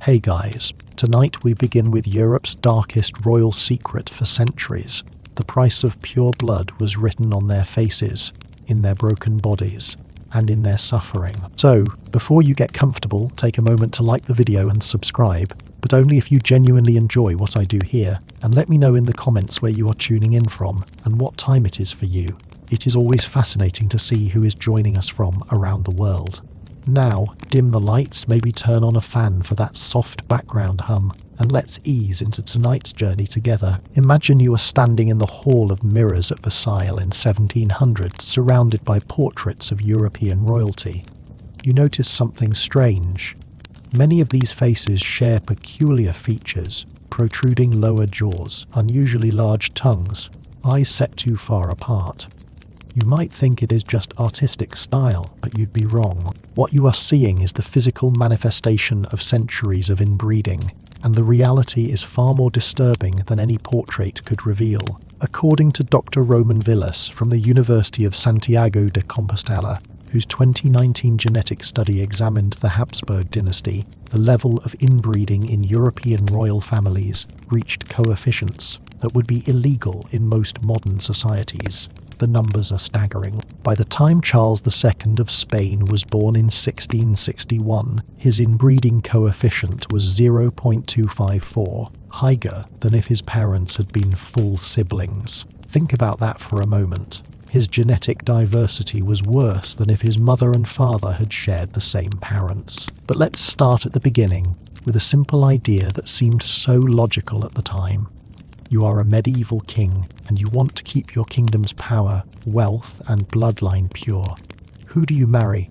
Hey guys, tonight we begin with Europe's darkest royal secret for centuries. The price of pure blood was written on their faces, in their broken bodies, and in their suffering. So, before you get comfortable, take a moment to like the video and subscribe, but only if you genuinely enjoy what I do here, and let me know in the comments where you are tuning in from and what time it is for you. It is always fascinating to see who is joining us from around the world. Now, dim the lights, maybe turn on a fan for that soft background hum, and let's ease into tonight's journey together. Imagine you are standing in the Hall of Mirrors at Versailles in 1700, surrounded by portraits of European royalty. You notice something strange. Many of these faces share peculiar features: protruding lower jaws, unusually large tongues, eyes set too far apart. You might think it is just artistic style, but you'd be wrong. What you are seeing is the physical manifestation of centuries of inbreeding, and the reality is far more disturbing than any portrait could reveal. According to Dr. Roman Villas from the University of Santiago de Compostela, whose 2019 genetic study examined the Habsburg dynasty, the level of inbreeding in European royal families reached coefficients that would be illegal in most modern societies. The numbers are staggering. By the time Charles II of Spain was born in 1661, his inbreeding coefficient was 0.254, higher than if his parents had been full siblings. Think about that for a moment. His genetic diversity was worse than if his mother and father had shared the same parents. But let's start at the beginning, with a simple idea that seemed so logical at the time. You are a medieval king, and you want to keep your kingdom's power, wealth, and bloodline pure. Who do you marry?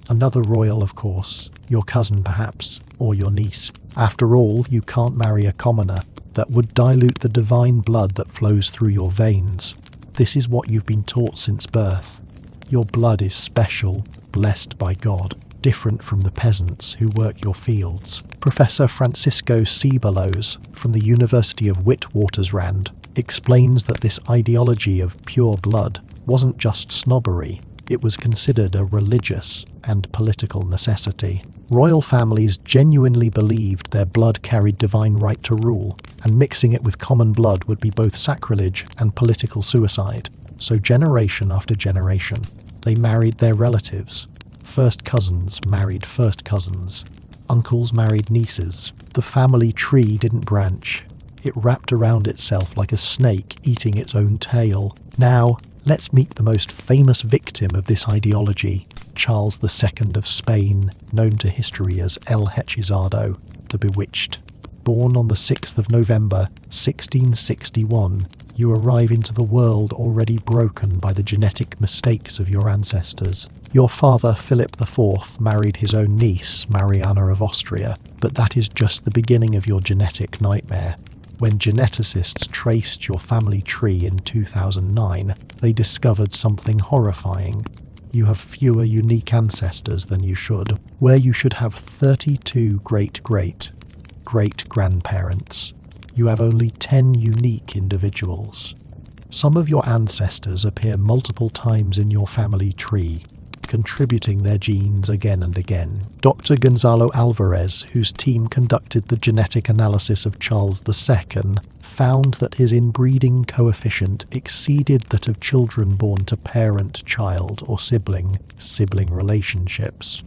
Another royal, of course. Your cousin, perhaps, or your niece. After all, you can't marry a commoner. That would dilute the divine blood that flows through your veins. This is what you've been taught since birth. Your blood is special, blessed by God, different from the peasants who work your fields. Professor Francisco Ceballos from the University of Witwatersrand explains that this ideology of pure blood wasn't just snobbery, it was considered a religious and political necessity. Royal families genuinely believed their blood carried divine right to rule, and mixing it with common blood would be both sacrilege and political suicide. So generation after generation, they married their relatives. First cousins married first cousins. Uncles married nieces. The family tree didn't branch. It wrapped around itself like a snake eating its own tail. Now, let's meet the most famous victim of this ideology, Charles II of Spain, known to history as El Hechizado, the Bewitched. Born on the 6th of November, 1661, you arrive into the world already broken by the genetic mistakes of your ancestors. Your father, Philip IV, married his own niece, Mariana of Austria, but that is just the beginning of your genetic nightmare. When geneticists traced your family tree in 2009, they discovered something horrifying. You have fewer unique ancestors than you should, where you should have 32 great-great-great-grandparents. You have only 10 unique individuals. Some of your ancestors appear multiple times in your family tree, contributing their genes again and again. Dr. Gonzalo Alvarez, whose team conducted the genetic analysis of Charles II, found that his inbreeding coefficient exceeded that of children born to parent, child, or sibling relationships.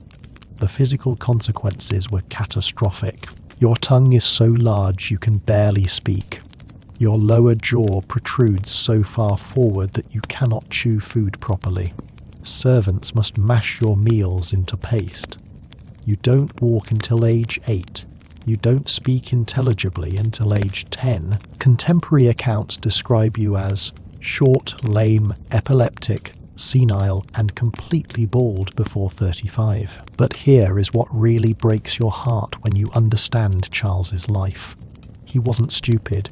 The physical consequences were catastrophic. Your tongue is so large you can barely speak. Your lower jaw protrudes so far forward that you cannot chew food properly. Servants must mash your meals into paste. You don't walk until age 8. You don't speak intelligibly until age 10. Contemporary accounts describe you as short, lame, epileptic, senile, and completely bald before 35. But here is what really breaks your heart when you understand Charles's life. He wasn't stupid.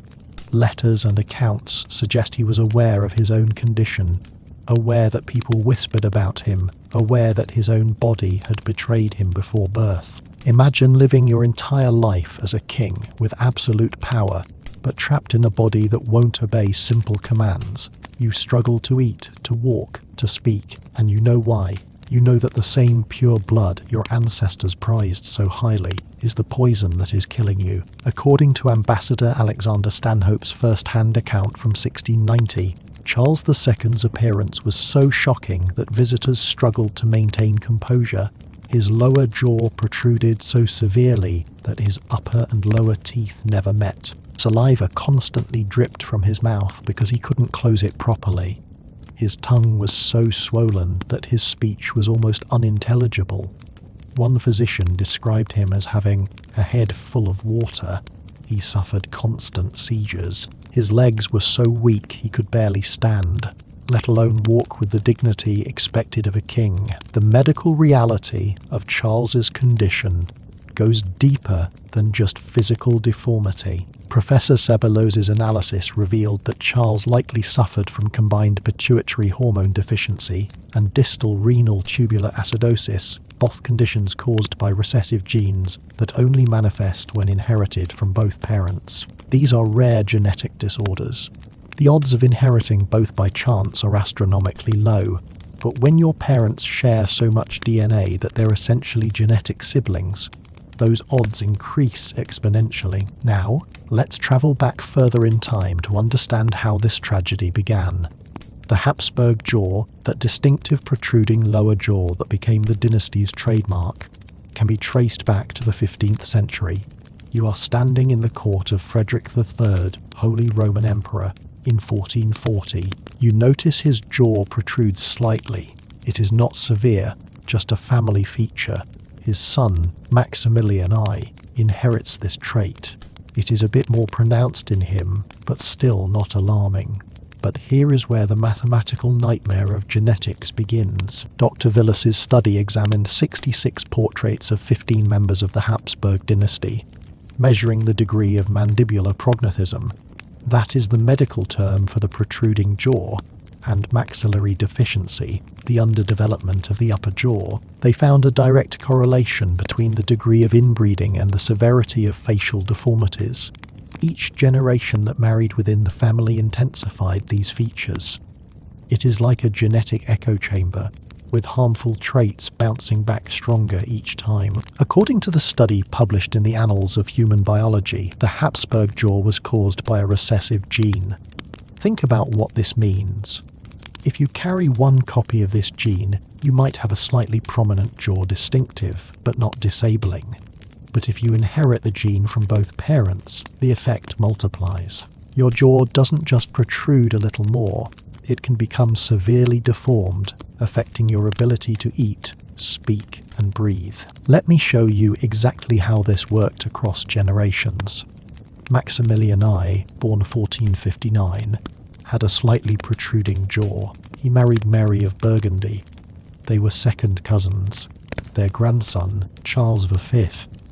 Letters and accounts suggest he was aware of his own condition, aware that people whispered about him, aware that his own body had betrayed him before birth. Imagine living your entire life as a king with absolute power, but trapped in a body that won't obey simple commands. You struggle to eat, to walk, to speak, and you know why. You know that the same pure blood your ancestors prized so highly is the poison that is killing you. According to Ambassador Alexander Stanhope's first-hand account from 1690, Charles II's appearance was so shocking that visitors struggled to maintain composure. His lower jaw protruded so severely that his upper and lower teeth never met. Saliva constantly dripped from his mouth because he couldn't close it properly. His tongue was so swollen that his speech was almost unintelligible. One physician described him as having a head full of water. He suffered constant seizures. His legs were so weak he could barely stand, let alone walk with the dignity expected of a king. The medical reality of Charles's condition goes deeper than just physical deformity. Professor Sebeloz's analysis revealed that Charles likely suffered from combined pituitary hormone deficiency and distal renal tubular acidosis, both conditions caused by recessive genes that only manifest when inherited from both parents. These are rare genetic disorders. The odds of inheriting both by chance are astronomically low, but when your parents share so much DNA that they're essentially genetic siblings, those odds increase exponentially. Now, let's travel back further in time to understand how this tragedy began. The Habsburg jaw, that distinctive protruding lower jaw that became the dynasty's trademark, can be traced back to the 15th century. You are standing in the court of Frederick III, Holy Roman Emperor, in 1440. You notice his jaw protrudes slightly. It is not severe, just a family feature. His son, Maximilian I, inherits this trait. It is a bit more pronounced in him, but still not alarming. But here is where the mathematical nightmare of genetics begins. Dr. Villas's study examined 66 portraits of 15 members of the Habsburg dynasty, measuring the degree of mandibular prognathism. That is the medical term for the protruding jaw, and maxillary deficiency, the underdevelopment of the upper jaw. They found a direct correlation between the degree of inbreeding and the severity of facial deformities. Each generation that married within the family intensified these features. It is like a genetic echo chamber, with harmful traits bouncing back stronger each time. According to the study published in the Annals of Human Biology, the Habsburg jaw was caused by a recessive gene. Think about what this means. If you carry one copy of this gene, you might have a slightly prominent jaw distinctive, but not disabling. But if you inherit the gene from both parents, the effect multiplies. Your jaw doesn't just protrude a little more, it can become severely deformed, affecting your ability to eat, speak, and breathe. Let me show you exactly how this worked across generations. Maximilian I, born 1459, had a slightly protruding jaw. He married Mary of Burgundy. They were second cousins. Their grandson, Charles V,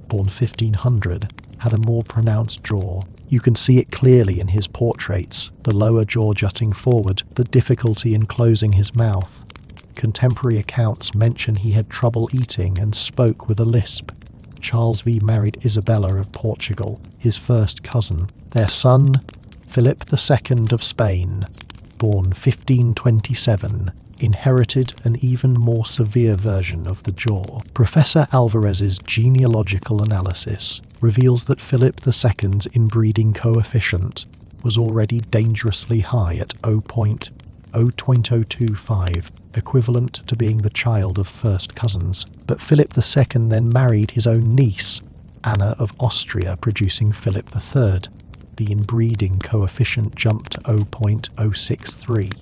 born 1500, had a more pronounced jaw. You can see it clearly in his portraits, the lower jaw jutting forward, the difficulty in closing his mouth. Contemporary accounts mention he had trouble eating and spoke with a lisp. Charles V married Isabella of Portugal, his first cousin. Their son, Philip II of Spain, born 1527, inherited an even more severe version of the jaw. Professor Alvarez's genealogical analysis reveals that Philip II's inbreeding coefficient was already dangerously high at 0.025, equivalent to being the child of first cousins. But Philip II then married his own niece, Anna of Austria, producing Philip III. The inbreeding coefficient jumped to 0.063.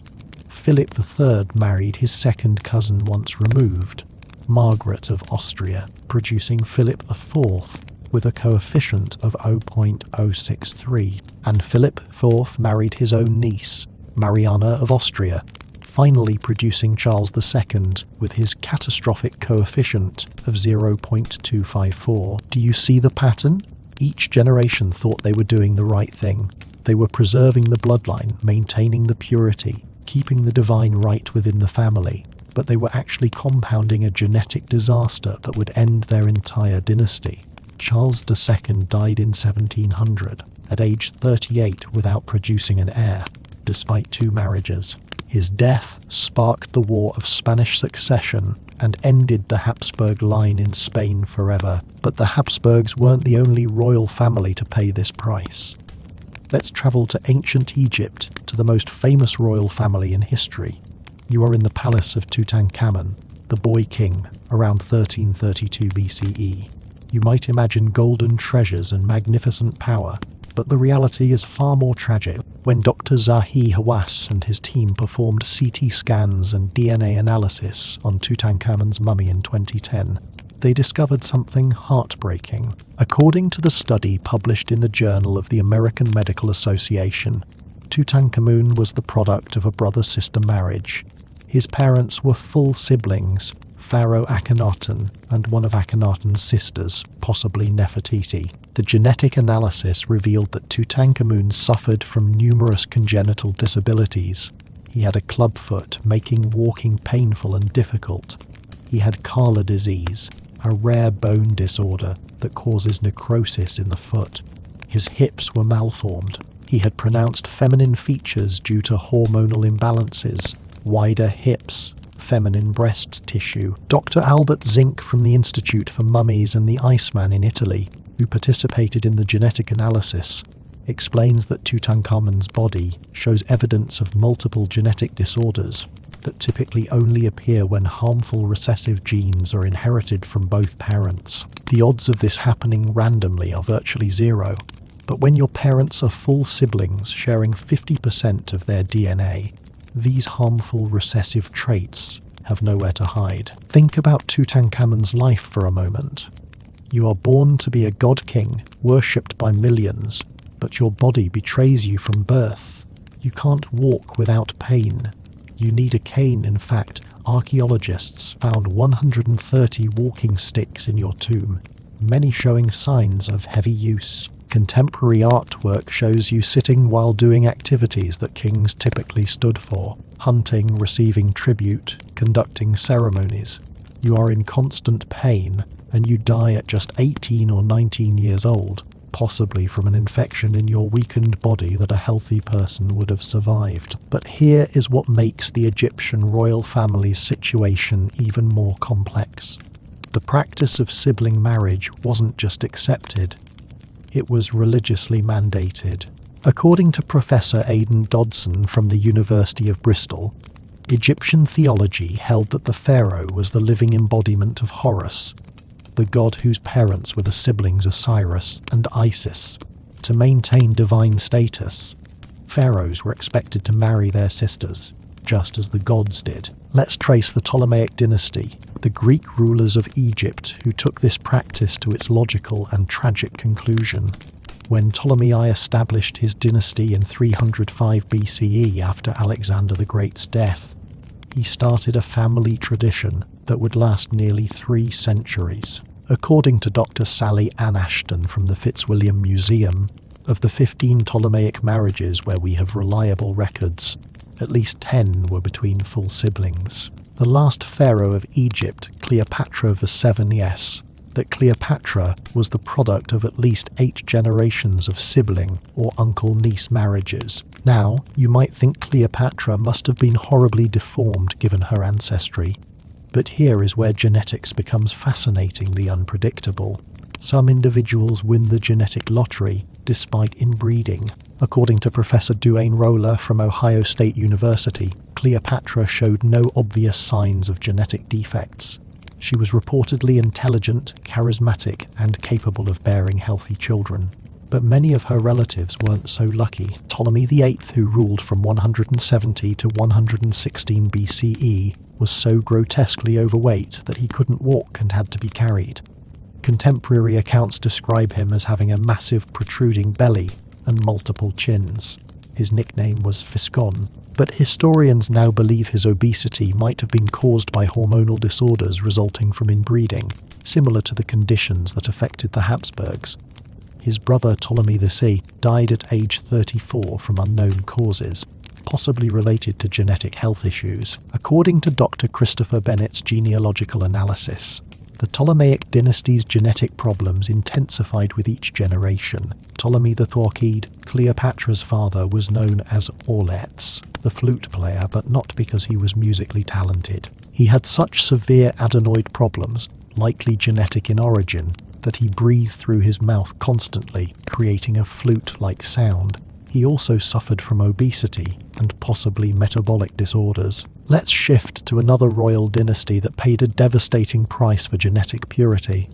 Philip III married his second cousin once removed, Margaret of Austria, producing Philip IV with a coefficient of 0.063. And Philip IV married his own niece, Mariana of Austria, finally producing Charles II with his catastrophic coefficient of 0.254. Do you see the pattern? Each generation thought they were doing the right thing. They were preserving the bloodline, maintaining the purity, keeping the divine right within the family, but they were actually compounding a genetic disaster that would end their entire dynasty. Charles II died in 1700, at age 38 without producing an heir, despite 2 marriages. His death sparked the War of Spanish Succession, and ended the Habsburg line in Spain forever. But the Habsburgs weren't the only royal family to pay this price. Let's travel to ancient Egypt, to the most famous royal family in history. You are in the palace of Tutankhamun, the boy king, around 1332 BCE. You might imagine golden treasures and magnificent power, but the reality is far more tragic. When Dr. Zahi Hawass and his team performed CT scans and DNA analysis on Tutankhamun's mummy in 2010, they discovered something heartbreaking. According to the study published in the Journal of the American Medical Association, Tutankhamun was the product of a brother-sister marriage. His parents were full siblings, Pharaoh Akhenaten and one of Akhenaten's sisters, possibly Nefertiti. The genetic analysis revealed that Tutankhamun suffered from numerous congenital disabilities. He had a clubfoot, making walking painful and difficult. He had Kala disease, a rare bone disorder that causes necrosis in the foot. His hips were malformed. He had pronounced feminine features due to hormonal imbalances, wider hips, feminine breast tissue. Dr. Albert Zink from the Institute for Mummies and the Iceman in Italy, who participated in the genetic analysis, explains that Tutankhamun's body shows evidence of multiple genetic disorders that typically only appear when harmful recessive genes are inherited from both parents. The odds of this happening randomly are virtually zero, but when your parents are full siblings sharing 50% of their DNA, these harmful recessive traits have nowhere to hide. Think about Tutankhamun's life for a moment. You are born to be a god king, worshipped by millions, but your body betrays you from birth. You can't walk without pain. You need a cane. In fact, archaeologists found 130 walking sticks in your tomb, many showing signs of heavy use. Contemporary artwork shows you sitting while doing activities that kings typically stood for: hunting, receiving tribute, conducting ceremonies. You are in constant pain, and you die at just 18 or 19 years old, possibly from an infection in your weakened body that a healthy person would have survived. But here is what makes the Egyptian royal family's situation even more complex. The practice of sibling marriage wasn't just accepted, it was religiously mandated. According to Professor Aidan Dodson from the University of Bristol, Egyptian theology held that the pharaoh was the living embodiment of Horus, the god whose parents were the siblings Osiris and Isis. To maintain divine status, pharaohs were expected to marry their sisters, just as the gods did. Let's trace the Ptolemaic dynasty, the Greek rulers of Egypt who took this practice to its logical and tragic conclusion. When Ptolemy I established his dynasty in 305 BCE after Alexander the Great's death, he started a family tradition that would last nearly 3 centuries. According to Dr. Sally Ann Ashton from the Fitzwilliam Museum, of the 15 Ptolemaic marriages where we have reliable records, at least 10 were between full siblings. The last pharaoh of Egypt, Cleopatra VII, that Cleopatra was the product of at least 8 generations of sibling or uncle-niece marriages. Now, you might think Cleopatra must have been horribly deformed given her ancestry, but here is where genetics becomes fascinatingly unpredictable. Some individuals win the genetic lottery despite inbreeding. According to Professor Duane Roller from Ohio State University, Cleopatra showed no obvious signs of genetic defects. She was reportedly intelligent, charismatic, and capable of bearing healthy children. But many of her relatives weren't so lucky. Ptolemy VIII, who ruled from 170 to 116 BCE, was so grotesquely overweight that he couldn't walk and had to be carried. Contemporary accounts describe him as having a massive protruding belly and multiple chins. His nickname was Physcon, but historians now believe his obesity might have been caused by hormonal disorders resulting from inbreeding, similar to the conditions that affected the Habsburgs. His brother Ptolemy VI died at age 34 from unknown causes, possibly related to genetic health issues. According to Dr. Christopher Bennett's genealogical analysis, The Ptolemaic dynasty's genetic problems intensified with each generation. Ptolemy the Thorkid, Cleopatra's father, was known as Auletes, the flute player, but not because he was musically talented. He had such severe adenoid problems, likely genetic in origin, that he breathed through his mouth constantly, creating a flute-like sound. He also suffered from obesity and possibly metabolic disorders. Let's shift to another royal dynasty that paid a devastating price for genetic purity.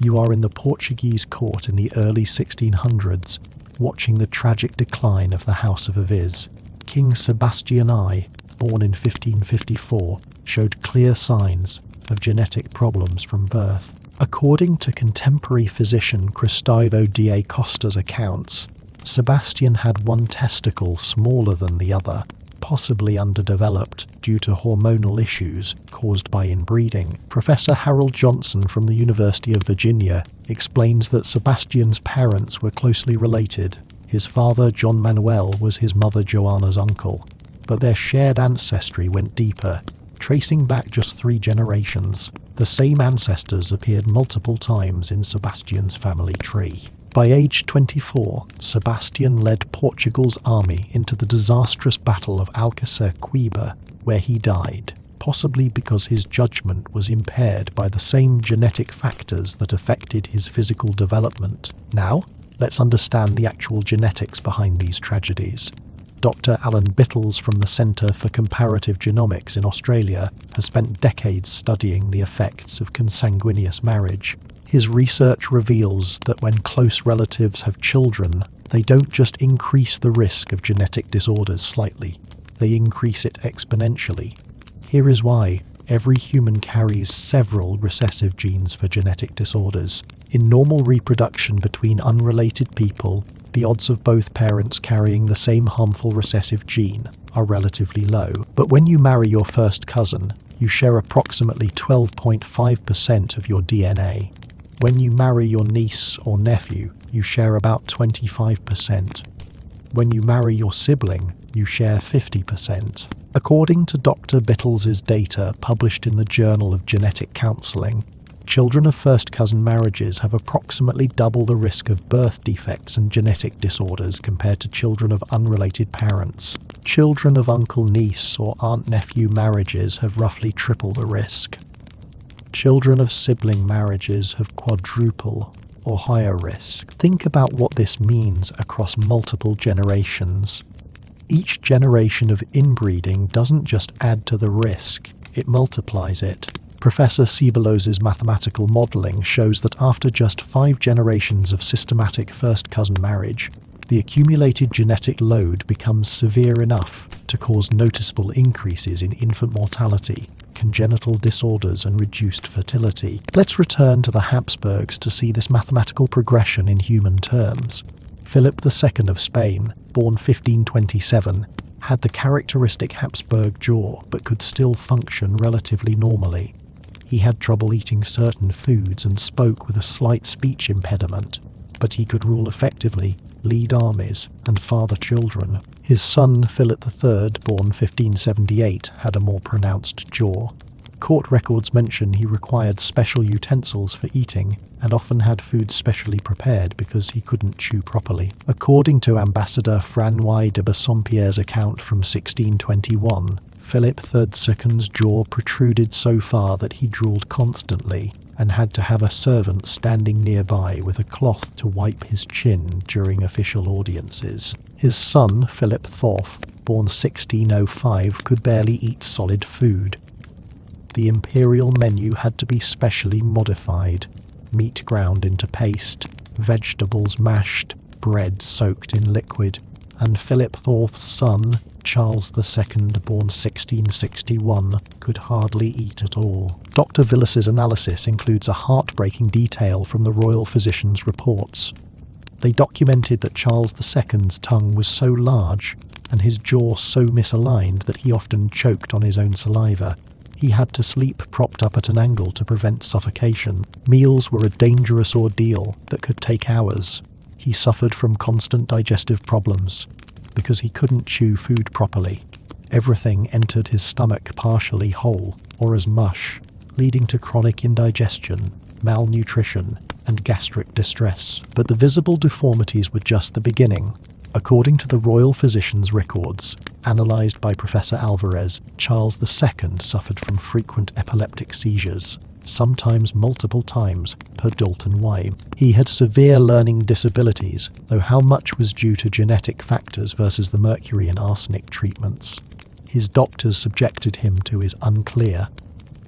You are in the Portuguese court in the early 1600s, watching the tragic decline of the House of Aviz. King Sebastian I, born in 1554, showed clear signs of genetic problems from birth. According to contemporary physician Cristóvão de Costa's accounts, Sebastian had one testicle smaller than the other, possibly underdeveloped due to hormonal issues caused by inbreeding. Professor Harold Johnson from the University of Virginia explains that Sebastian's parents were closely related. His father, John Manuel, was his mother Joanna's uncle, but their shared ancestry went deeper, tracing back just 3 generations. The same ancestors appeared multiple times in Sebastian's family tree. By age 24, Sebastian led Portugal's army into the disastrous Battle of Alcácer-Quibir, where he died, possibly because his judgment was impaired by the same genetic factors that affected his physical development. Now, let's understand the actual genetics behind these tragedies. Dr. Alan Bittles from the Centre for Comparative Genomics in Australia has spent decades studying the effects of consanguineous marriage. His research reveals that when close relatives have children, they don't just increase the risk of genetic disorders slightly, they increase it exponentially. Here is why. Every human carries several recessive genes for genetic disorders. In normal reproduction between unrelated people, the odds of both parents carrying the same harmful recessive gene are relatively low. But when you marry your first cousin, you share approximately 12.5% of your DNA. When you marry your niece or nephew, you share about 25%. When you marry your sibling, you share 50%. According to Dr. Bittles' data published in the Journal of Genetic Counseling, children of first cousin marriages have approximately double the risk of birth defects and genetic disorders compared to children of unrelated parents. Children of uncle-niece or aunt-nephew marriages have roughly triple the risk. Children of sibling marriages have quadruple or higher risk. Think about what this means across multiple generations. Each generation of inbreeding doesn't just add to the risk, it multiplies it. Professor Cebulos's mathematical modelling shows that after just 5 generations of systematic first cousin marriage, the accumulated genetic load becomes severe enough to cause noticeable increases in infant mortality, congenital disorders and reduced fertility. Let's return to the Habsburgs to see this mathematical progression in human terms. Philip II of Spain, born 1527, had the characteristic Habsburg jaw but could still function relatively normally. He had trouble eating certain foods and spoke with a slight speech impediment, but he could rule effectively, lead armies, and father children. His son, Philip III, born 1578, had a more pronounced jaw. Court records mention he required special utensils for eating and often had food specially prepared because he couldn't chew properly. According to Ambassador Franois de Bassompierre's account from 1621, Philip II's jaw protruded so far that he drooled constantly and had to have a servant standing nearby with a cloth to wipe his chin during official audiences. His son, Philip Thorf, born 1605, could barely eat solid food. The imperial menu had to be specially modified. Meat ground into paste, vegetables mashed, bread soaked in liquid, and Philip Thorf's son, Charles II, born 1661, could hardly eat at all. Dr. Villas's analysis includes a heartbreaking detail from the royal physician's reports. They documented that Charles II's tongue was so large and his jaw so misaligned that he often choked on his own saliva. He had to sleep propped up at an angle to prevent suffocation. Meals were a dangerous ordeal that could take hours. He suffered from constant digestive problems because he couldn't chew food properly. Everything entered his stomach partially whole or as mush. leading to chronic indigestion, malnutrition, and gastric distress. But the visible deformities were just the beginning. According to the royal physician's records, analysed by Professor Alvarez, Charles II suffered from frequent epileptic seizures, sometimes multiple times per Dalton Wyme. He had severe learning disabilities, though how much was due to genetic factors versus the mercury and arsenic treatments his doctors subjected him to is unclear.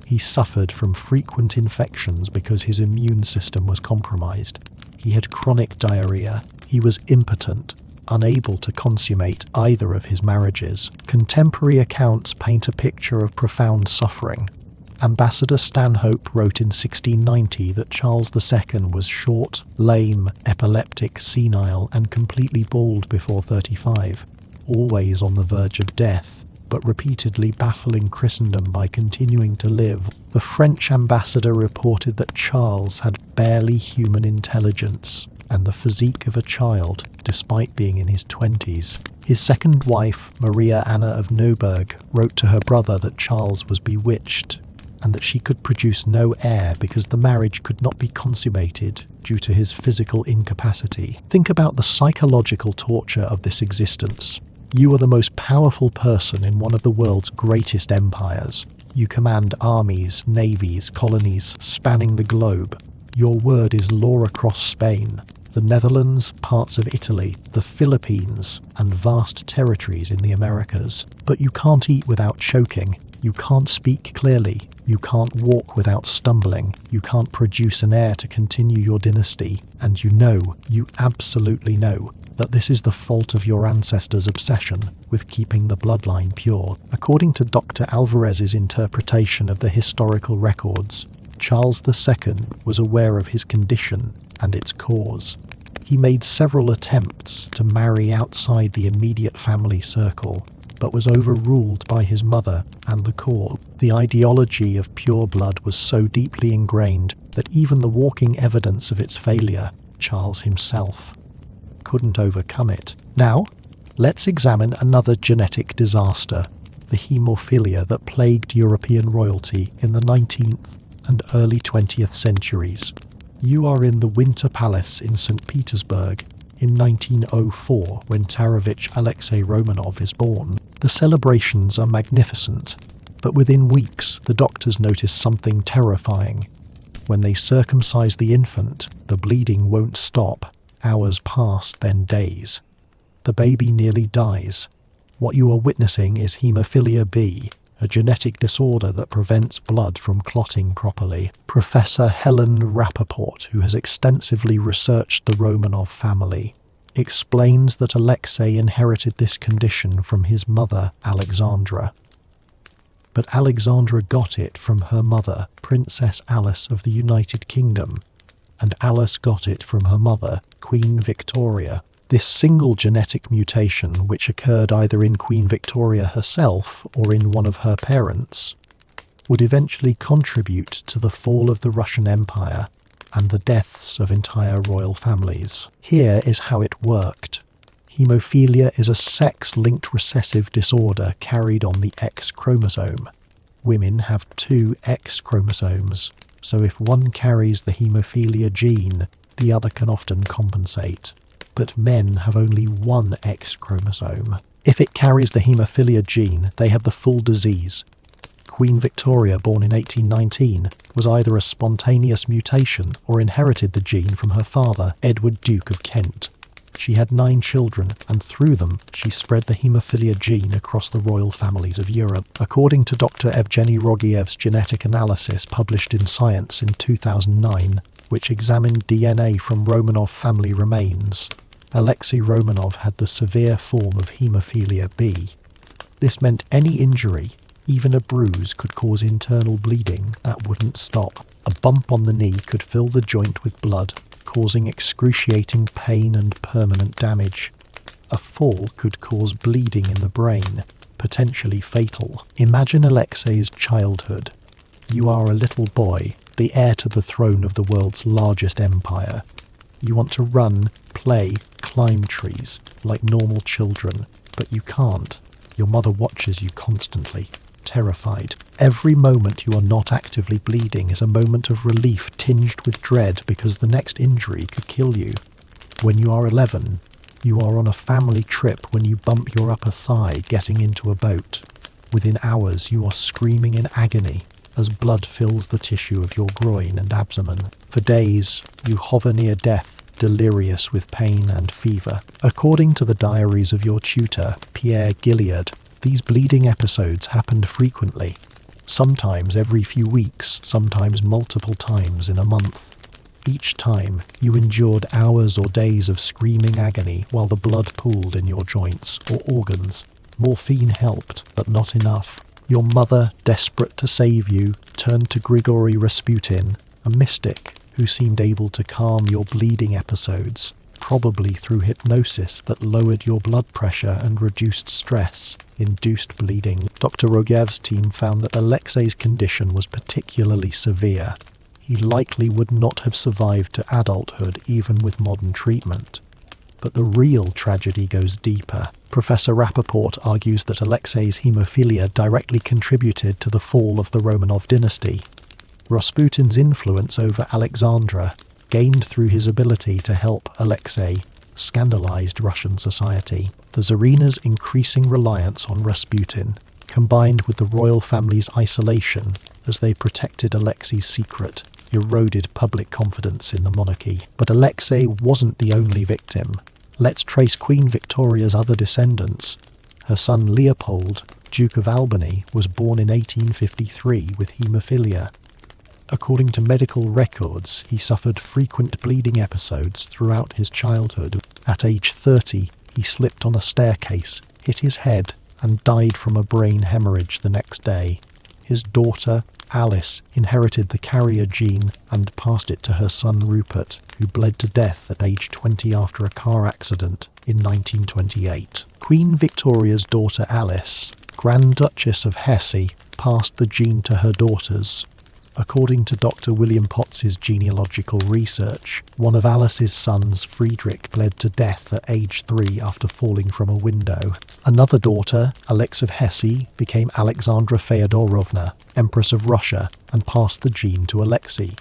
He suffered from frequent infections because his immune system was compromised. He had chronic diarrhea. He was impotent, unable to consummate either of his marriages. Contemporary accounts paint a picture of profound suffering. Ambassador Stanhope wrote in 1690 that Charles II was short, lame, epileptic, senile, and completely bald before 35, always on the verge of death, but repeatedly baffling Christendom by continuing to live. The French ambassador reported that Charles had barely human intelligence and the physique of a child, despite being in his 20s. His second wife, Maria Anna of Neuburg, wrote to her brother that Charles was bewitched and that she could produce no heir because the marriage could not be consummated due to his physical incapacity. Think about the psychological torture of this existence. You are the most powerful person in one of the world's greatest empires. You command armies, navies, colonies spanning the globe. Your word is law across Spain, the Netherlands, parts of Italy, the Philippines, and vast territories in the Americas. But you can't eat without choking. You can't speak clearly. You can't walk without stumbling. You can't produce an heir to continue your dynasty. And you absolutely know, that this is the fault of your ancestors' obsession with keeping the bloodline pure. According to Dr. Alvarez's interpretation of the historical records, Charles II was aware of his condition and its cause. He made several attempts to marry outside the immediate family circle, but was overruled by his mother and the court. The ideology of pure blood was so deeply ingrained that even the walking evidence of its failure, Charles himself, couldn't overcome it. Now, let's examine another genetic disaster, the haemophilia that plagued European royalty in the 19th and early 20th centuries. You are in the Winter Palace in St. Petersburg in 1904 when Tsarevich Alexei Romanov is born. The celebrations are magnificent, but within weeks the doctors notice something terrifying. When they circumcise the infant, the bleeding won't stop. Hours pass, then days. The baby nearly dies. What you are witnessing is haemophilia B, a genetic disorder that prevents blood from clotting properly. Professor Helen Rappaport, who has extensively researched the Romanov family, explains that Alexei inherited this condition from his mother, Alexandra. But Alexandra got it from her mother, Princess Alice of the United Kingdom, and Alice got it from her mother, Queen Victoria. This single genetic mutation, which occurred either in Queen Victoria herself or in one of her parents, would eventually contribute to the fall of the Russian Empire and the deaths of entire royal families. Here is how it worked. Haemophilia is a sex-linked recessive disorder carried on the X chromosome. Women have 2 X chromosomes, so if one carries the haemophilia gene, the other can often compensate. But men have only 1 X chromosome. If it carries the haemophilia gene, they have the full disease. Queen Victoria, born in 1819, was either a spontaneous mutation or inherited the gene from her father, Edward, Duke of Kent. She had 9 children, and through them she spread the haemophilia gene across the royal families of Europe. According to Dr. Evgeny Rogiev's genetic analysis published in Science in 2009, which examined DNA from Romanov family remains, Alexei Romanov had the severe form of haemophilia B. This meant any injury, even a bruise, could cause internal bleeding that wouldn't stop. A bump on the knee could fill the joint with blood, causing excruciating pain and permanent damage. A fall could cause bleeding in the brain, potentially fatal. Imagine Alexei's childhood. You are a little boy, the heir to the throne of the world's largest empire. You want to run, play, climb trees like normal children, but you can't. Your mother watches you constantly, terrified. Every moment you are not actively bleeding is a moment of relief tinged with dread because the next injury could kill you. When you are 11, you are on a family trip when you bump your upper thigh getting into a boat. Within hours, you are screaming in agony as blood fills the tissue of your groin and abdomen. For days, you hover near death, delirious with pain and fever. According to the diaries of your tutor, Pierre Gilliard, these bleeding episodes happened frequently, sometimes every few weeks, sometimes multiple times in a month. Each time, you endured hours or days of screaming agony while the blood pooled in your joints or organs. Morphine helped, but not enough. Your mother, desperate to save you, turned to Grigory Rasputin, a mystic who seemed able to calm your bleeding episodes, probably through hypnosis that lowered your blood pressure and reduced stress, induced bleeding. Dr. Rogev's team found that Alexei's condition was particularly severe. He likely would not have survived to adulthood even with modern treatment. But the real tragedy goes deeper. Professor Rappaport argues that Alexei's haemophilia directly contributed to the fall of the Romanov dynasty. Rasputin's influence over Alexandra, gained through his ability to help Alexei, scandalized Russian society. The Tsarena's increasing reliance on Rasputin, combined with the royal family's isolation as they protected Alexei's secret, eroded public confidence in the monarchy. But Alexei wasn't the only victim. Let's trace Queen Victoria's other descendants. Her son Leopold, Duke of Albany, was born in 1853 with haemophilia. According to medical records, he suffered frequent bleeding episodes throughout his childhood. At age 30, he slipped on a staircase, hit his head, and died from a brain hemorrhage the next day. His daughter, Alice, inherited the carrier gene and passed it to her son Rupert, who bled to death at age 20 after a car accident in 1928. Queen Victoria's daughter Alice, Grand Duchess of Hesse, passed the gene to her daughters. According to Dr. William Potts's genealogical research, one of Alice's sons, Friedrich, bled to death at age 3 after falling from a window. Another daughter, Alex of Hesse, became Alexandra Feodorovna, Empress of Russia, and passed the gene to Alexei.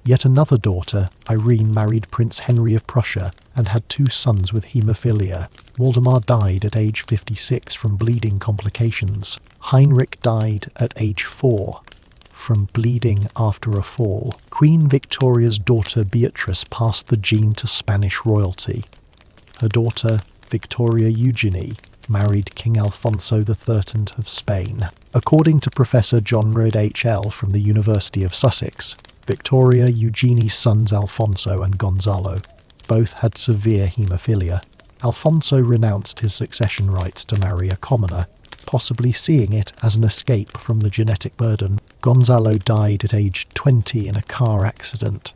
Yet another daughter, Irene, married Prince Henry of Prussia and had 2 sons with haemophilia. Waldemar died at age 56 from bleeding complications. Heinrich died at age 4. From bleeding after a fall. Queen Victoria's daughter Beatrice passed the gene to Spanish royalty. Her daughter, Victoria Eugenie, married King Alfonso XIII of Spain. According to Professor John Ridd H.L. from the University of Sussex, Victoria Eugenie's sons Alfonso and Gonzalo both had severe haemophilia. Alfonso renounced his succession rights to marry a commoner, possibly seeing it as an escape from the genetic burden. Gonzalo died at age 20 in a car accident.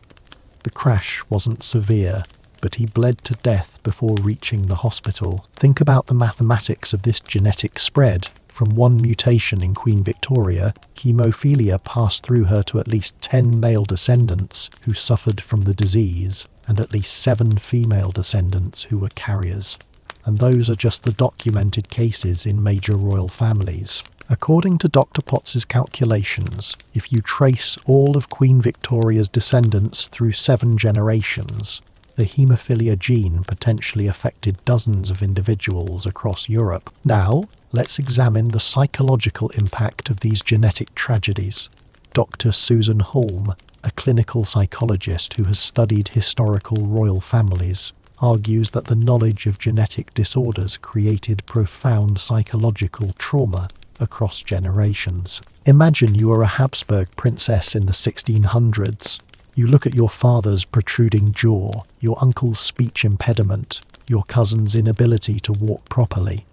The crash wasn't severe, but he bled to death before reaching the hospital. Think about the mathematics of this genetic spread. From one mutation in Queen Victoria, haemophilia passed through her to at least 10 male descendants who suffered from the disease, and at least 7 female descendants who were carriers. And those are just the documented cases in major royal families. According to Dr. Potts's calculations, if you trace all of Queen Victoria's descendants through 7 generations, the haemophilia gene potentially affected dozens of individuals across Europe. Now, let's examine the psychological impact of these genetic tragedies. Dr. Susan Holm, a clinical psychologist who has studied historical royal families, argues that the knowledge of genetic disorders created profound psychological trauma across generations. Imagine you are a Habsburg princess in the 1600s. You look at your father's protruding jaw, your uncle's speech impediment, your cousin's inability to walk properly.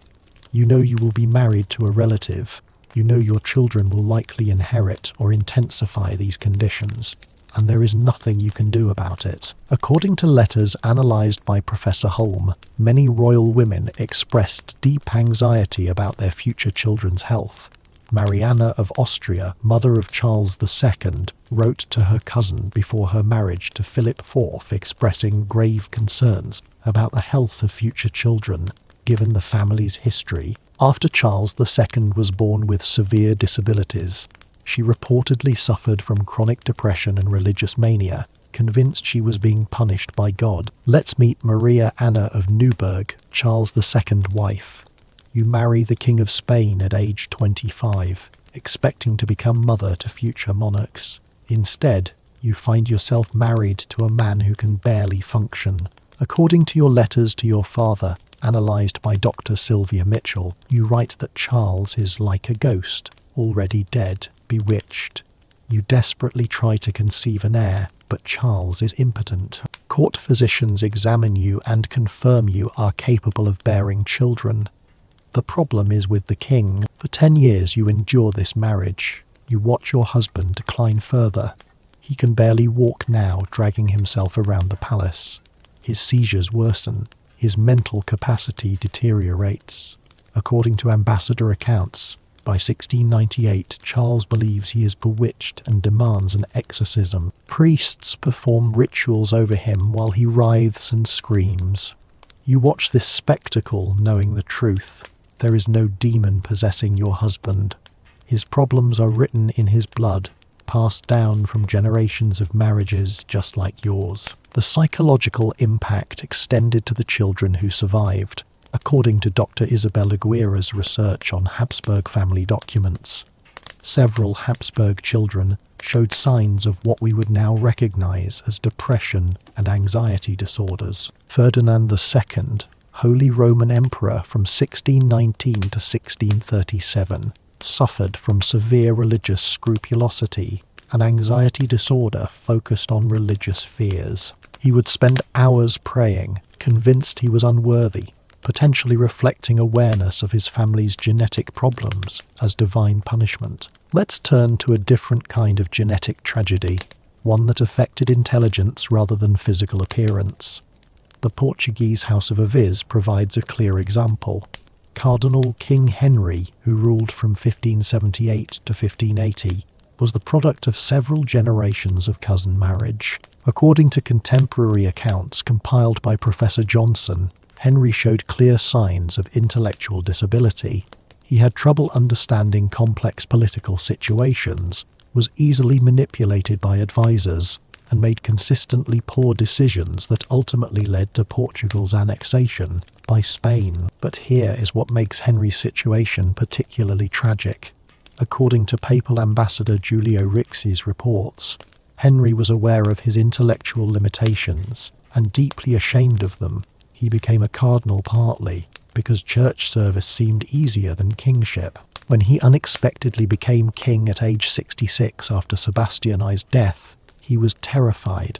You know you will be married to a relative. You know your children will likely inherit or intensify these conditions, and there is nothing you can do about it. According to letters analysed by Professor Holm, many royal women expressed deep anxiety about their future children's health. Mariana of Austria, mother of Charles II, wrote to her cousin before her marriage to Philip IV expressing grave concerns about the health of future children, given the family's history. After Charles II was born with severe disabilities, She reportedly suffered from chronic depression and religious mania, convinced she was being punished by God. Let's meet Maria Anna of Neuburg, Charles II's wife. You marry the King of Spain at age 25, expecting to become mother to future monarchs. Instead, you find yourself married to a man who can barely function. According to your letters to your father, analysed by Dr. Sylvia Mitchell, you write that Charles is like a ghost, already dead, bewitched. You desperately try to conceive an heir, but Charles is impotent. Court physicians examine you and confirm you are capable of bearing children. The problem is with the king. For 10 years you endure this marriage. You watch your husband decline further. He can barely walk now, dragging himself around the palace. His seizures worsen. His mental capacity deteriorates. According to ambassador accounts, by 1698, Charles believes he is bewitched and demands an exorcism. Priests perform rituals over him while he writhes and screams. You watch this spectacle, knowing the truth. There is no demon possessing your husband. His problems are written in his blood, passed down from generations of marriages just like yours. The psychological impact extended to the children who survived, according to Dr. Isabel Aguirre's research on Habsburg family documents. Several Habsburg children showed signs of what we would now recognize as depression and anxiety disorders. Ferdinand II, Holy Roman Emperor from 1619 to 1637, suffered from severe religious scrupulosity, an anxiety disorder focused on religious fears. He would spend hours praying, convinced he was unworthy, potentially reflecting awareness of his family's genetic problems as divine punishment. Let's turn to a different kind of genetic tragedy, one that affected intelligence rather than physical appearance. The Portuguese House of Aviz provides a clear example. Cardinal King Henry, who ruled from 1578 to 1580, was the product of several generations of cousin marriage. According to contemporary accounts compiled by Professor Johnson, Henry showed clear signs of intellectual disability. He had trouble understanding complex political situations, was easily manipulated by advisors, and made consistently poor decisions that ultimately led to Portugal's annexation by Spain. But here is what makes Henry's situation particularly tragic. According to Papal Ambassador Giulio Rixi's reports, Henry was aware of his intellectual limitations and deeply ashamed of them. He became a cardinal partly because church service seemed easier than kingship. When he unexpectedly became king at age 66 after Sebastian I's death, he was terrified.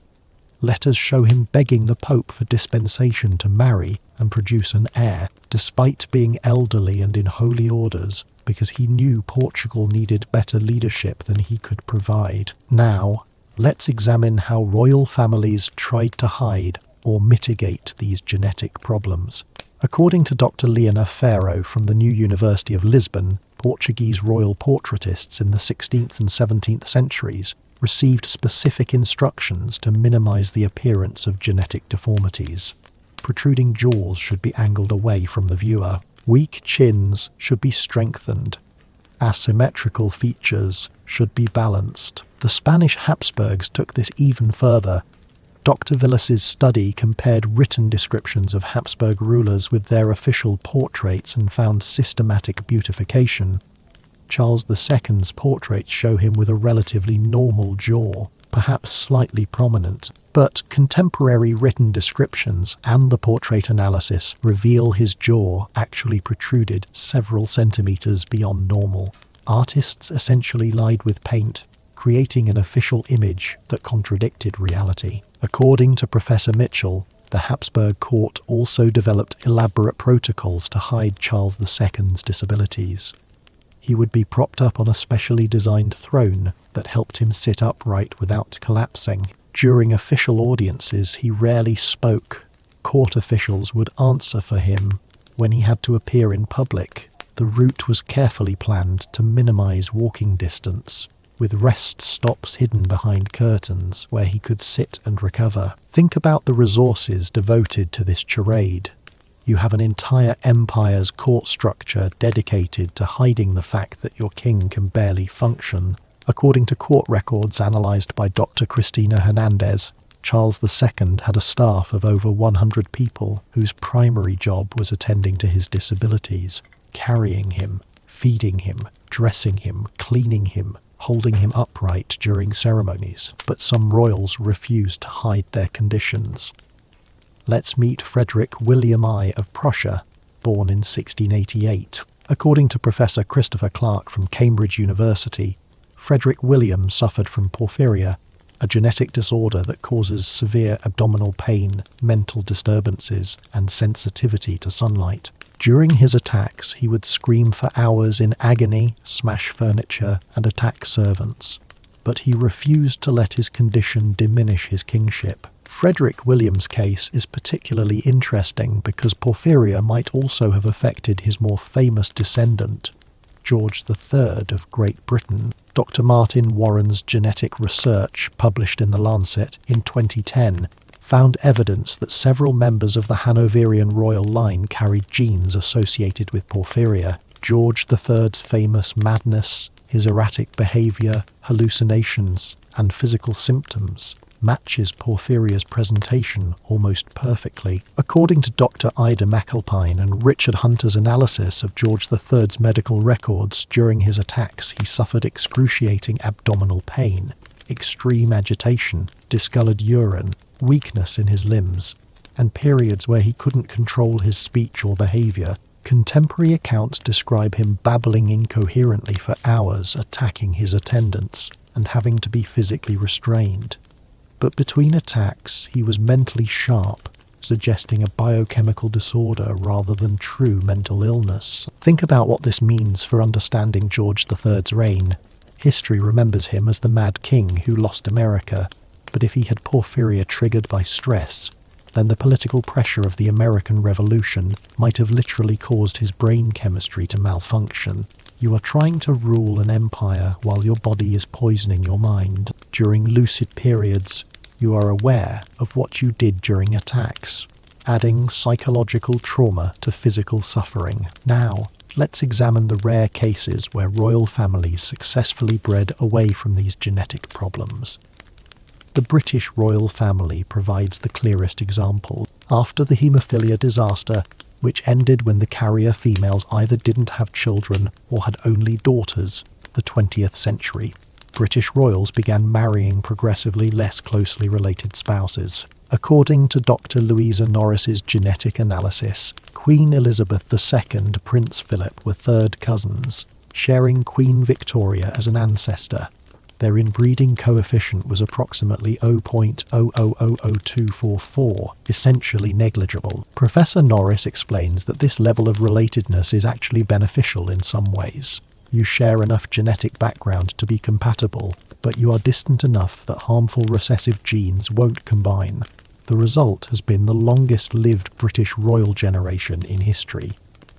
Letters show him begging the Pope for dispensation to marry and produce an heir, despite being elderly and in holy orders, because he knew Portugal needed better leadership than he could provide. Now, let's examine how royal families tried to hide or mitigate these genetic problems. According to Dr. Leonor Ferro from the New University of Lisbon, Portuguese royal portraitists in the 16th and 17th centuries received specific instructions to minimize the appearance of genetic deformities. Protruding jaws should be angled away from the viewer. Weak chins should be strengthened. Asymmetrical features should be balanced. The Spanish Habsburgs took this even further. Dr. Villas's study compared written descriptions of Habsburg rulers with their official portraits and found systematic beautification. Charles II's portraits show him with a relatively normal jaw, perhaps slightly prominent, but contemporary written descriptions and the portrait analysis reveal his jaw actually protruded several centimeters beyond normal. Artists essentially lied with paint, creating an official image that contradicted reality. According to Professor Mitchell, the Habsburg court also developed elaborate protocols to hide Charles II's disabilities. He would be propped up on a specially designed throne that helped him sit upright without collapsing. During official audiences, he rarely spoke. Court officials would answer for him. When he had to appear in public, the route was carefully planned to minimize walking distance, with rest stops hidden behind curtains where he could sit and recover. Think about the resources devoted to this charade. You have an entire empire's court structure dedicated to hiding the fact that your king can barely function. According to court records analysed by Dr. Cristina Hernandez, Charles II had a staff of over 100 people whose primary job was attending to his disabilities, carrying him, feeding him, dressing him, cleaning him, holding him upright during ceremonies, but some royals refused to hide their conditions. Let's meet Frederick William I of Prussia, born in 1688. According to Professor Christopher Clark from Cambridge University, Frederick William suffered from porphyria, a genetic disorder that causes severe abdominal pain, mental disturbances, and sensitivity to sunlight. During his attacks, he would scream for hours in agony, smash furniture, and attack servants. But he refused to let his condition diminish his kingship. Frederick William's case is particularly interesting because porphyria might also have affected his more famous descendant, George III of Great Britain. Dr. Martin Warren's genetic research, published in The Lancet in 2010, found evidence that several members of the Hanoverian royal line carried genes associated with porphyria. George III's famous madness, his erratic behaviour, hallucinations, and physical symptoms matches porphyria's presentation almost perfectly. According to Dr. Ida McAlpine and Richard Hunter's analysis of George III's medical records, during his attacks he suffered excruciating abdominal pain, extreme agitation, discoloured urine, weakness in his limbs, and periods where he couldn't control his speech or behaviour. Contemporary accounts describe him babbling incoherently for hours, attacking his attendants, and having to be physically restrained. But between attacks, he was mentally sharp, suggesting a biochemical disorder rather than true mental illness. Think about what this means for understanding George III's reign. History remembers him as the Mad King who lost America, but if he had porphyria triggered by stress, then the political pressure of the American Revolution might have literally caused his brain chemistry to malfunction. You are trying to rule an empire while your body is poisoning your mind. During lucid periods, you are aware of what you did during attacks, adding psychological trauma to physical suffering. Now, let's examine the rare cases where royal families successfully bred away from these genetic problems. The British royal family provides the clearest example. After the haemophilia disaster, which ended when the carrier females either didn't have children or had only daughters, the 20th century, British royals began marrying progressively less closely related spouses. According to Dr. Louisa Norris's genetic analysis, Queen Elizabeth II and Prince Philip were third cousins, sharing Queen Victoria as an ancestor. Their inbreeding coefficient was approximately 0.0000244, essentially negligible. Professor Norris explains that this level of relatedness is actually beneficial in some ways. You share enough genetic background to be compatible, but you are distant enough that harmful recessive genes won't combine. The result has been the longest-lived British royal generation in history.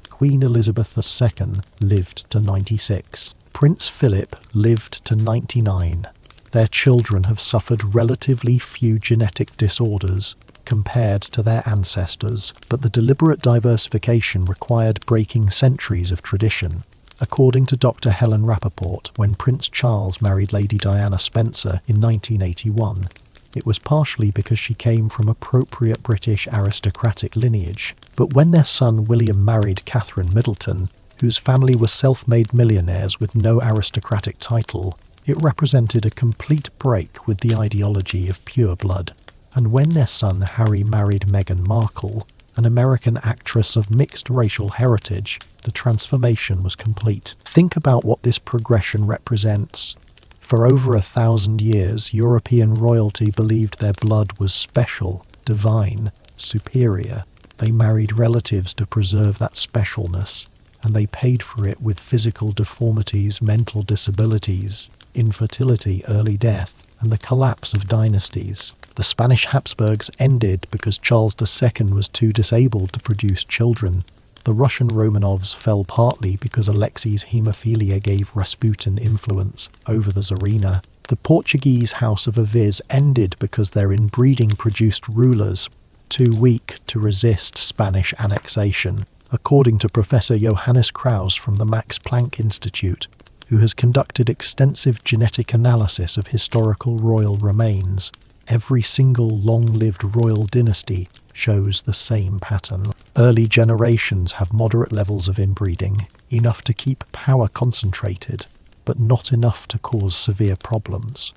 Queen Elizabeth II lived to 96. Prince Philip lived to 99. Their children have suffered relatively few genetic disorders compared to their ancestors, but the deliberate diversification required breaking centuries of tradition. According to Dr. Helen Rappaport, when Prince Charles married Lady Diana Spencer in 1981, it was partially because she came from appropriate British aristocratic lineage. But when their son William married Catherine Middleton, whose family were self-made millionaires with no aristocratic title, it represented a complete break with the ideology of pure blood. And when their son Harry married Meghan Markle, an American actress of mixed racial heritage, the transformation was complete. Think about what this progression represents. For over 1,000 years, European royalty believed their blood was special, divine, superior. They married relatives to preserve that specialness, and they paid for it with physical deformities, mental disabilities, infertility, early death, and the collapse of dynasties. The Spanish Habsburgs ended because Charles II was too disabled to produce children. The Russian Romanovs fell partly because Alexei's haemophilia gave Rasputin influence over the Tsarina. The Portuguese House of Aviz ended because their inbreeding produced rulers too weak to resist Spanish annexation. According to Professor Johannes Kraus from the Max Planck Institute, who has conducted extensive genetic analysis of historical royal remains. Every single long-lived royal dynasty shows the same pattern. Early generations have moderate levels of inbreeding, enough to keep power concentrated, but not enough to cause severe problems.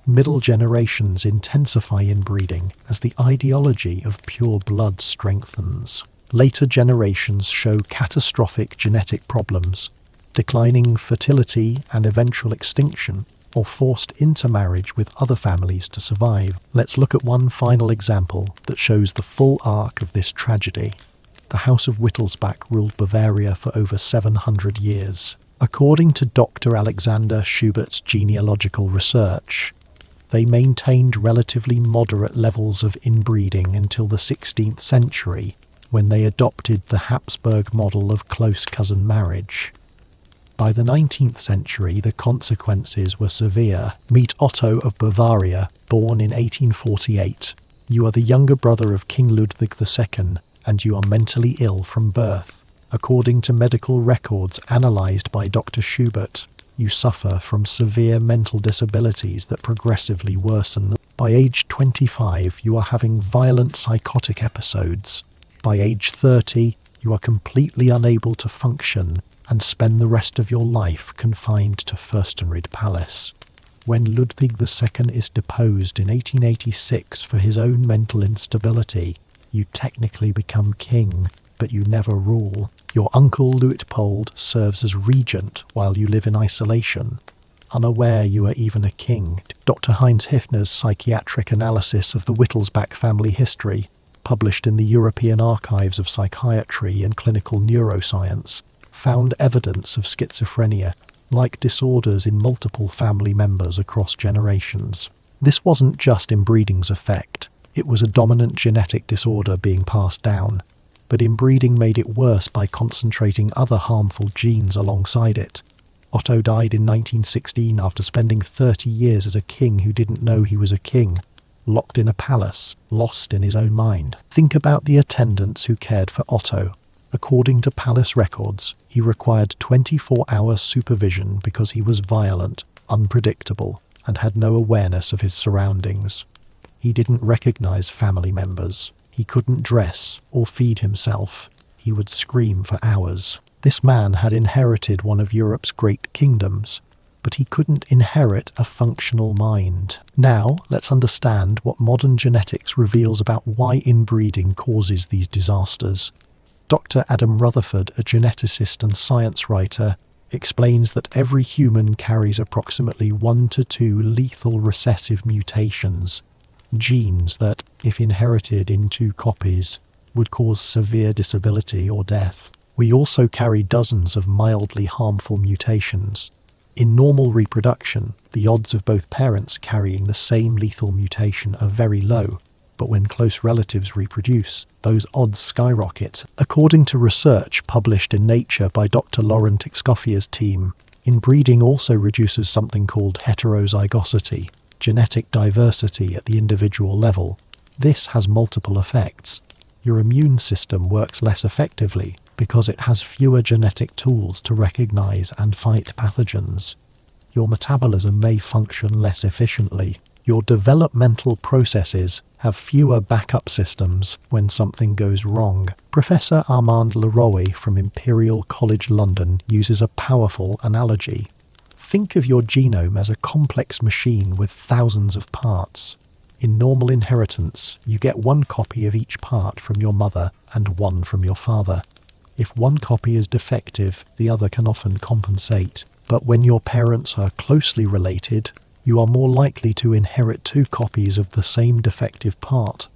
Middle generations intensify inbreeding as the ideology of pure blood strengthens. Later generations show catastrophic genetic problems, declining fertility and eventual extinction, or forced intermarriage with other families to survive. Let's look at one final example that shows the full arc of this tragedy. The House of Wittelsbach ruled Bavaria for over 700 years. According to Dr. Alexander Schubert's genealogical research, they maintained relatively moderate levels of inbreeding until the 16th century, when they adopted the Habsburg model of close cousin marriage. By the 19th century, the consequences were severe. Meet Otto of Bavaria, born in 1848. You are the younger brother of King Ludwig II, and you are mentally ill from birth. According to medical records analysed by Dr. Schubert, you suffer from severe mental disabilities that progressively worsen. By age 25, you are having violent psychotic episodes. By age 30, you are completely unable to function and spend the rest of your life confined to Fürstenried Palace. When Ludwig II is deposed in 1886 for his own mental instability, you technically become king, but you never rule. Your uncle Luitpold serves as regent while you live in isolation, unaware you are even a king. Dr. Heinz Hiffner's psychiatric analysis of the Wittelsbach family history, published in the European Archives of Psychiatry and Clinical Neuroscience, found evidence of schizophrenia, like disorders in multiple family members across generations. This wasn't just inbreeding's effect, it was a dominant genetic disorder being passed down, but inbreeding made it worse by concentrating other harmful genes alongside it. Otto died in 1916 after spending 30 years as a king who didn't know he was a king, locked in a palace, lost in his own mind. Think about the attendants who cared for Otto. According to palace records, he required 24-hour supervision because he was violent, unpredictable, and had no awareness of his surroundings. He didn't recognize family members. He couldn't dress or feed himself. He would scream for hours. This man had inherited one of Europe's great kingdoms, but he couldn't inherit a functional mind. Now, let's understand what modern genetics reveals about why inbreeding causes these disasters. Dr. Adam Rutherford, a geneticist and science writer, explains that every human carries approximately 1 to 2 lethal recessive mutations, genes that, if inherited in 2 copies, would cause severe disability or death. We also carry dozens of mildly harmful mutations. In normal reproduction, the odds of both parents carrying the same lethal mutation are very low, but when close relatives reproduce, those odds skyrocket. According to research published in Nature by Dr. Laurent Excoffier's team, inbreeding also reduces something called heterozygosity, genetic diversity at the individual level. This has multiple effects. Your immune system works less effectively because it has fewer genetic tools to recognize and fight pathogens. Your metabolism may function less efficiently. Your developmental processes have fewer backup systems when something goes wrong. Professor Armand Leroy from Imperial College London uses a powerful analogy. Think of your genome as a complex machine with thousands of parts. In normal inheritance, you get 1 copy of each part from your mother and 1 from your father. If 1 copy is defective, the other can often compensate. But when your parents are closely related, you are more likely to inherit 2 copies of the same defective part.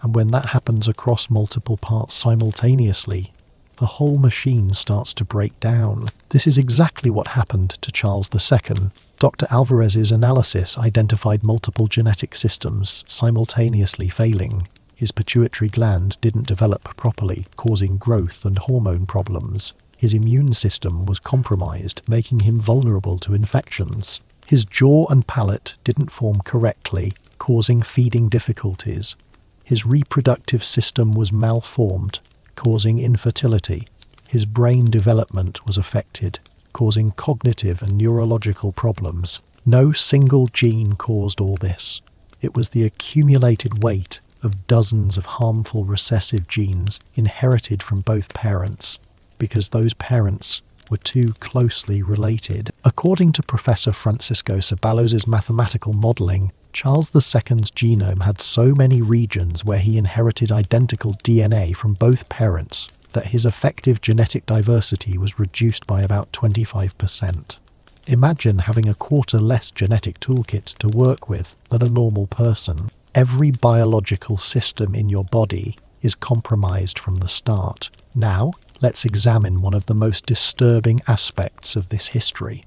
And when that happens across multiple parts simultaneously, the whole machine starts to break down. This is exactly what happened to Charles II. Dr. Alvarez's analysis identified multiple genetic systems simultaneously failing. His pituitary gland didn't develop properly, causing growth and hormone problems. His immune system was compromised, making him vulnerable to infections. His jaw and palate didn't form correctly, causing feeding difficulties. His reproductive system was malformed, causing infertility. His brain development was affected. causing cognitive and neurological problems. No single gene caused all this. It was the accumulated weight of dozens of harmful recessive genes inherited from both parents, because those parents were too closely related. According to Professor Francisco Ceballos' mathematical modelling, Charles II's genome had so many regions where he inherited identical DNA from both parents that his effective genetic diversity was reduced by about 25%. Imagine having a quarter less genetic toolkit to work with than a normal person. Every biological system in your body is compromised from the start. Now, let's examine one of the most disturbing aspects of this history.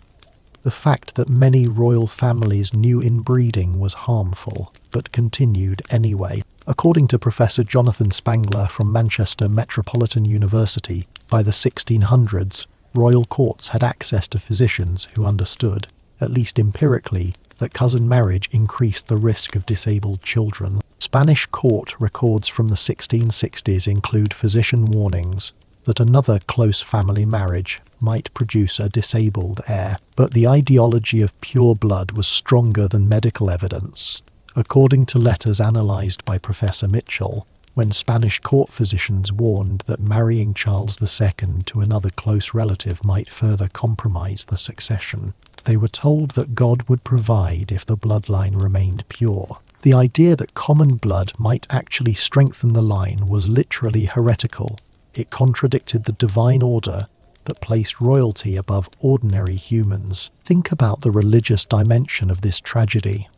The fact that many royal families knew inbreeding was harmful, but continued anyway. According to Professor Jonathan Spangler from Manchester Metropolitan University, by the 1600s, royal courts had access to physicians who understood, at least empirically, that cousin marriage increased the risk of disabled children. Spanish court records from the 1660s include physician warnings that another close family marriage might produce a disabled heir, but the ideology of pure blood was stronger than medical evidence. According to letters analysed by Professor Mitchell, when Spanish court physicians warned that marrying Charles II to another close relative might further compromise the succession, they were told that God would provide if the bloodline remained pure. The idea that common blood might actually strengthen the line was literally heretical. It contradicted the divine order that placed royalty above ordinary humans. Think about the religious dimension of this tragedy.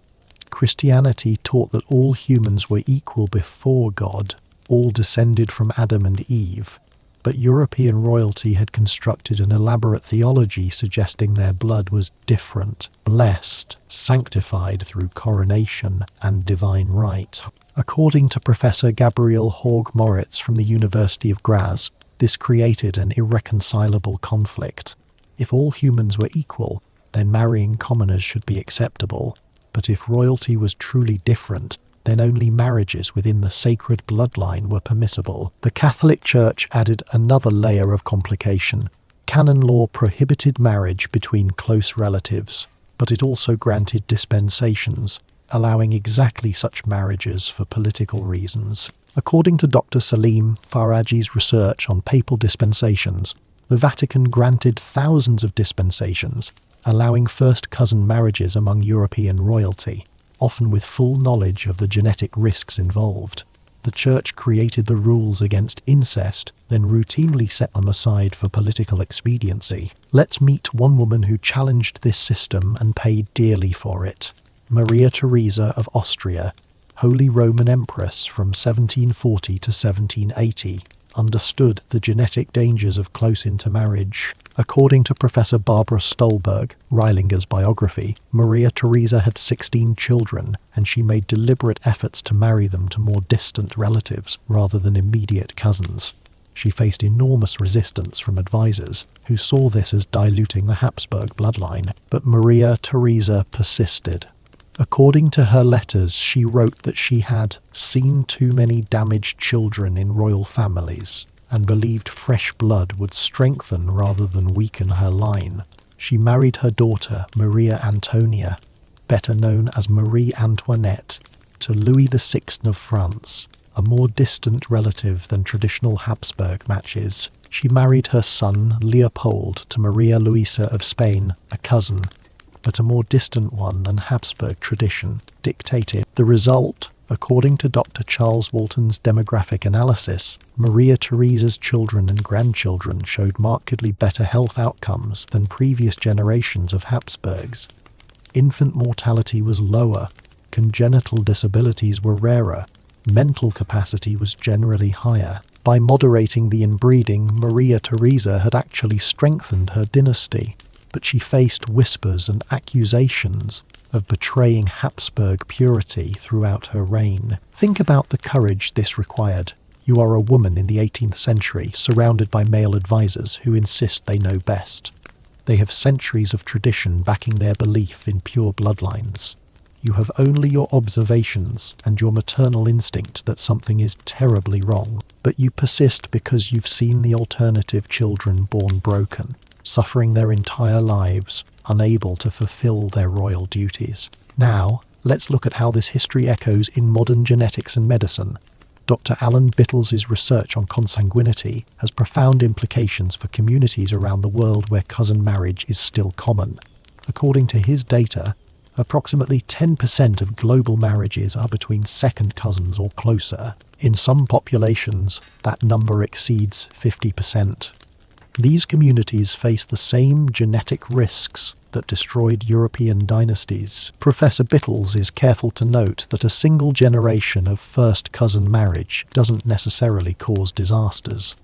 Christianity taught that all humans were equal before God, all descended from Adam and Eve, but European royalty had constructed an elaborate theology suggesting their blood was different, blessed, sanctified through coronation and divine right. According to Professor Gabriel Haug-Moritz from the University of Graz, this created an irreconcilable conflict. If all humans were equal, then marrying commoners should be acceptable. But if royalty was truly different, then only marriages within the sacred bloodline were permissible. The Catholic Church added another layer of complication. Canon law prohibited marriage between close relatives, but it also granted dispensations, allowing exactly such marriages for political reasons. According to Dr. Salim Faraji's research on papal dispensations, the Vatican granted thousands of dispensations, allowing first-cousin marriages among European royalty, often with full knowledge of the genetic risks involved. The Church created the rules against incest, then routinely set them aside for political expediency. Let's meet one woman who challenged this system and paid dearly for it. Maria Theresa of Austria, Holy Roman Empress from 1740 to 1780, understood the genetic dangers of close intermarriage. According to Professor Barbara Stolberg, Reilinger's biography, Maria Theresa had 16 children, and she made deliberate efforts to marry them to more distant relatives rather than immediate cousins. She faced enormous resistance from advisors, who saw this as diluting the Habsburg bloodline, but Maria Theresa persisted. According to her letters, she wrote that she had seen too many damaged children in royal families, and believed fresh blood would strengthen rather than weaken her line. She married her daughter, Maria Antonia, better known as Marie Antoinette, to Louis VI of France, a more distant relative than traditional Habsburg matches. She married her son, Leopold, to Maria Luisa of Spain, a cousin, but a more distant one than Habsburg tradition dictated. The result, according to Dr. Charles Walton's demographic analysis, Maria Theresa's children and grandchildren showed markedly better health outcomes than previous generations of Habsburgs. Infant mortality was lower, congenital disabilities were rarer, mental capacity was generally higher. By moderating the inbreeding, Maria Theresa had actually strengthened her dynasty, but she faced whispers and accusations of betraying Habsburg purity throughout her reign. Think about the courage this required. You are a woman in the 18th century, surrounded by male advisors who insist they know best. They have centuries of tradition backing their belief in pure bloodlines. You have only your observations and your maternal instinct that something is terribly wrong, but you persist because you've seen the alternative children born broken. suffering their entire lives, unable to fulfill their royal duties. Now, let's look at how this history echoes in modern genetics and medicine. Dr. Alan Bittles's research on consanguinity has profound implications for communities around the world where cousin marriage is still common. According to his data, approximately 10% of global marriages are between second cousins or closer. In some populations, that number exceeds 50%. These communities face the same genetic risks that destroyed European dynasties. Professor Bittles is careful to note that a single generation of first cousin marriage doesn't necessarily cause disasters.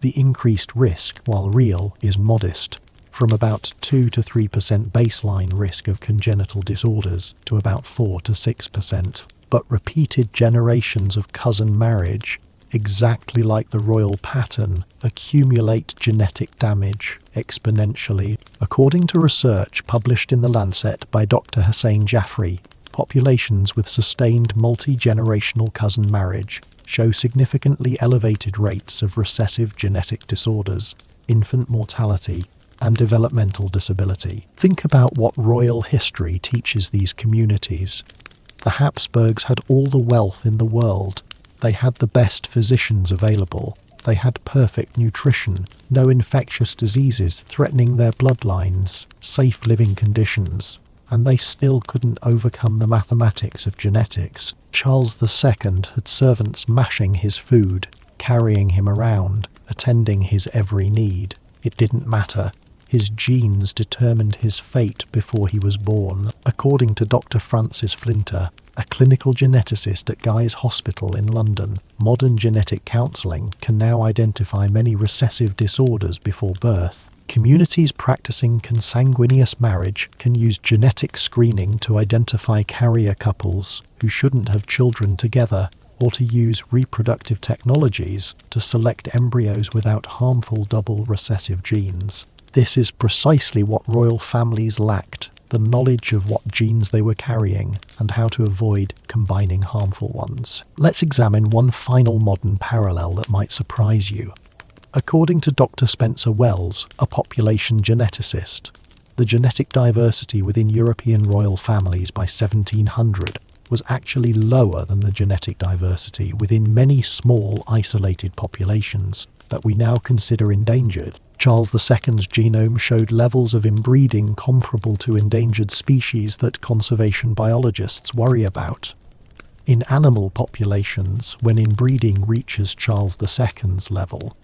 The increased risk, while real, is modest, from about 2 to 3% baseline risk of congenital disorders to about 4 to 6%. But repeated generations of cousin marriage, exactly like the royal pattern, accumulate genetic damage exponentially. According to research published in The Lancet by Dr. Hussein Jaffrey, populations with sustained multi-generational cousin marriage show significantly elevated rates of recessive genetic disorders, infant mortality, and developmental disability. Think about what royal history teaches these communities. The Habsburgs had all the wealth in the world. They had the best physicians available. They had perfect nutrition, no infectious diseases threatening their bloodlines, safe living conditions, and they still couldn't overcome the mathematics of genetics. Charles II had servants mashing his food, carrying him around, attending his every need. It didn't matter. His genes determined his fate before he was born. According to Dr. Francis Flinter, a clinical geneticist at Guy's Hospital in London, modern genetic counselling can now identify many recessive disorders before birth. Communities practicing consanguineous marriage can use genetic screening to identify carrier couples who shouldn't have children together, or to use reproductive technologies to select embryos without harmful double recessive genes. This is precisely what royal families lacked, the knowledge of what genes they were carrying and how to avoid combining harmful ones. Let's examine one final modern parallel that might surprise you. According to Dr. Spencer Wells, a population geneticist, the genetic diversity within European royal families by 1700 was actually lower than the genetic diversity within many small isolated populations that we now consider endangered. Charles II's genome showed levels of inbreeding comparable to endangered species that conservation biologists worry about. In animal populations, when inbreeding reaches Charles II's level,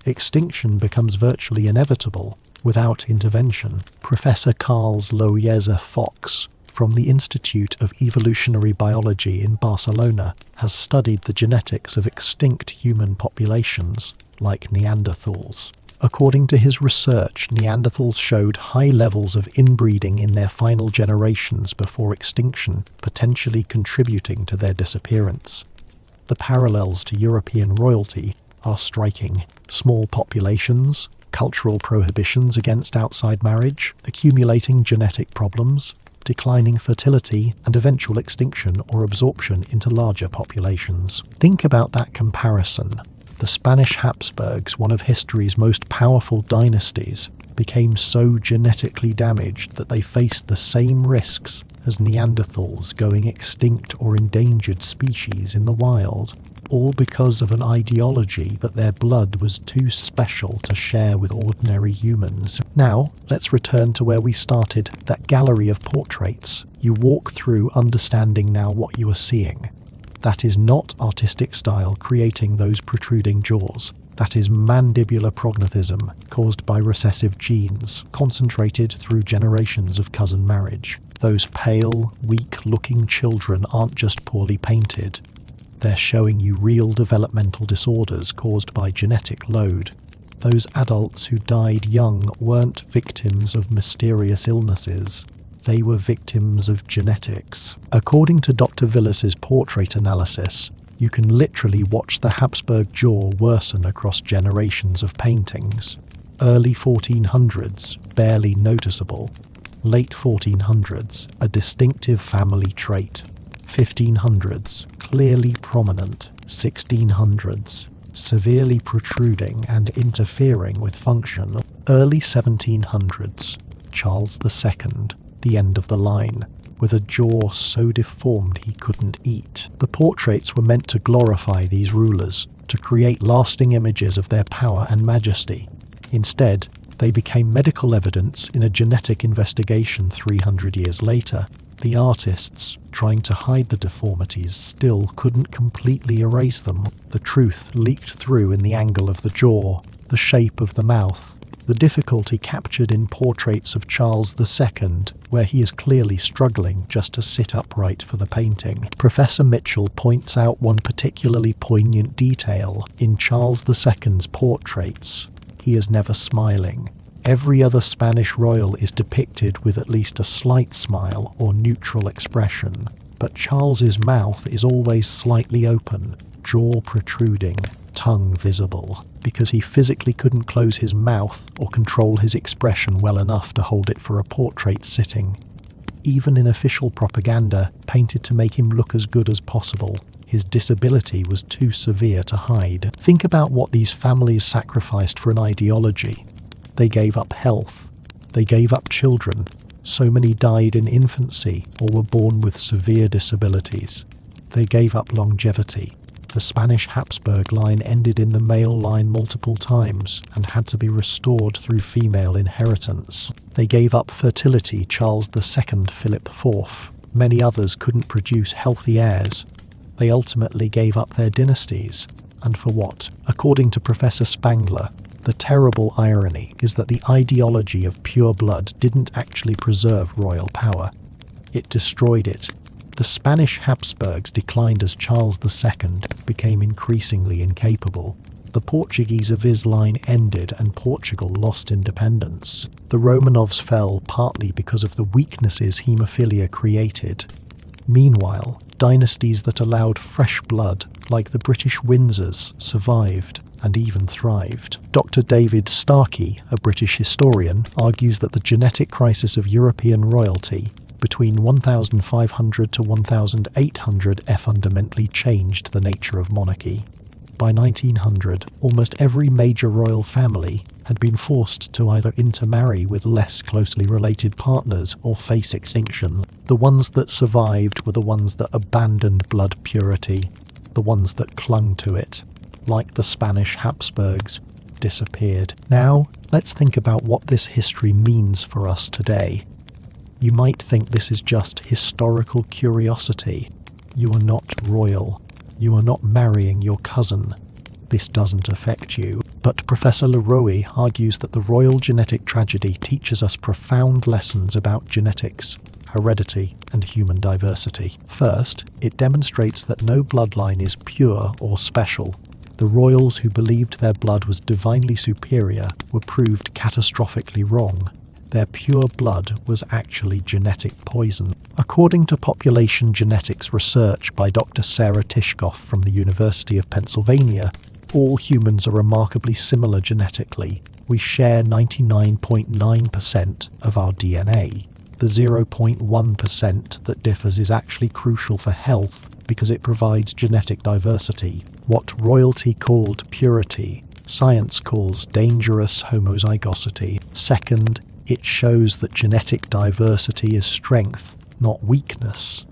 extinction becomes virtually inevitable without intervention. Professor Carles Loiesa Fox from the Institute of Evolutionary Biology in Barcelona has studied the genetics of extinct human populations, like Neanderthals. According to his research, Neanderthals showed high levels of inbreeding in their final generations before extinction, potentially contributing to their disappearance. The parallels to European royalty are striking. Small populations, cultural prohibitions against outside marriage, accumulating genetic problems, declining fertility, and eventual extinction or absorption into larger populations. Think about that comparison. The Spanish Habsburgs, one of history's most powerful dynasties, became so genetically damaged that they faced the same risks as Neanderthals going extinct or endangered species in the wild, all because of an ideology that their blood was too special to share with ordinary humans. Now, let's return to where we started, that gallery of portraits. You walk through understanding now what you are seeing. That is not artistic style creating those protruding jaws. That is mandibular prognathism caused by recessive genes, concentrated through generations of cousin marriage. Those pale, weak-looking children aren't just poorly painted. They're showing you real developmental disorders caused by genetic load. Those adults who died young weren't victims of mysterious illnesses. They were victims of genetics. According to Dr. Villas's portrait analysis, you can literally watch the Habsburg jaw worsen across generations of paintings. Early 1400s, barely noticeable. Late 1400s, a distinctive family trait. 1500s, clearly prominent. 1600s, severely protruding and interfering with function. Early 1700s, Charles II, the end of the line, with a jaw so deformed he couldn't eat. The portraits were meant to glorify these rulers, to create lasting images of their power and majesty. Instead, they became medical evidence in a genetic investigation 300 years later. The artists, trying to hide the deformities, still couldn't completely erase them. The truth leaked through in the angle of the jaw, the shape of the mouth, the difficulty captured in portraits of Charles II, where he is clearly struggling just to sit upright for the painting. Professor Mitchell points out one particularly poignant detail in Charles II's portraits. He is never smiling. Every other Spanish royal is depicted with at least a slight smile or neutral expression, but Charles's mouth is always slightly open, jaw protruding, tongue visible, because he physically couldn't close his mouth or control his expression well enough to hold it for a portrait sitting. Even in official propaganda, painted to make him look as good as possible, his disability was too severe to hide. Think about what these families sacrificed for an ideology. They gave up health. They gave up children. So many died in infancy or were born with severe disabilities. They gave up longevity. The Spanish Habsburg line ended in the male line multiple times and had to be restored through female inheritance. They gave up fertility. Charles II, Philip IV. Many others couldn't produce healthy heirs. They ultimately gave up their dynasties. And for what? According to Professor Spangler, the terrible irony is that the ideology of pure blood didn't actually preserve royal power. It destroyed it. The Spanish Habsburgs declined as Charles II became increasingly incapable. The Portuguese of his line ended and Portugal lost independence. The Romanovs fell partly because of the weaknesses haemophilia created. Meanwhile, dynasties that allowed fresh blood, like the British Windsors, survived and even thrived. Dr. David Starkey, a British historian, argues that the genetic crisis of European royalty between 1500 to 1800 fundamentally changed the nature of monarchy. By 1900, almost every major royal family had been forced to either intermarry with less closely related partners or face extinction. The ones that survived were the ones that abandoned blood purity, the ones that clung to it, like the Spanish Habsburgs, disappeared. Now, let's think about what this history means for us today. You might think this is just historical curiosity. You are not royal. You are not marrying your cousin. This doesn't affect you. But Professor Leroy argues that the royal genetic tragedy teaches us profound lessons about genetics, heredity, and human diversity. First, it demonstrates that no bloodline is pure or special. The royals who believed their blood was divinely superior were proved catastrophically wrong. Their pure blood was actually genetic poison. According to population genetics research by Dr. Sarah Tishkoff from the University of Pennsylvania, all humans are remarkably similar genetically. We share 99.9% of our DNA. The 0.1% that differs is actually crucial for health because it provides genetic diversity. What royalty called purity, science calls dangerous homozygosity. Second, it shows that genetic diversity is strength, not weakness.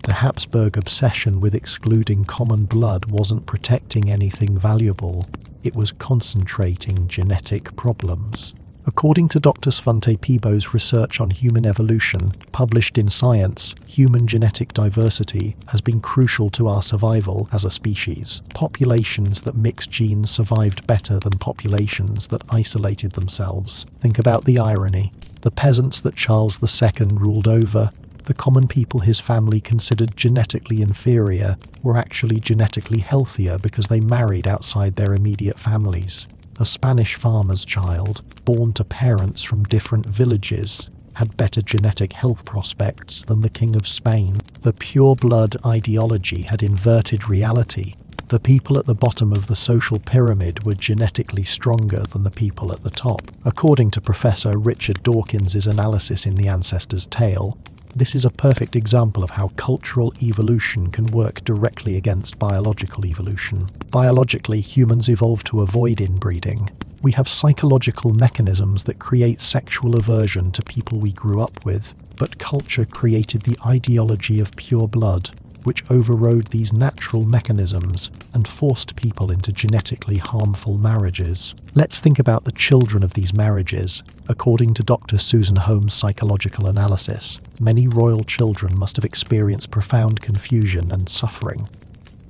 The Habsburg obsession with excluding common blood wasn't protecting anything valuable, it was concentrating genetic problems. According to Dr. Svante Pääbo's research on human evolution, published in Science, human genetic diversity has been crucial to our survival as a species. Populations that mix genes survived better than populations that isolated themselves. Think about the irony. The peasants that Charles II ruled over, the common people his family considered genetically inferior, were actually genetically healthier because they married outside their immediate families. A Spanish farmer's child, born to parents from different villages, had better genetic health prospects than the King of Spain. The pure blood ideology had inverted reality. The people at the bottom of the social pyramid were genetically stronger than the people at the top. According to Professor Richard Dawkins' analysis in The Ancestor's Tale, This is a perfect example of how cultural evolution can work directly against biological evolution. Biologically, humans evolved to avoid inbreeding. We have psychological mechanisms that create sexual aversion to people we grew up with, but culture created the ideology of pure blood, which overrode these natural mechanisms and forced people into genetically harmful marriages. Let's think about the children of these marriages. According to Dr. Susan Holmes' psychological analysis, many royal children must have experienced profound confusion and suffering.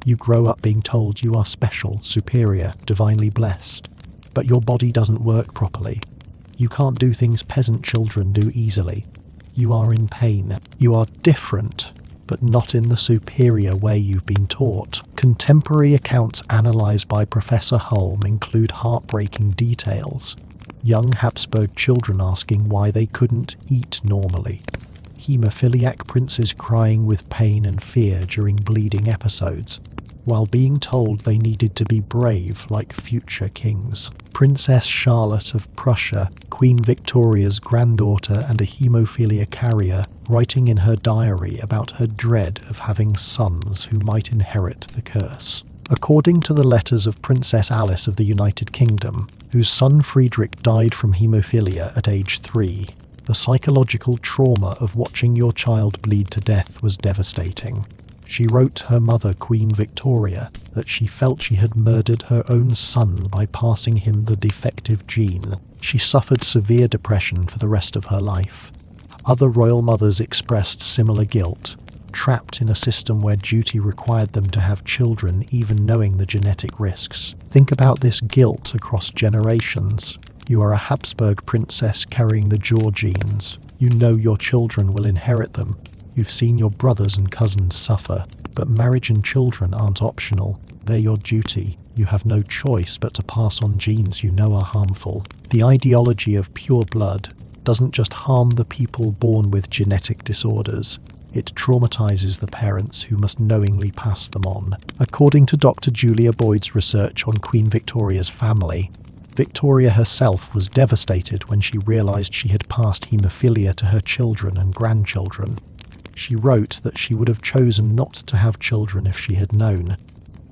You grow up being told you are special, superior, divinely blessed, but your body doesn't work properly. You can't do things peasant children do easily. You are in pain. You are different, but not in the superior way you've been taught. Contemporary accounts analysed by Professor Holm include heartbreaking details. Young Habsburg children asking why they couldn't eat normally. Haemophiliac princes crying with pain and fear during bleeding episodes, while being told they needed to be brave like future kings. Princess Charlotte of Prussia, Queen Victoria's granddaughter and a haemophilia carrier, writing in her diary about her dread of having sons who might inherit the curse. According to the letters of Princess Alice of the United Kingdom, whose son Friedrich died from haemophilia at age 3, the psychological trauma of watching your child bleed to death was devastating. She wrote her mother, Queen Victoria, that she felt she had murdered her own son by passing him the defective gene. She suffered severe depression for the rest of her life. Other royal mothers expressed similar guilt, trapped in a system where duty required them to have children even knowing the genetic risks. Think about this guilt across generations. You are a Habsburg princess carrying the Jaw genes. You know your children will inherit them. You've seen your brothers and cousins suffer, but marriage and children aren't optional. They're your duty. You have no choice but to pass on genes you know are harmful. The ideology of pure blood doesn't just harm the people born with genetic disorders. It traumatizes the parents who must knowingly pass them on. According to Dr. Julia Boyd's research on Queen Victoria's family, Victoria herself was devastated when she realized she had passed haemophilia to her children and grandchildren. She wrote that she would have chosen not to have children if she had known,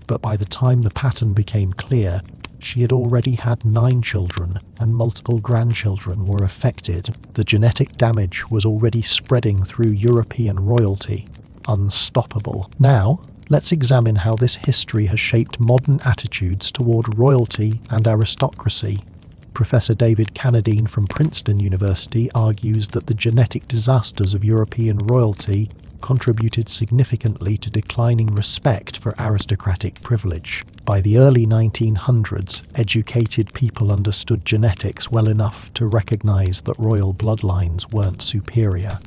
but by the time the pattern became clear, she had already had 9 children and multiple grandchildren were affected. The genetic damage was already spreading through European royalty. Unstoppable. Now, let's examine how this history has shaped modern attitudes toward royalty and aristocracy. Professor David Carradine from Princeton University argues that the genetic disasters of European royalty contributed significantly to declining respect for aristocratic privilege. By the early 1900s, educated people understood genetics well enough to recognize that royal bloodlines weren't superior.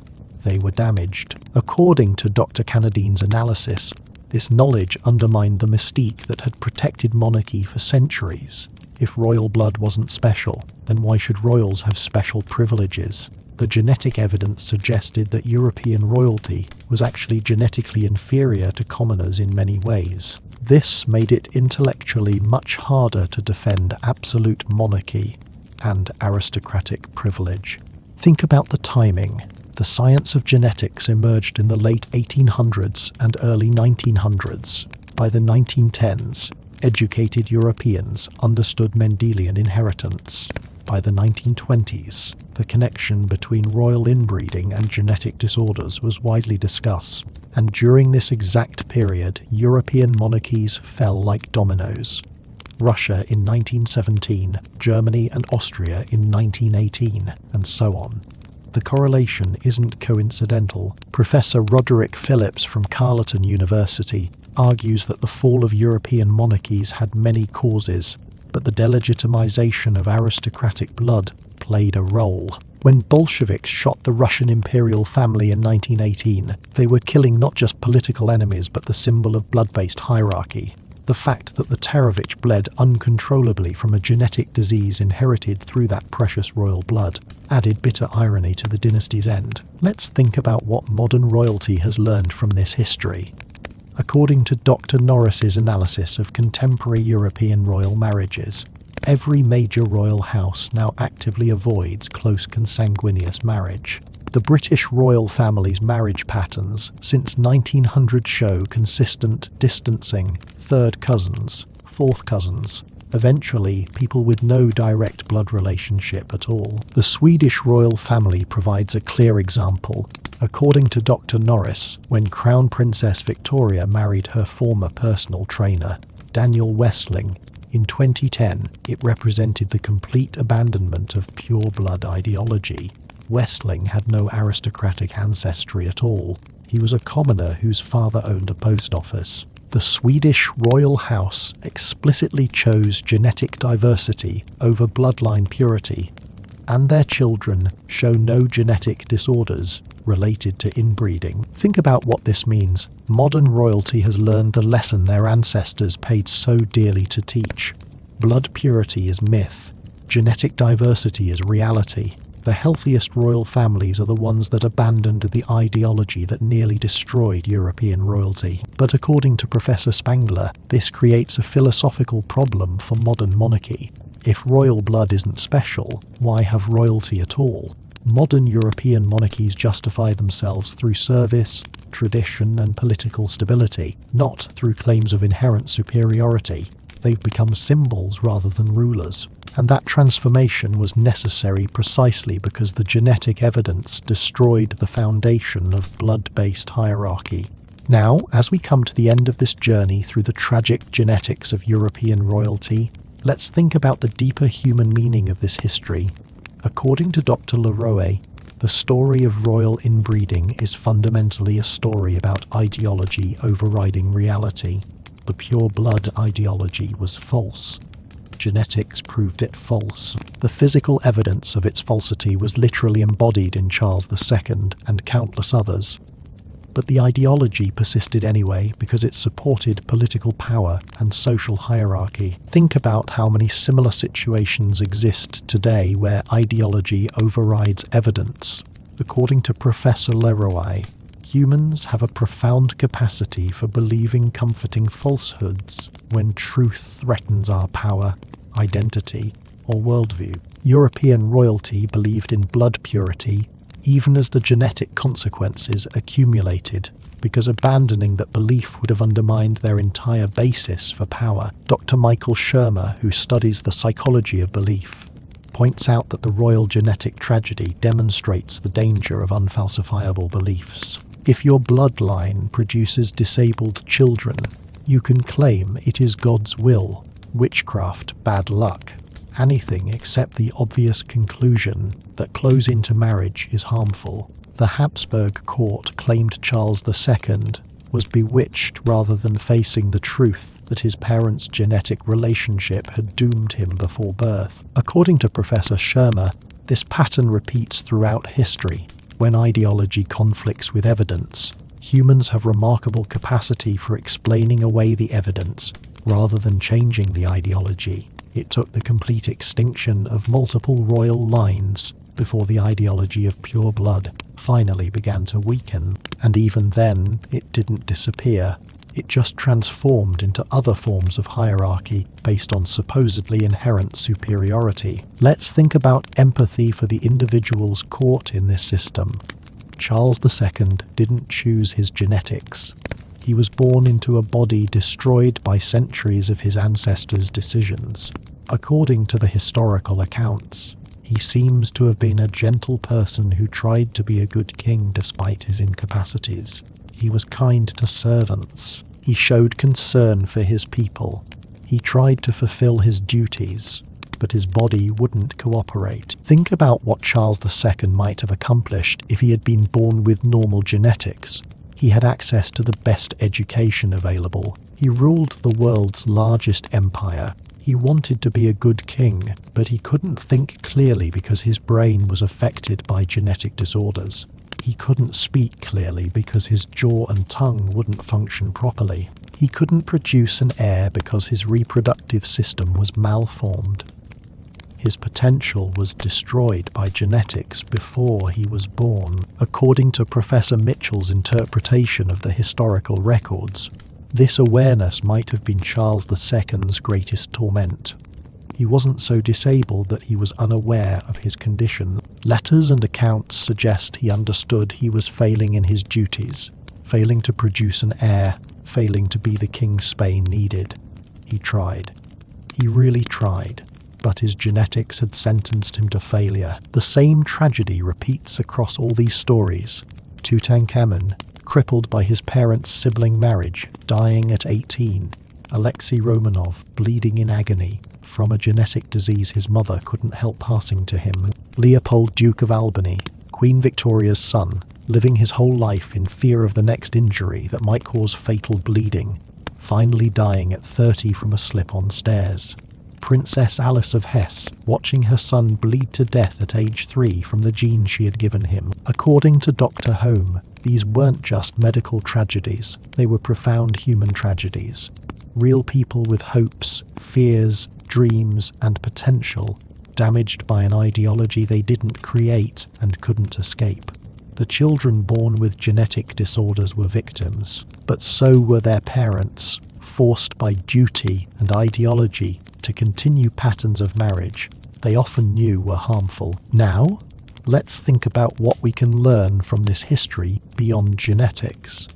They were damaged. According to Dr. Carradine's analysis, this knowledge undermined the mystique that had protected monarchy for centuries. If royal blood wasn't special, then why should royals have special privileges? The genetic evidence suggested that European royalty was actually genetically inferior to commoners in many ways. This made it intellectually much harder to defend absolute monarchy and aristocratic privilege. Think about the timing. The science of genetics emerged in the late 1800s and early 1900s. By the 1910s, educated Europeans understood Mendelian inheritance. By the 1920s, the connection between royal inbreeding and genetic disorders was widely discussed, and during this exact period, European monarchies fell like dominoes. Russia in 1917, Germany and Austria in 1918, and so on. The correlation isn't coincidental. Professor Roderick Phillips from Carleton University argues that the fall of European monarchies had many causes, but the delegitimization of aristocratic blood played a role. When Bolsheviks shot the Russian imperial family in 1918, they were killing not just political enemies but the symbol of blood-based hierarchy. The fact that the Tsarevich bled uncontrollably from a genetic disease inherited through that precious royal blood added bitter irony to the dynasty's end. Let's think about what modern royalty has learned from this history. According to Dr. Norris's analysis of contemporary European royal marriages, every major royal house now actively avoids close consanguineous marriage. The British royal family's marriage patterns since 1900 show consistent distancing, third cousins, fourth cousins, eventually people with no direct blood relationship at all. The Swedish royal family provides a clear example. According to Dr. Norris, when Crown Princess Victoria married her former personal trainer, Daniel Westling, in 2010, it represented the complete abandonment of pure blood ideology. Westling had no aristocratic ancestry at all. He was a commoner whose father owned a post office. The Swedish royal house explicitly chose genetic diversity over bloodline purity, and their children show no genetic disorders related to inbreeding. Think about what this means. Modern royalty has learned the lesson their ancestors paid so dearly to teach. Blood purity is myth. Genetic diversity is reality. The healthiest royal families are the ones that abandoned the ideology that nearly destroyed European royalty. But according to Professor Spangler, this creates a philosophical problem for modern monarchy. If royal blood isn't special, why have royalty at all? Modern European monarchies justify themselves through service, tradition, and political stability, not through claims of inherent superiority. They've become symbols rather than rulers. And that transformation was necessary precisely because the genetic evidence destroyed the foundation of blood-based hierarchy. Now, as we come to the end of this journey through the tragic genetics of European royalty, let's think about the deeper human meaning of this history. According to Dr. Leroy, the story of royal inbreeding is fundamentally a story about ideology overriding reality. The pure blood ideology was false. Genetics proved it false. The physical evidence of its falsity was literally embodied in Charles II and countless others. But the ideology persisted anyway because it supported political power and social hierarchy. Think about how many similar situations exist today where ideology overrides evidence. According to Professor Leroy, humans have a profound capacity for believing comforting falsehoods when truth threatens our power, identity, or worldview. European royalty believed in blood purity even as the genetic consequences accumulated, because abandoning that belief would have undermined their entire basis for power. Dr. Michael Shimmer, who studies the psychology of belief, points out that the royal genetic tragedy demonstrates the danger of unfalsifiable beliefs. If your bloodline produces disabled children, you can claim it is God's will, witchcraft, bad luck, anything except the obvious conclusion that close into marriage is harmful. The Habsburg court claimed Charles II was bewitched rather than facing the truth that his parents' genetic relationship had doomed him before birth. According to Professor Shimmer, this pattern repeats throughout history. When ideology conflicts with evidence, humans have remarkable capacity for explaining away the evidence rather than changing the ideology. It took the complete extinction of multiple royal lines before the ideology of pure blood finally began to weaken, and even then it didn't disappear. It just transformed into other forms of hierarchy based on supposedly inherent superiority. Let's think about empathy for the individuals caught in this system. Charles II didn't choose his genetics. He was born into a body destroyed by centuries of his ancestors' decisions. According to the historical accounts, he seems to have been a gentle person who tried to be a good king despite his incapacities. He was kind to servants. He showed concern for his people. He tried to fulfill his duties, but his body wouldn't cooperate. Think about what Charles II might have accomplished if he had been born with normal genetics. He had access to the best education available. He ruled the world's largest empire. He wanted to be a good king, but he couldn't think clearly because his brain was affected by genetic disorders. He couldn't speak clearly because his jaw and tongue wouldn't function properly. He couldn't produce an heir because his reproductive system was malformed. His potential was destroyed by genetics before he was born. According to Professor Mitchell's interpretation of the historical records, this awareness might have been Charles II's greatest torment. He wasn't so disabled that he was unaware of his condition. Letters and accounts suggest he understood he was failing in his duties, failing to produce an heir, failing to be the king Spain needed. He tried. He really tried, but his genetics had sentenced him to failure. The same tragedy repeats across all these stories. Tutankhamun, crippled by his parents' sibling marriage, dying at 18. Alexei Romanov, bleeding in agony from a genetic disease his mother couldn't help passing to him. Leopold, Duke of Albany, Queen Victoria's son, living his whole life in fear of the next injury that might cause fatal bleeding, finally dying at 30 from a slip on stairs. Princess Alice of Hesse, watching her son bleed to death at age 3 from the gene she had given him. According to Dr. Home, these weren't just medical tragedies, they were profound human tragedies. Real people with hopes, fears, dreams, and potential, damaged by an ideology they didn't create and couldn't escape. The children born with genetic disorders were victims, but so were their parents, forced by duty and ideology to continue patterns of marriage they often knew were harmful. Now, let's think about what we can learn from this history beyond genetics.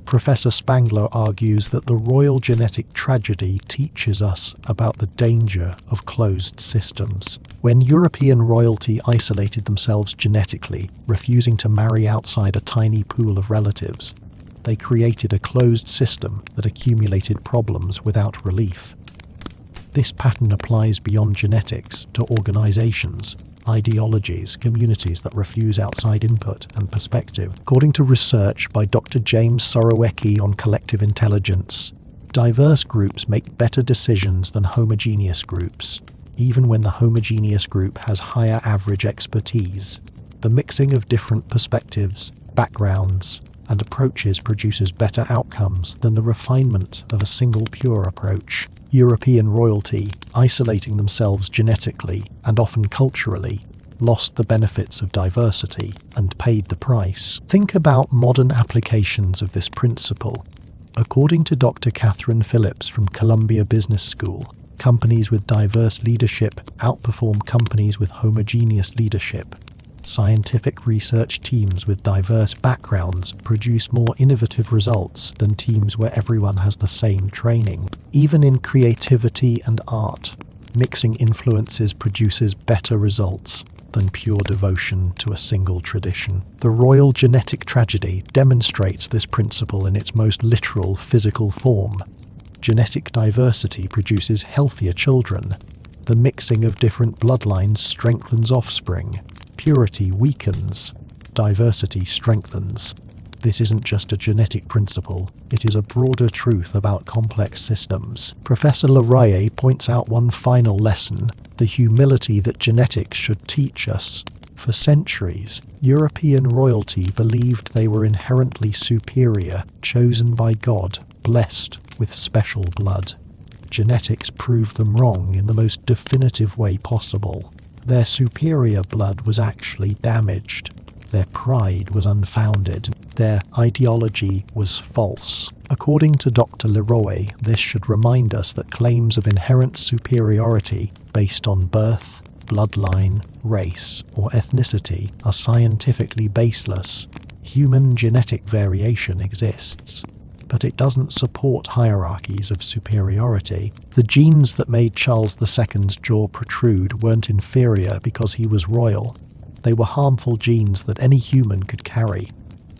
Professor Spangler argues that the royal genetic tragedy teaches us about the danger of closed systems. When European royalty isolated themselves genetically, refusing to marry outside a tiny pool of relatives, they created a closed system that accumulated problems without relief. This pattern applies beyond genetics to organizations, ideologies, communities that refuse outside input and perspective. According to research by Dr. James Sorowecki on collective intelligence, diverse groups make better decisions than homogeneous groups, even when the homogeneous group has higher average expertise. The mixing of different perspectives, backgrounds, and approaches produces better outcomes than the refinement of a single pure approach. European royalty, isolating themselves genetically and often culturally, lost the benefits of diversity and paid the price. Think about modern applications of this principle. According to Dr. Catherine Phillips from Columbia Business School, companies with diverse leadership outperform companies with homogeneous leadership. Scientific research teams with diverse backgrounds produce more innovative results than teams where everyone has the same training. Even in creativity and art, mixing influences produces better results than pure devotion to a single tradition. The royal genetic tragedy demonstrates this principle in its most literal physical form. Genetic diversity produces healthier children. The mixing of different bloodlines strengthens offspring. Purity weakens, diversity strengthens. This isn't just a genetic principle, it is a broader truth about complex systems. Professor Laraye points out one final lesson, the humility that genetics should teach us. For centuries, European royalty believed they were inherently superior, chosen by God, blessed with special blood. Genetics proved them wrong in the most definitive way possible. Their superior blood was actually damaged. Their pride was unfounded. Their ideology was false. According to Dr. Leroy, this should remind us that claims of inherent superiority based on birth, bloodline, race, or ethnicity are scientifically baseless. Human genetic variation exists, but it doesn't support hierarchies of superiority. The genes that made Charles II's jaw protrude weren't inferior because he was royal. They were harmful genes that any human could carry.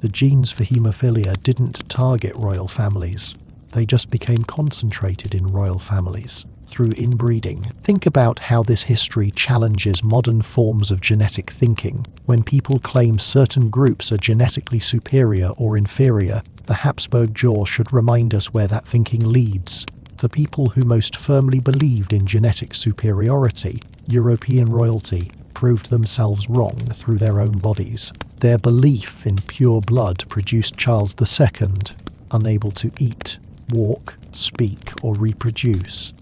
The genes for haemophilia didn't target royal families. They just became concentrated in royal families through inbreeding. Think about how this history challenges modern forms of genetic thinking. When people claim certain groups are genetically superior or inferior, the Habsburg jaw should remind us where that thinking leads. The people who most firmly believed in genetic superiority, European royalty, proved themselves wrong through their own bodies. Their belief in pure blood produced Charles II, unable to eat, walk, speak, or reproduce.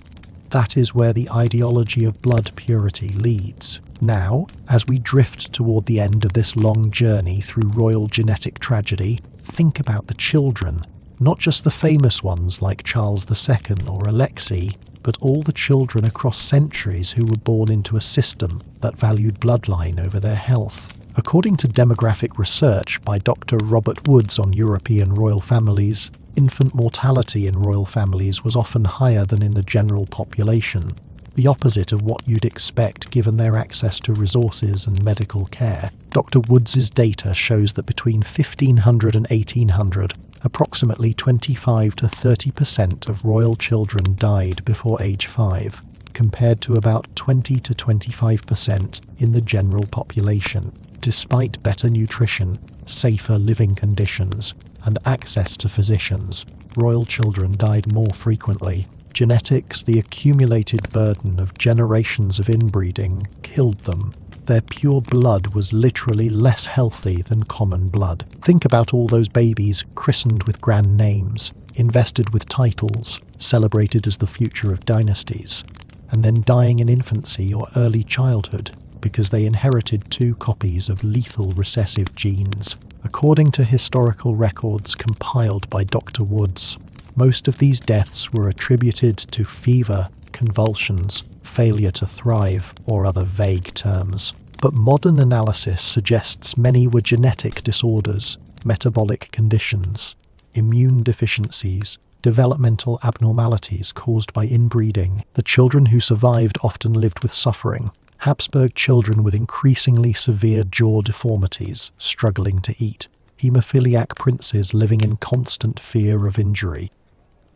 That is where the ideology of blood purity leads. Now, as we drift toward the end of this long journey through royal genetic tragedy, think about the children, not just the famous ones like Charles II or Alexei, but all the children across centuries who were born into a system that valued bloodline over their health. According to demographic research by Dr. Robert Woods on European royal families, infant mortality in royal families was often higher than in the general population, the opposite of what you'd expect given their access to resources and medical care. Dr. Woods's data shows that between 1500 and 1800, approximately 25 to 30% of royal children died before age 5, compared to about 20 to 25% in the general population. Despite better nutrition, safer living conditions, and access to physicians, royal children died more frequently. Genetics, the accumulated burden of generations of inbreeding, killed them. Their pure blood was literally less healthy than common blood. Think about all those babies christened with grand names, invested with titles, celebrated as the future of dynasties, and then dying in infancy or early childhood because they inherited 2 copies of lethal recessive genes. According to historical records compiled by Dr. Woods, most of these deaths were attributed to fever, convulsions, failure to thrive, or other vague terms. But modern analysis suggests many were genetic disorders, metabolic conditions, immune deficiencies, developmental abnormalities caused by inbreeding. The children who survived often lived with suffering. Habsburg children with increasingly severe jaw deformities, struggling to eat. Hemophiliac princes living in constant fear of injury.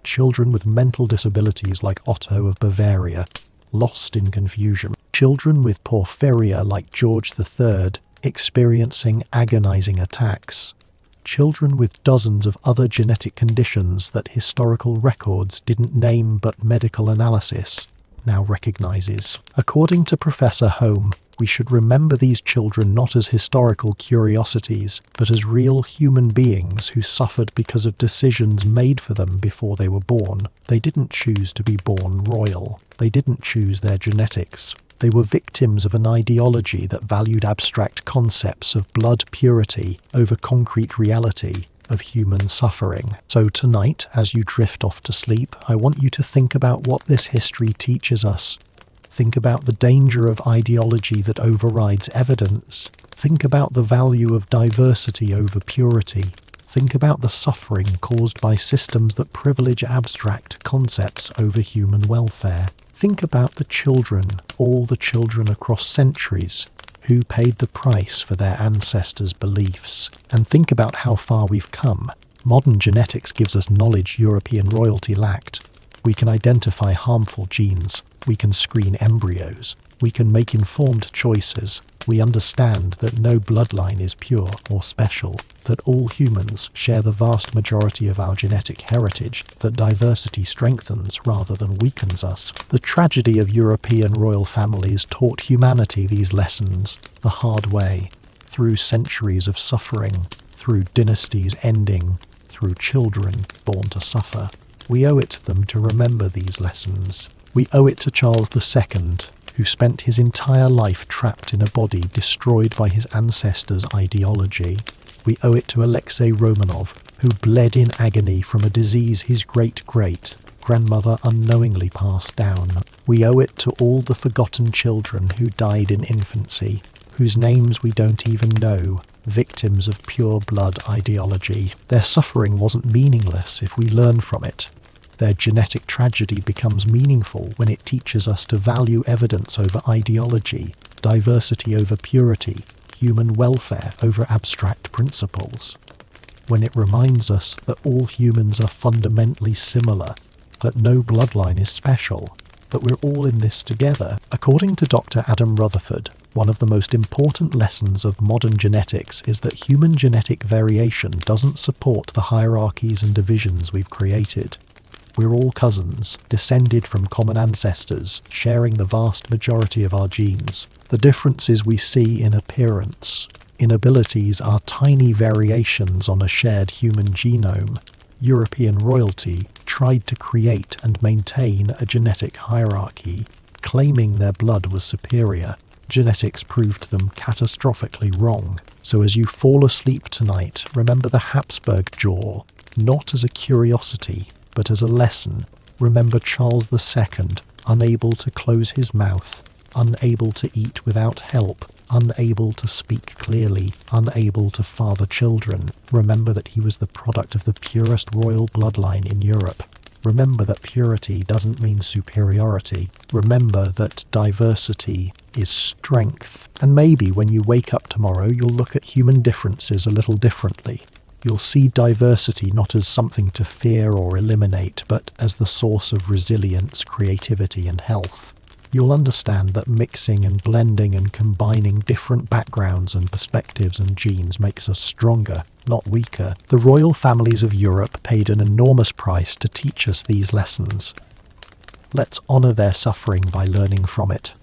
Children with mental disabilities like Otto of Bavaria, lost in confusion. Children with porphyria like George III, experiencing agonizing attacks. Children with dozens of other genetic conditions that historical records didn't name but medical analysis now recognizes. According to Professor Home, we should remember these children not as historical curiosities, but as real human beings who suffered because of decisions made for them before they were born. They didn't choose to be born royal. They didn't choose their genetics. They were victims of an ideology that valued abstract concepts of blood purity over concrete reality of human suffering. So tonight, as you drift off to sleep, I want you to think about what this history teaches us. Think about the danger of ideology that overrides evidence. Think about the value of diversity over purity. Think about the suffering caused by systems that privilege abstract concepts over human welfare. Think about the children, all the children across centuries, who paid the price for their ancestors' beliefs. And think about how far we've come. Modern genetics gives us knowledge European royalty lacked. We can identify harmful genes. We can screen embryos. We can make informed choices. We understand that no bloodline is pure or special, that all humans share the vast majority of our genetic heritage, that diversity strengthens rather than weakens us. The tragedy of European royal families taught humanity these lessons the hard way, through centuries of suffering, through dynasties ending, through children born to suffer. We owe it to them to remember these lessons. We owe it to Charles II, who spent his entire life trapped in a body destroyed by his ancestors' ideology. We owe it to Alexei Romanov, who bled in agony from a disease his great-great-grandmother unknowingly passed down. We owe it to all the forgotten children who died in infancy, whose names we don't even know, victims of pure blood ideology. Their suffering wasn't meaningless if we learn from it. Their genetic tragedy becomes meaningful when it teaches us to value evidence over ideology, diversity over purity, human welfare over abstract principles. When it reminds us that all humans are fundamentally similar, that no bloodline is special, that we're all in this together. According to Dr. Adam Rutherford, one of the most important lessons of modern genetics is that human genetic variation doesn't support the hierarchies and divisions we've created. We're all cousins, descended from common ancestors, sharing the vast majority of our genes. The differences we see in appearance, in abilities are tiny variations on a shared human genome. European royalty tried to create and maintain a genetic hierarchy, claiming their blood was superior. Genetics proved them catastrophically wrong. So as you fall asleep tonight, remember the Habsburg jaw, not as a curiosity, but as a lesson. Remember Charles II, unable to close his mouth, unable to eat without help, unable to speak clearly, unable to father children. Remember that he was the product of the purest royal bloodline in Europe. Remember that purity doesn't mean superiority. Remember that diversity is strength. And maybe when you wake up tomorrow, you'll look at human differences a little differently. You'll see diversity not as something to fear or eliminate, but as the source of resilience, creativity, and health. You'll understand that mixing and blending and combining different backgrounds and perspectives and genes makes us stronger, not weaker. The royal families of Europe paid an enormous price to teach us these lessons. Let's honour their suffering by learning from it.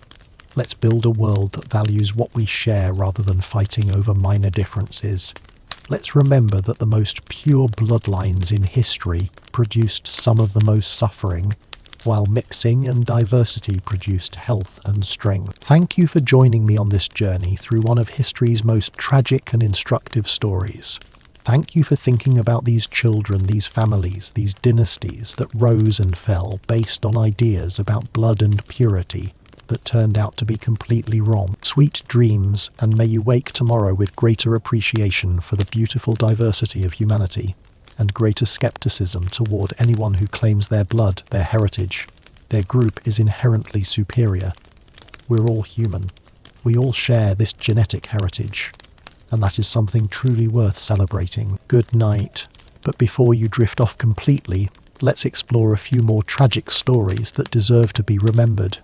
Let's build a world that values what we share rather than fighting over minor differences. Let's remember that the most pure bloodlines in history produced some of the most suffering, while mixing and diversity produced health and strength. Thank you for joining me on this journey through one of history's most tragic and instructive stories. Thank you for thinking about these children, these families, these dynasties that rose and fell based on ideas about blood and purity that turned out to be completely wrong. Sweet dreams, and may you wake tomorrow with greater appreciation for the beautiful diversity of humanity, and greater skepticism toward anyone who claims their blood, their heritage, their group is inherently superior. We're all human. We all share this genetic heritage, and that is something truly worth celebrating. Good night. But before you drift off completely, let's explore a few more tragic stories that deserve to be remembered.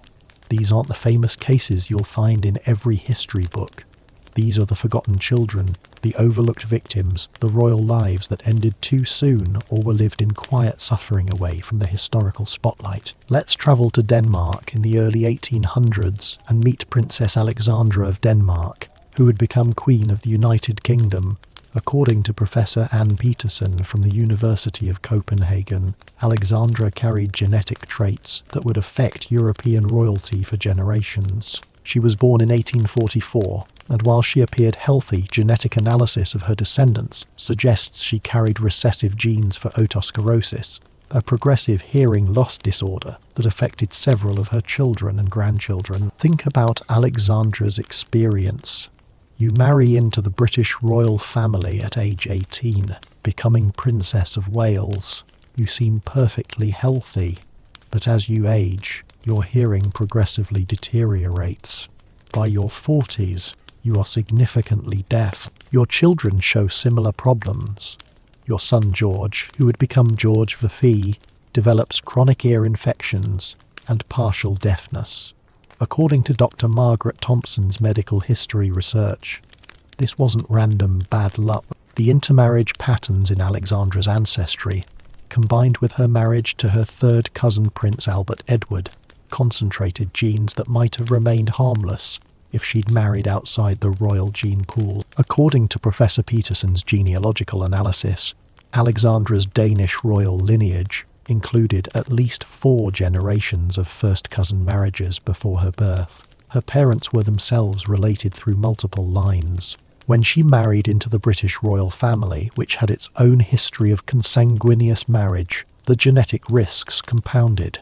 These aren't the famous cases you'll find in every history book. These are the forgotten children, the overlooked victims, the royal lives that ended too soon or were lived in quiet suffering away from the historical spotlight. Let's travel to Denmark in the early 1800s and meet Princess Alexandra of Denmark, who would become Queen of the United Kingdom. According to Professor Anne Peterson from the University of Copenhagen, Alexandra carried genetic traits that would affect European royalty for generations. She was born in 1844, and while she appeared healthy, genetic analysis of her descendants suggests she carried recessive genes for otosclerosis, a progressive hearing loss disorder that affected several of her children and grandchildren. Think about Alexandra's experience. You marry into the British royal family at age 18, becoming Princess of Wales. You seem perfectly healthy, but as you age, your hearing progressively deteriorates. By your 40s, you are significantly deaf. Your children show similar problems. Your son George, who would become George V, develops chronic ear infections and partial deafness. According to Dr. Margaret Thompson's medical history research, this wasn't random bad luck. The intermarriage patterns in Alexandra's ancestry, combined with her marriage to her third cousin Prince Albert Edward, concentrated genes that might have remained harmless if she'd married outside the royal gene pool. According to Professor Peterson's genealogical analysis, Alexandra's Danish royal lineage included at least 4 generations of first-cousin marriages before her birth. Her parents were themselves related through multiple lines. When she married into the British royal family, which had its own history of consanguineous marriage, the genetic risks compounded.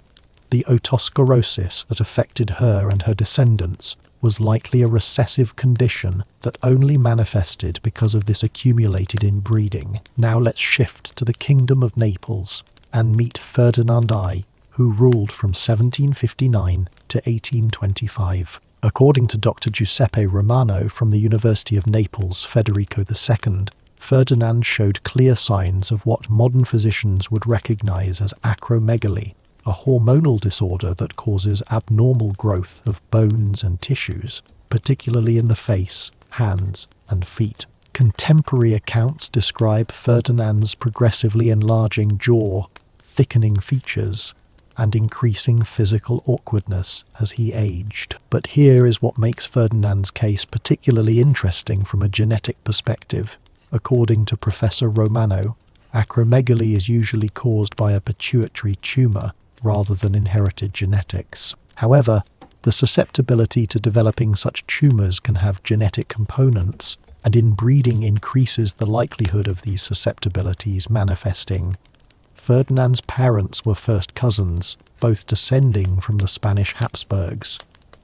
The otosclerosis that affected her and her descendants was likely a recessive condition that only manifested because of this accumulated inbreeding. Now let's shift to the Kingdom of Naples and meet Ferdinand I, who ruled from 1759 to 1825. According to Dr. Giuseppe Romano from the University of Naples, Federico II, Ferdinand showed clear signs of what modern physicians would recognize as acromegaly, a hormonal disorder that causes abnormal growth of bones and tissues, particularly in the face, hands, and feet. Contemporary accounts describe Ferdinand's progressively enlarging jaw, thickening features, and increasing physical awkwardness as he aged. But here is what makes Ferdinand's case particularly interesting from a genetic perspective. According to Professor Romano, acromegaly is usually caused by a pituitary tumour rather than inherited genetics. However, the susceptibility to developing such tumours can have genetic components, and inbreeding increases the likelihood of these susceptibilities manifesting. Ferdinand's parents were first cousins, both descending from the Spanish Habsburgs.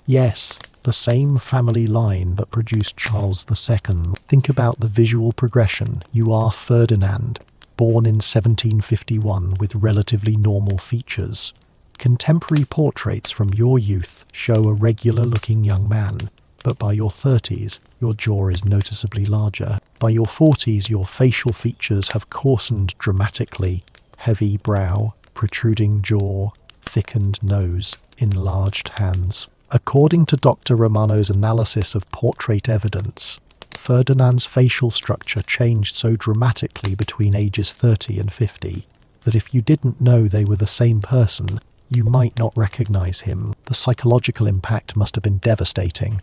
Yes, the same family line that produced Charles II. Think about the visual progression. You are Ferdinand, born in 1751 with relatively normal features. Contemporary portraits from your youth show a regular-looking young man, but by your 30s, your jaw is noticeably larger. By your 40s, your facial features have coarsened dramatically. Heavy brow, protruding jaw, thickened nose, enlarged hands. According to Dr. Romano's analysis of portrait evidence, Ferdinand's facial structure changed so dramatically between ages 30 and 50 that if you didn't know they were the same person, you might not recognize him. The psychological impact must have been devastating.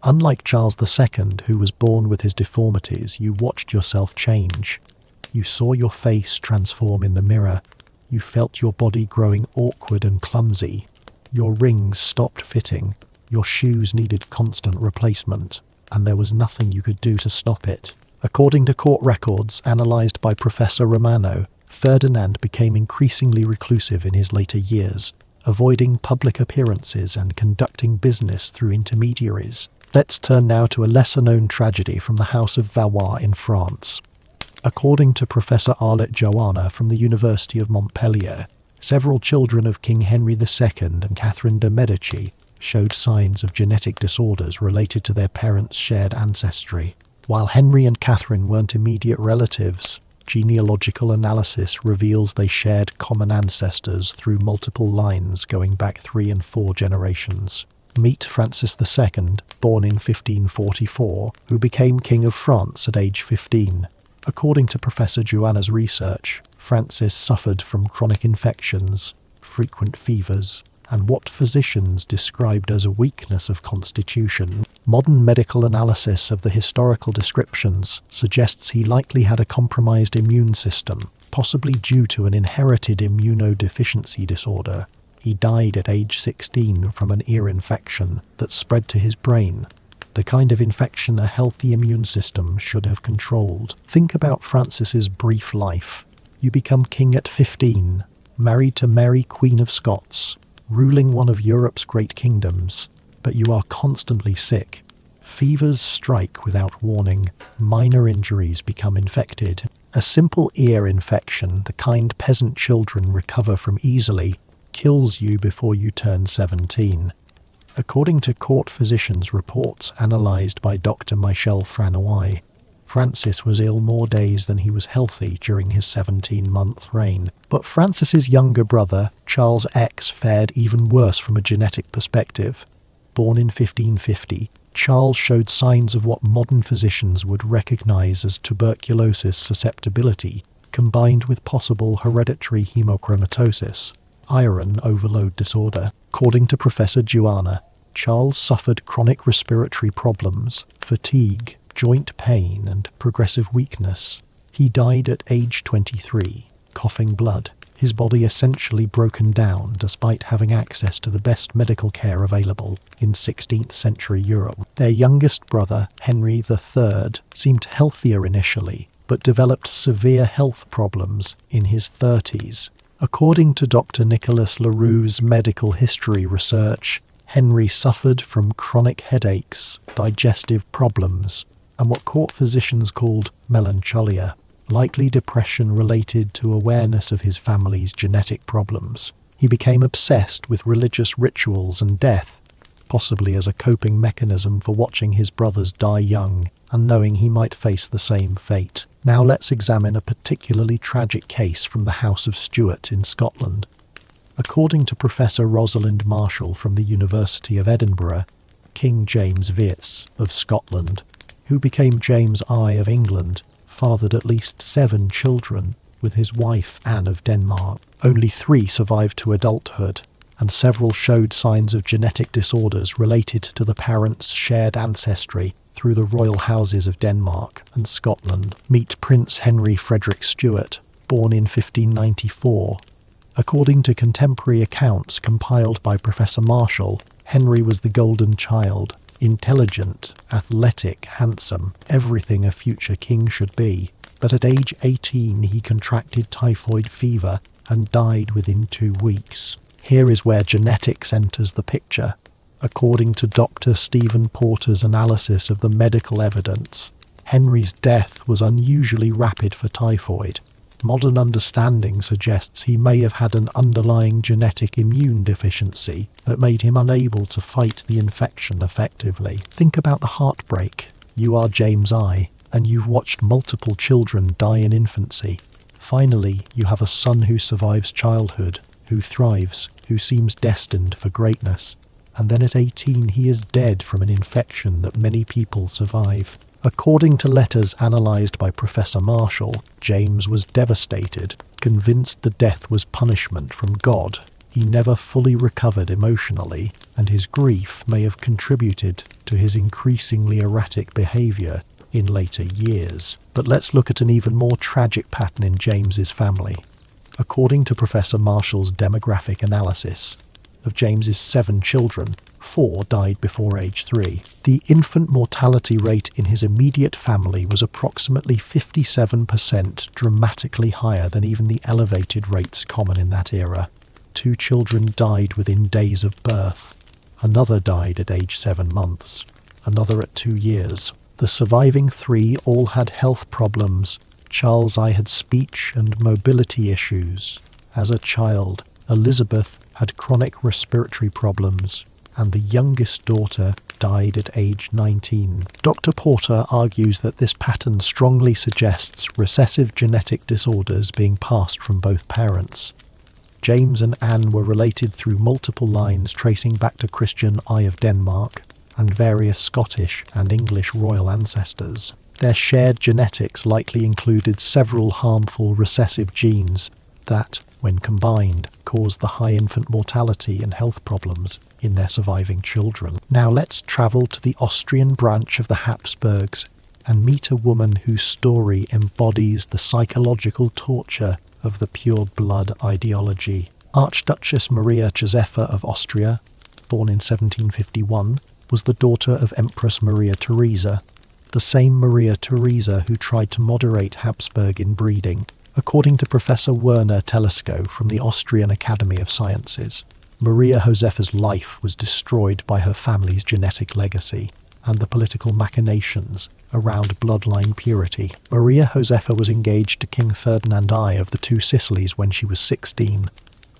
Unlike Charles II, who was born with his deformities, you watched yourself change. You saw your face transform in the mirror. You felt your body growing awkward and clumsy. Your rings stopped fitting. Your shoes needed constant replacement, and there was nothing you could do to stop it. According to court records analysed by Professor Romano, Ferdinand became increasingly reclusive in his later years, avoiding public appearances and conducting business through intermediaries. Let's turn now to a lesser-known tragedy from the House of Valois in France. According to Professor Arlette Joanna from the University of Montpellier, several children of King Henry II and Catherine de' Medici showed signs of genetic disorders related to their parents' shared ancestry. While Henry and Catherine weren't immediate relatives, genealogical analysis reveals they shared common ancestors through multiple lines going back 3 and 4 generations. Meet Francis II, born in 1544, who became King of France at age 15. According to Professor Joanna's research, Francis suffered from chronic infections, frequent fevers, and what physicians described as a weakness of constitution. Modern medical analysis of the historical descriptions suggests he likely had a compromised immune system, possibly due to an inherited immunodeficiency disorder. He died at age 16 from an ear infection that spread to his brain, the kind of infection a healthy immune system should have controlled. Think about Francis's brief life. You become king at 15, married to Mary, Queen of Scots, ruling one of Europe's great kingdoms, but you are constantly sick. Fevers strike without warning, minor injuries become infected. A simple ear infection, the kind peasant children recover from easily, kills you before you turn 17. According to court physicians' reports analysed by Dr. Michel Franois, Francis was ill more days than he was healthy during his 17-month reign. But Francis's younger brother, Charles X, fared even worse from a genetic perspective. Born in 1550, Charles showed signs of what modern physicians would recognise as tuberculosis susceptibility, combined with possible hereditary hemochromatosis, iron overload disorder. According to Professor Joanna, Charles suffered chronic respiratory problems, fatigue, joint pain, and progressive weakness. He died at age 23, coughing blood, his body essentially broken down despite having access to the best medical care available in 16th century Europe. Their youngest brother, Henry III, seemed healthier initially, but developed severe health problems in his 30s. According to Dr. Nicolas Leroux's medical history research, Henry suffered from chronic headaches, digestive problems, and what court physicians called melancholia, likely depression related to awareness of his family's genetic problems. He became obsessed with religious rituals and death, possibly as a coping mechanism for watching his brothers die young and knowing he might face the same fate. Now let's examine a particularly tragic case from the House of Stuart in Scotland. According to Professor Rosalind Marshall from the University of Edinburgh, King James Viets of Scotland, who became James I of England, fathered at least 7 children with his wife Anne of Denmark. Only 3 survived to adulthood, and several showed signs of genetic disorders related to the parents' shared ancestry through the royal houses of Denmark and Scotland. Meet Prince Henry Frederick Stuart, born in 1594. According to contemporary accounts compiled by Professor Marshall, Henry was the golden child, intelligent, athletic, handsome, everything a future king should be. But at age 18 he contracted typhoid fever and died within 2 weeks. Here is where genetics enters the picture. According to Dr. Stephen Porter's analysis of the medical evidence, Henry's death was unusually rapid for typhoid. Modern understanding suggests he may have had an underlying genetic immune deficiency that made him unable to fight the infection effectively. Think about the heartbreak. You are James I, and you've watched multiple children die in infancy. Finally, you have a son who survives childhood, who thrives, who seems destined for greatness. And then at 18 he is dead from an infection that many people survive. According to letters analysed by Professor Marshall, James was devastated, convinced the death was punishment from God. He never fully recovered emotionally, and his grief may have contributed to his increasingly erratic behaviour in later years. But let's look at an even more tragic pattern in James's family. According to Professor Marshall's demographic analysis, of James's 7 children, 4 died before age 3. The infant mortality rate in his immediate family was approximately 57%, dramatically higher than even the elevated rates common in that era. 2 children died within days of birth. Another died at age 7 months. Another at 2 years. The surviving 3 all had health problems. Charles I had speech and mobility issues. As a child, Elizabeth had chronic respiratory problems, and the youngest daughter died at age 19. Dr. Porter argues that this pattern strongly suggests recessive genetic disorders being passed from both parents. James and Anne were related through multiple lines tracing back to Christian I of Denmark and various Scottish and English royal ancestors. Their shared genetics likely included several harmful recessive genes that, when combined, caused the high infant mortality and health problems in their surviving children. Now let's travel to the Austrian branch of the Habsburgs and meet a woman whose story embodies the psychological torture of the pure blood ideology. Archduchess Maria Josepha of Austria, born in 1751, was the daughter of Empress Maria Theresa, the same Maria Theresa who tried to moderate Habsburg inbreeding. According to Professor Werner Telesco from the Austrian Academy of Sciences, Maria Josepha's life was destroyed by her family's genetic legacy and the political machinations around bloodline purity. Maria Josepha was engaged to King Ferdinand I of the Two Sicilies when she was 16.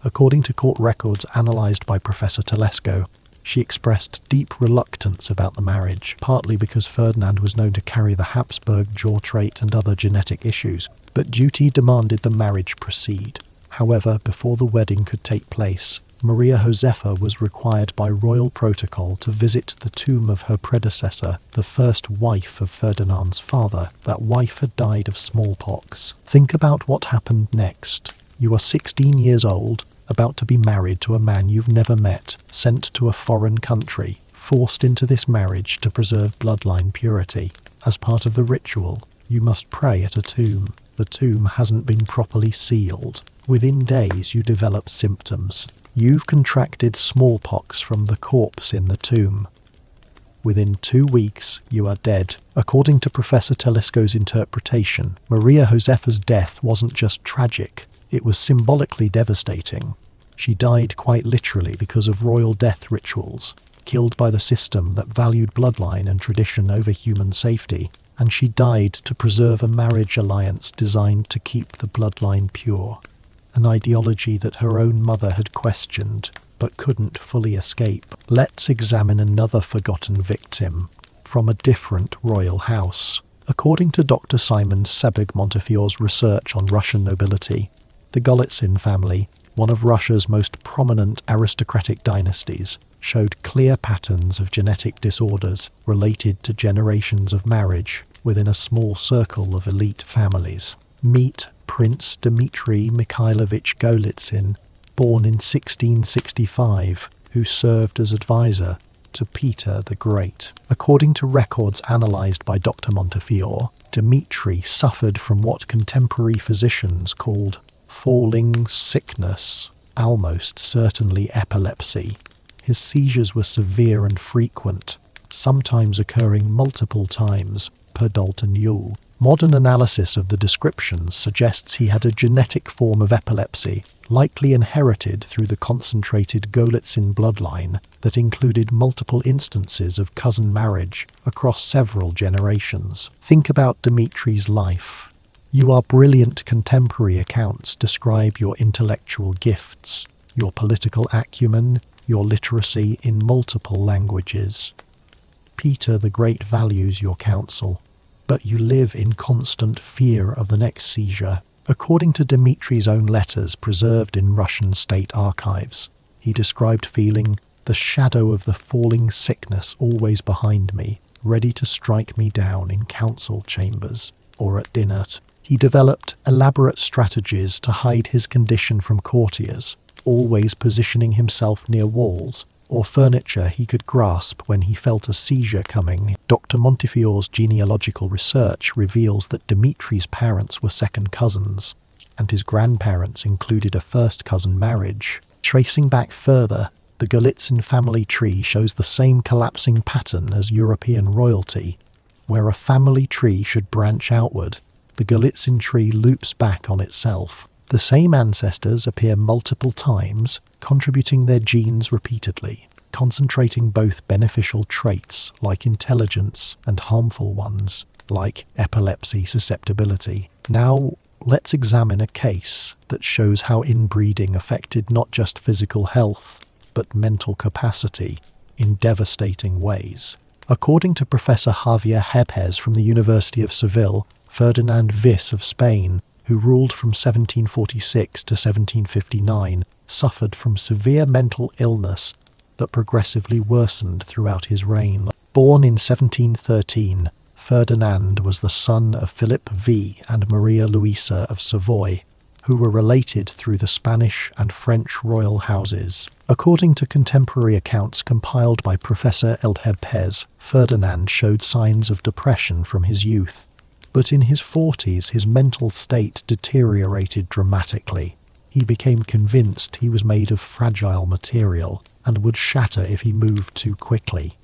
According to court records analysed by Professor Telesco, she expressed deep reluctance about the marriage, partly because Ferdinand was known to carry the Habsburg jaw trait and other genetic issues, but duty demanded the marriage proceed. However, before the wedding could take place, Maria Josepha was required by royal protocol to visit the tomb of her predecessor, the first wife of Ferdinand's father. That wife had died of smallpox. Think about what happened next. You are 16 years old, about to be married to a man you've never met, sent to a foreign country, forced into this marriage to preserve bloodline purity. As part of the ritual, you must pray at a tomb. The tomb hasn't been properly sealed. Within days you develop symptoms. You've contracted smallpox from the corpse in the tomb. Within 2 weeks, you are dead. According to Professor Telesco's interpretation, Maria Josepha's death wasn't just tragic, it was symbolically devastating. She died quite literally because of royal death rituals, killed by the system that valued bloodline and tradition over human safety, and she died to preserve a marriage alliance designed to keep the bloodline pure, an ideology that her own mother had questioned but couldn't fully escape. Let's examine another forgotten victim from a different royal house. According to Dr. Simon Sebag-Montefiore's research on Russian nobility, the Golitsyn family, one of Russia's most prominent aristocratic dynasties, showed clear patterns of genetic disorders related to generations of marriage within a small circle of elite families. Meet Prince Dmitry Mikhailovich Golitsyn, born in 1665, who served as advisor to Peter the Great. According to records analysed by Dr. Montefiore, Dmitry suffered from what contemporary physicians called falling sickness, almost certainly epilepsy. His seizures were severe and frequent, sometimes occurring multiple times per Dalton Yule. Modern analysis of the descriptions suggests he had a genetic form of epilepsy, likely inherited through the concentrated Golitsyn bloodline that included multiple instances of cousin marriage across several generations. Think about Dimitri's life. Your brilliant contemporary accounts describe your intellectual gifts, your political acumen, your literacy in multiple languages. Peter the Great values your counsel, but you live in constant fear of the next seizure. According to Dimitri's own letters preserved in Russian state archives, he described feeling the shadow of the falling sickness always behind me, ready to strike me down in council chambers or at dinner. He developed elaborate strategies to hide his condition from courtiers, always positioning himself near walls or furniture he could grasp when he felt a seizure coming. Dr. Montefiore's genealogical research reveals that Dimitri's parents were second cousins, and his grandparents included a first cousin marriage. Tracing back further, the Golitsyn family tree shows the same collapsing pattern as European royalty. Where a family tree should branch outward, the Golitsyn tree loops back on itself. The same ancestors appear multiple times, contributing their genes repeatedly, concentrating both beneficial traits like intelligence and harmful ones like epilepsy susceptibility. Now, let's examine a case that shows how inbreeding affected not just physical health, but mental capacity in devastating ways. According to Professor Javier Hepez from the University of Seville, Ferdinand Vis of Spain, who ruled from 1746 to 1759, suffered from severe mental illness that progressively worsened throughout his reign. Born in 1713, Ferdinand was the son of Philip V and Maria Luisa of Savoy, who were related through the Spanish and French royal houses. According to contemporary accounts compiled by Professor Hepez, Ferdinand showed signs of depression from his youth. But in his 40s, his mental state deteriorated dramatically. He became convinced he was made of fragile material and would shatter if he moved too quickly.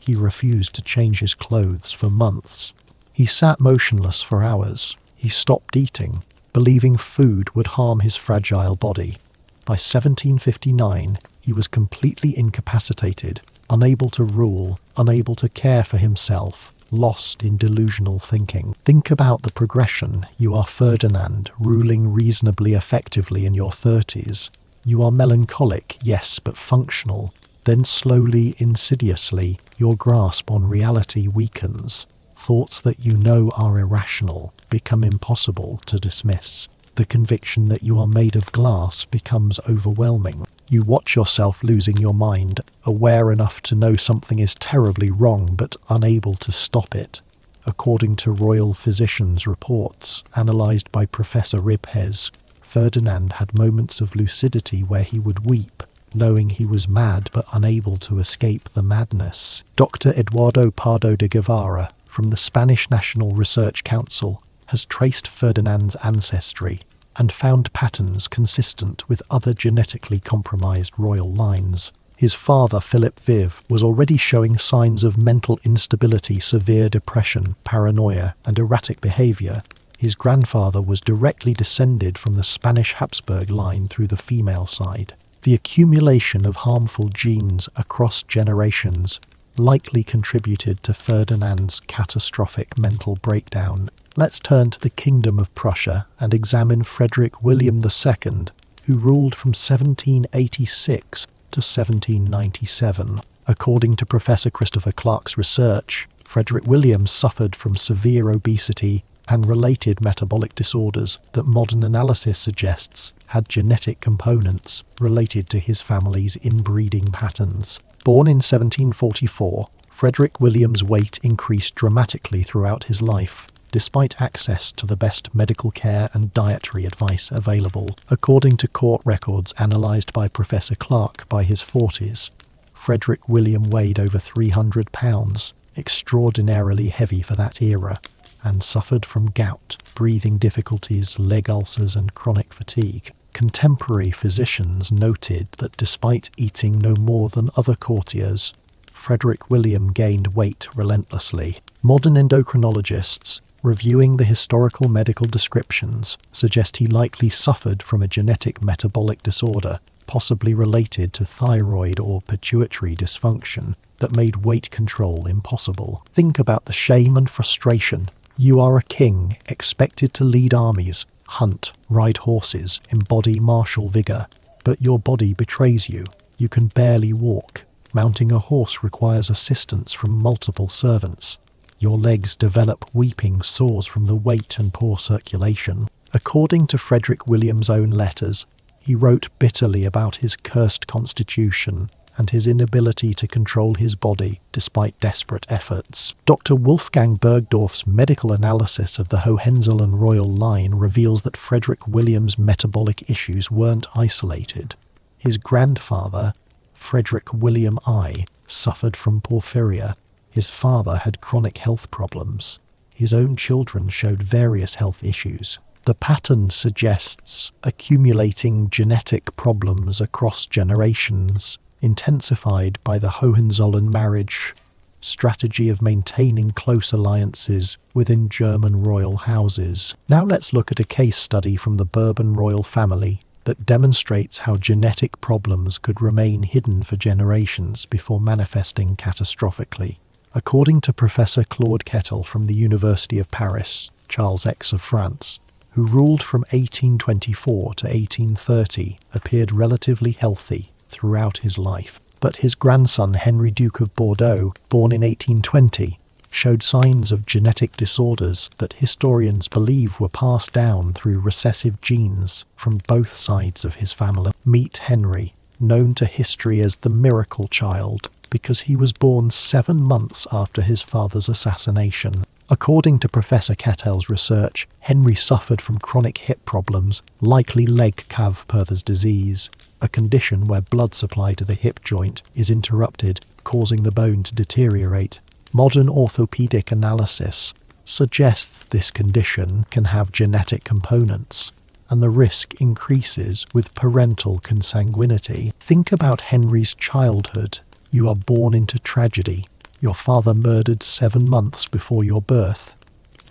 He refused to change his clothes for months. He sat motionless for hours. He stopped eating, believing food would harm his fragile body. By 1759, he was completely incapacitated, unable to rule, unable to care for himself, lost in delusional thinking. Think about the progression. You are Ferdinand, ruling reasonably effectively in your 30s. You are melancholic, yes, but functional. Then slowly, insidiously, your grasp on reality weakens. Thoughts that you know are irrational become impossible to dismiss. The conviction that you are made of glass becomes overwhelming. You watch yourself losing your mind, aware enough to know something is terribly wrong but unable to stop it. According to royal physicians' reports, analysed by Professor Ribhez, Ferdinand had moments of lucidity where he would weep, knowing he was mad but unable to escape the madness. Dr. Eduardo Pardo de Guevara, from the Spanish National Research Council, has traced Ferdinand's ancestry and found patterns consistent with other genetically compromised royal lines. His father, Philip Viv, was already showing signs of mental instability, severe depression, paranoia, and erratic behaviour. His grandfather was directly descended from the Spanish Habsburg line through the female side. The accumulation of harmful genes across generations likely contributed to Ferdinand's catastrophic mental breakdown. Let's turn to the Kingdom of Prussia and examine Frederick William II, who ruled from 1786 to 1797. According to Professor Christopher Clark's research, Frederick William suffered from severe obesity and related metabolic disorders that modern analysis suggests had genetic components related to his family's inbreeding patterns. Born in 1744, Frederick William's weight increased dramatically throughout his life, despite access to the best medical care and dietary advice available. According to court records analysed by Professor Clark, by his 40s, Frederick William weighed over 300 pounds, extraordinarily heavy for that era, and suffered from gout, breathing difficulties, leg ulcers, and chronic fatigue. Contemporary physicians noted that despite eating no more than other courtiers, Frederick William gained weight relentlessly. Modern endocrinologists Reviewing the historical medical descriptions suggest he likely suffered from a genetic metabolic disorder, possibly related to thyroid or pituitary dysfunction, that made weight control impossible. Think about the shame and frustration. You are a king, expected to lead armies, hunt, ride horses, embody martial vigor, but your body betrays you. You can barely walk. Mounting a horse requires assistance from multiple servants. Your legs develop weeping sores from the weight and poor circulation. According to Frederick William's own letters, he wrote bitterly about his cursed constitution and his inability to control his body despite desperate efforts. Dr. Wolfgang Bergdorf's medical analysis of the Hohenzollern royal line reveals that Frederick William's metabolic issues weren't isolated. His grandfather, Frederick William I, suffered from porphyria. His father had chronic health problems. His own children showed various health issues. The pattern suggests accumulating genetic problems across generations, intensified by the Hohenzollern marriage strategy of maintaining close alliances within German royal houses. Now let's look at a case study from the Bourbon royal family that demonstrates how genetic problems could remain hidden for generations before manifesting catastrophically. According to Professor Claude Kettel from the University of Paris, Charles X of France, who ruled from 1824 to 1830, appeared relatively healthy throughout his life. But his grandson Henry Duke of Bordeaux, born in 1820, showed signs of genetic disorders that historians believe were passed down through recessive genes from both sides of his family. Meet Henry, known to history as the miracle child, because he was born 7 months after his father's assassination. According to Professor Kettel's research, Henry suffered from chronic hip problems, likely leg cave-Perthes disease, a condition where blood supply to the hip joint is interrupted, causing the bone to deteriorate. Modern orthopedic analysis suggests this condition can have genetic components, and the risk increases with parental consanguinity. Think about Henry's childhood. You are born into tragedy. Your father murdered 7 months before your birth.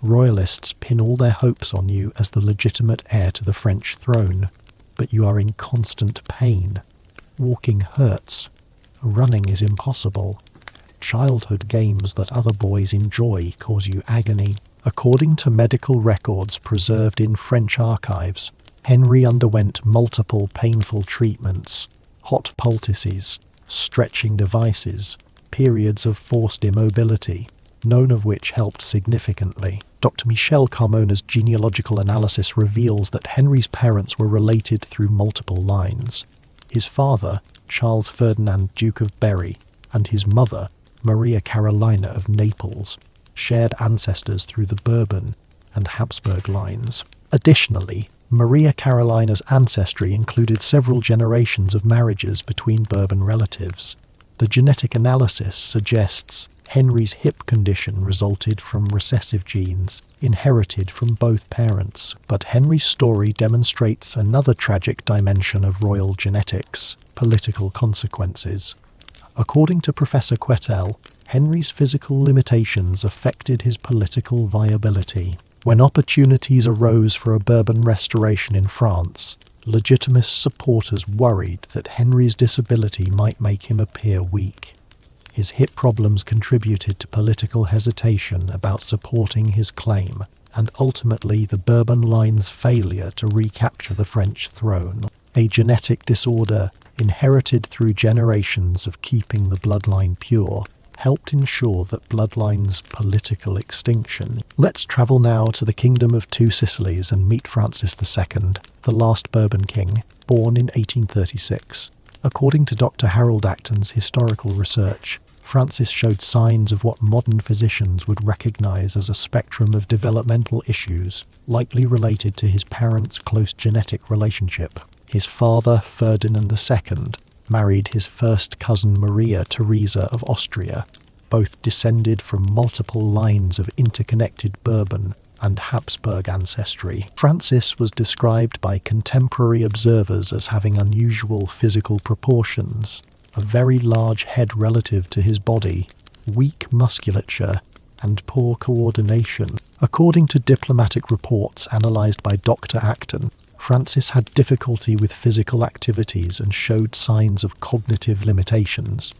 Royalists pin all their hopes on you as the legitimate heir to the French throne, but you are in constant pain. Walking hurts. Running is impossible. Childhood games that other boys enjoy cause you agony. According to medical records preserved in French archives, Henry underwent multiple painful treatments, hot poultices, stretching devices, periods of forced immobility, none of which helped significantly. Dr. Michel Carmona's genealogical analysis reveals that Henry's parents were related through multiple lines. His father, Charles Ferdinand, Duke of Berry, and his mother, Maria Carolina of Naples, shared ancestors through the Bourbon and Habsburg lines. Additionally, Maria Carolina's ancestry included several generations of marriages between Bourbon relatives. The genetic analysis suggests Henry's hip condition resulted from recessive genes inherited from both parents. But Henry's story demonstrates another tragic dimension of royal genetics: political consequences. According to Professor Quettel, Henry's physical limitations affected his political viability. When opportunities arose for a Bourbon restoration in France, Legitimist supporters worried that Henry's disability might make him appear weak. His hip problems contributed to political hesitation about supporting his claim, and ultimately the Bourbon line's failure to recapture the French throne. A genetic disorder inherited through generations of keeping the bloodline pure helped ensure that bloodline's political extinction. Let's travel now to the Kingdom of Two Sicilies and meet Francis II, the last Bourbon king, born in 1836. According to Dr. Harold Acton's historical research, Francis showed signs of what modern physicians would recognize as a spectrum of developmental issues, likely related to his parents' close genetic relationship. His father, Ferdinand II, married his first cousin Maria Theresa of Austria, both descended from multiple lines of interconnected Bourbon and Habsburg ancestry. Francis was described by contemporary observers as having unusual physical proportions, a very large head relative to his body, weak musculature, and poor coordination. According to diplomatic reports analysed by Dr. Acton, Francis had difficulty with physical activities and showed signs of cognitive limitations.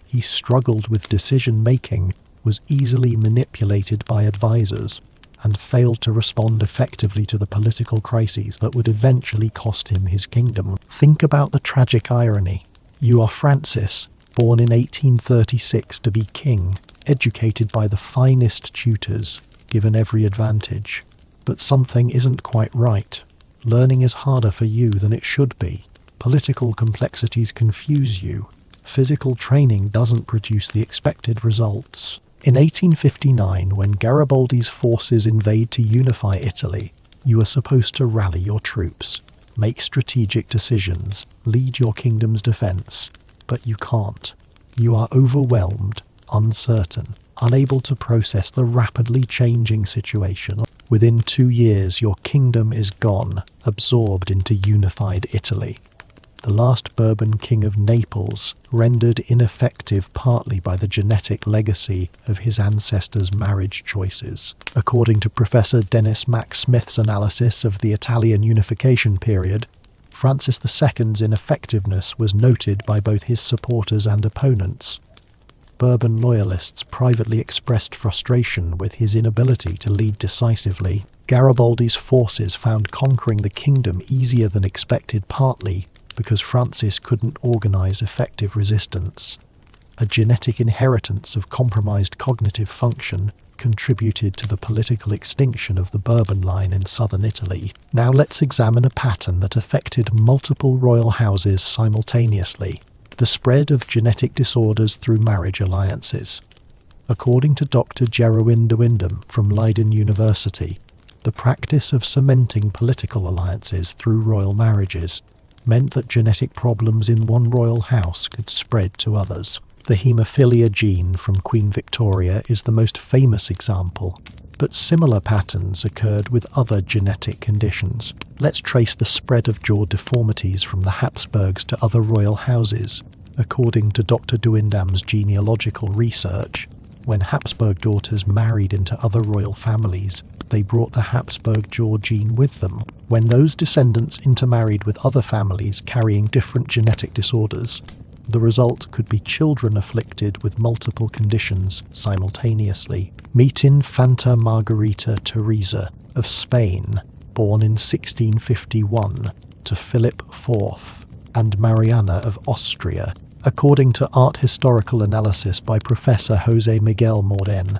He struggled with decision-making, was easily manipulated by advisors, and failed to respond effectively to the political crises that would eventually cost him his kingdom. Think about the tragic irony. You are Francis, born in 1836 to be king, educated by the finest tutors, given every advantage. But something isn't quite right. Learning is harder for you than it should be. Political complexities confuse you. Physical training doesn't produce the expected results. In 1859, when Garibaldi's forces invade to unify Italy, you are supposed to rally your troops, make strategic decisions, lead your kingdom's defense, but you can't. You are overwhelmed, uncertain, unable to process the rapidly changing situation. Within 2 years, your kingdom is gone, absorbed into unified Italy. The last Bourbon king of Naples, rendered ineffective partly by the genetic legacy of his ancestors' marriage choices. According to Professor Dennis Mack Smith's analysis of the Italian unification period, Francis II's ineffectiveness was noted by both his supporters and opponents. Bourbon loyalists privately expressed frustration with his inability to lead decisively. Garibaldi's forces found conquering the kingdom easier than expected, partly because Francis couldn't organize effective resistance. A genetic inheritance of compromised cognitive function contributed to the political extinction of the Bourbon line in southern Italy. Now let's examine a pattern that affected multiple royal houses simultaneously: the spread of genetic disorders through marriage alliances. According to Dr. Gerwin de Windham from Leiden University, the practice of cementing political alliances through royal marriages meant that genetic problems in one royal house could spread to others. The haemophilia gene from Queen Victoria is the most famous example, but similar patterns occurred with other genetic conditions. Let's trace the spread of jaw deformities from the Habsburgs to other royal houses. According to Dr. de Windham's genealogical research, when Habsburg daughters married into other royal families, they brought the Habsburg jaw gene with them. When those descendants intermarried with other families carrying different genetic disorders, the result could be children afflicted with multiple conditions simultaneously. Meet Infanta Margarita Teresa of Spain, born in 1651, to Philip IV, and Mariana of Austria. According to art historical analysis by Professor José Miguel Morden,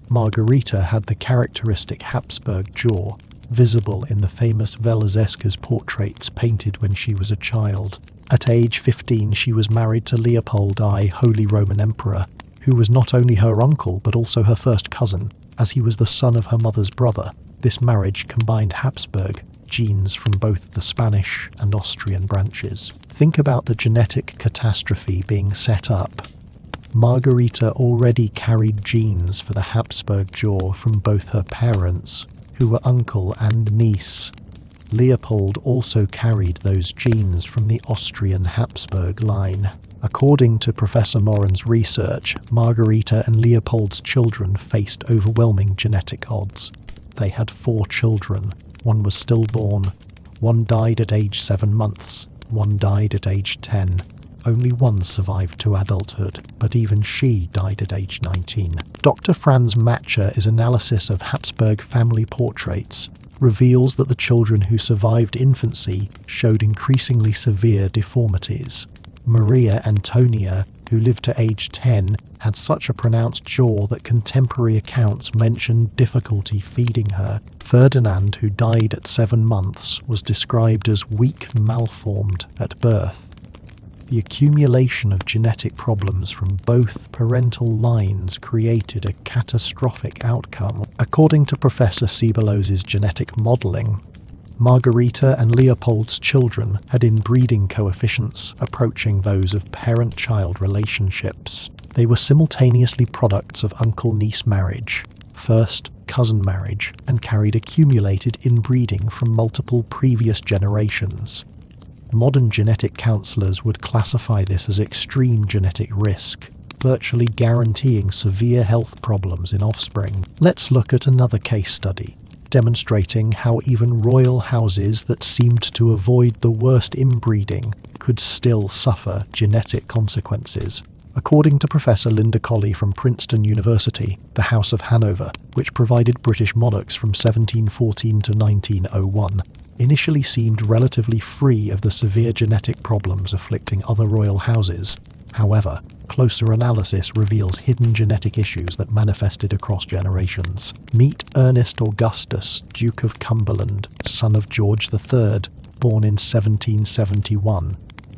Margarita had the characteristic Habsburg jaw, visible in the famous Velázquez's portraits painted when she was a child. At age 15, she was married to Leopold I, Holy Roman Emperor, who was not only her uncle but also her first cousin, as he was the son of her mother's brother. This marriage combined Habsburg genes from both the Spanish and Austrian branches. Think about the genetic catastrophe being set up. Margarita already carried genes for the Habsburg jaw from both her parents, who were uncle and niece. Leopold also carried those genes from the Austrian Habsburg line. According to Professor Moran's research, Margarita and Leopold's children faced overwhelming genetic odds. They had 4 children. One was stillborn, one died at age 7 months, one died at age 10. Only one survived to adulthood, but even she died at age 19. Dr. Franz Matscher's analysis of Habsburg family portraits reveals that the children who survived infancy showed increasingly severe deformities. Maria Antonia, who lived to age 10, had such a pronounced jaw that contemporary accounts mentioned difficulty feeding her. Ferdinand, who died at 7 months, was described as weak, malformed at birth. The accumulation of genetic problems from both parental lines created a catastrophic outcome. According to Professor Cebeloz's genetic modelling, Margarita and Leopold's children had inbreeding coefficients approaching those of parent-child relationships. They were simultaneously products of uncle-niece marriage, first cousin marriage, and carried accumulated inbreeding from multiple previous generations. Modern genetic counselors would classify this as extreme genetic risk. virtually guaranteeing severe health problems in offspring. Let's look at another case study, demonstrating how even royal houses that seemed to avoid the worst inbreeding could still suffer genetic consequences. According to Professor Linda Colley from Princeton University, the House of Hanover, which provided British monarchs from 1714 to 1901, initially seemed relatively free of the severe genetic problems afflicting other royal houses. However, closer analysis reveals hidden genetic issues that manifested across generations. Meet Ernest Augustus, Duke of Cumberland, son of George III, born in 1771.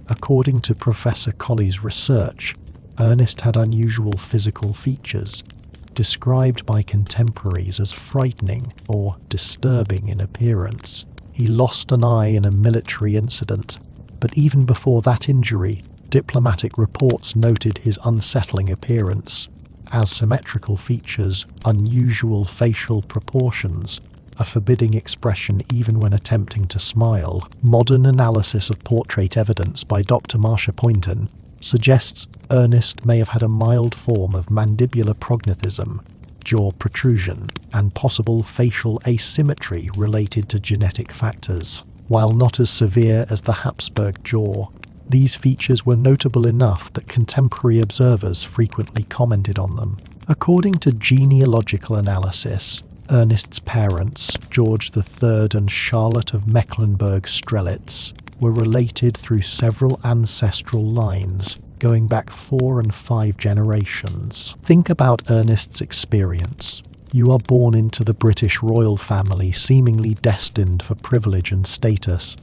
According to Professor Colley's research, Ernest had unusual physical features, described by contemporaries as frightening or disturbing in appearance. He lost an eye in a military incident, but even before that injury, diplomatic reports noted his unsettling appearance, asymmetrical features, unusual facial proportions, a forbidding expression even when attempting to smile. Modern analysis of portrait evidence by Dr. Marsha Poynton suggests Ernest may have had a mild form of mandibular prognathism, jaw protrusion, and possible facial asymmetry related to genetic factors. While not as severe as the Habsburg jaw, these features were notable enough that contemporary observers frequently commented on them. According to genealogical analysis, Ernest's parents, George III and Charlotte of Mecklenburg-Strelitz, were related through several ancestral lines, going back 4 and 5 generations. Think about Ernest's experience. You are born into the British royal family, seemingly destined for privilege and status,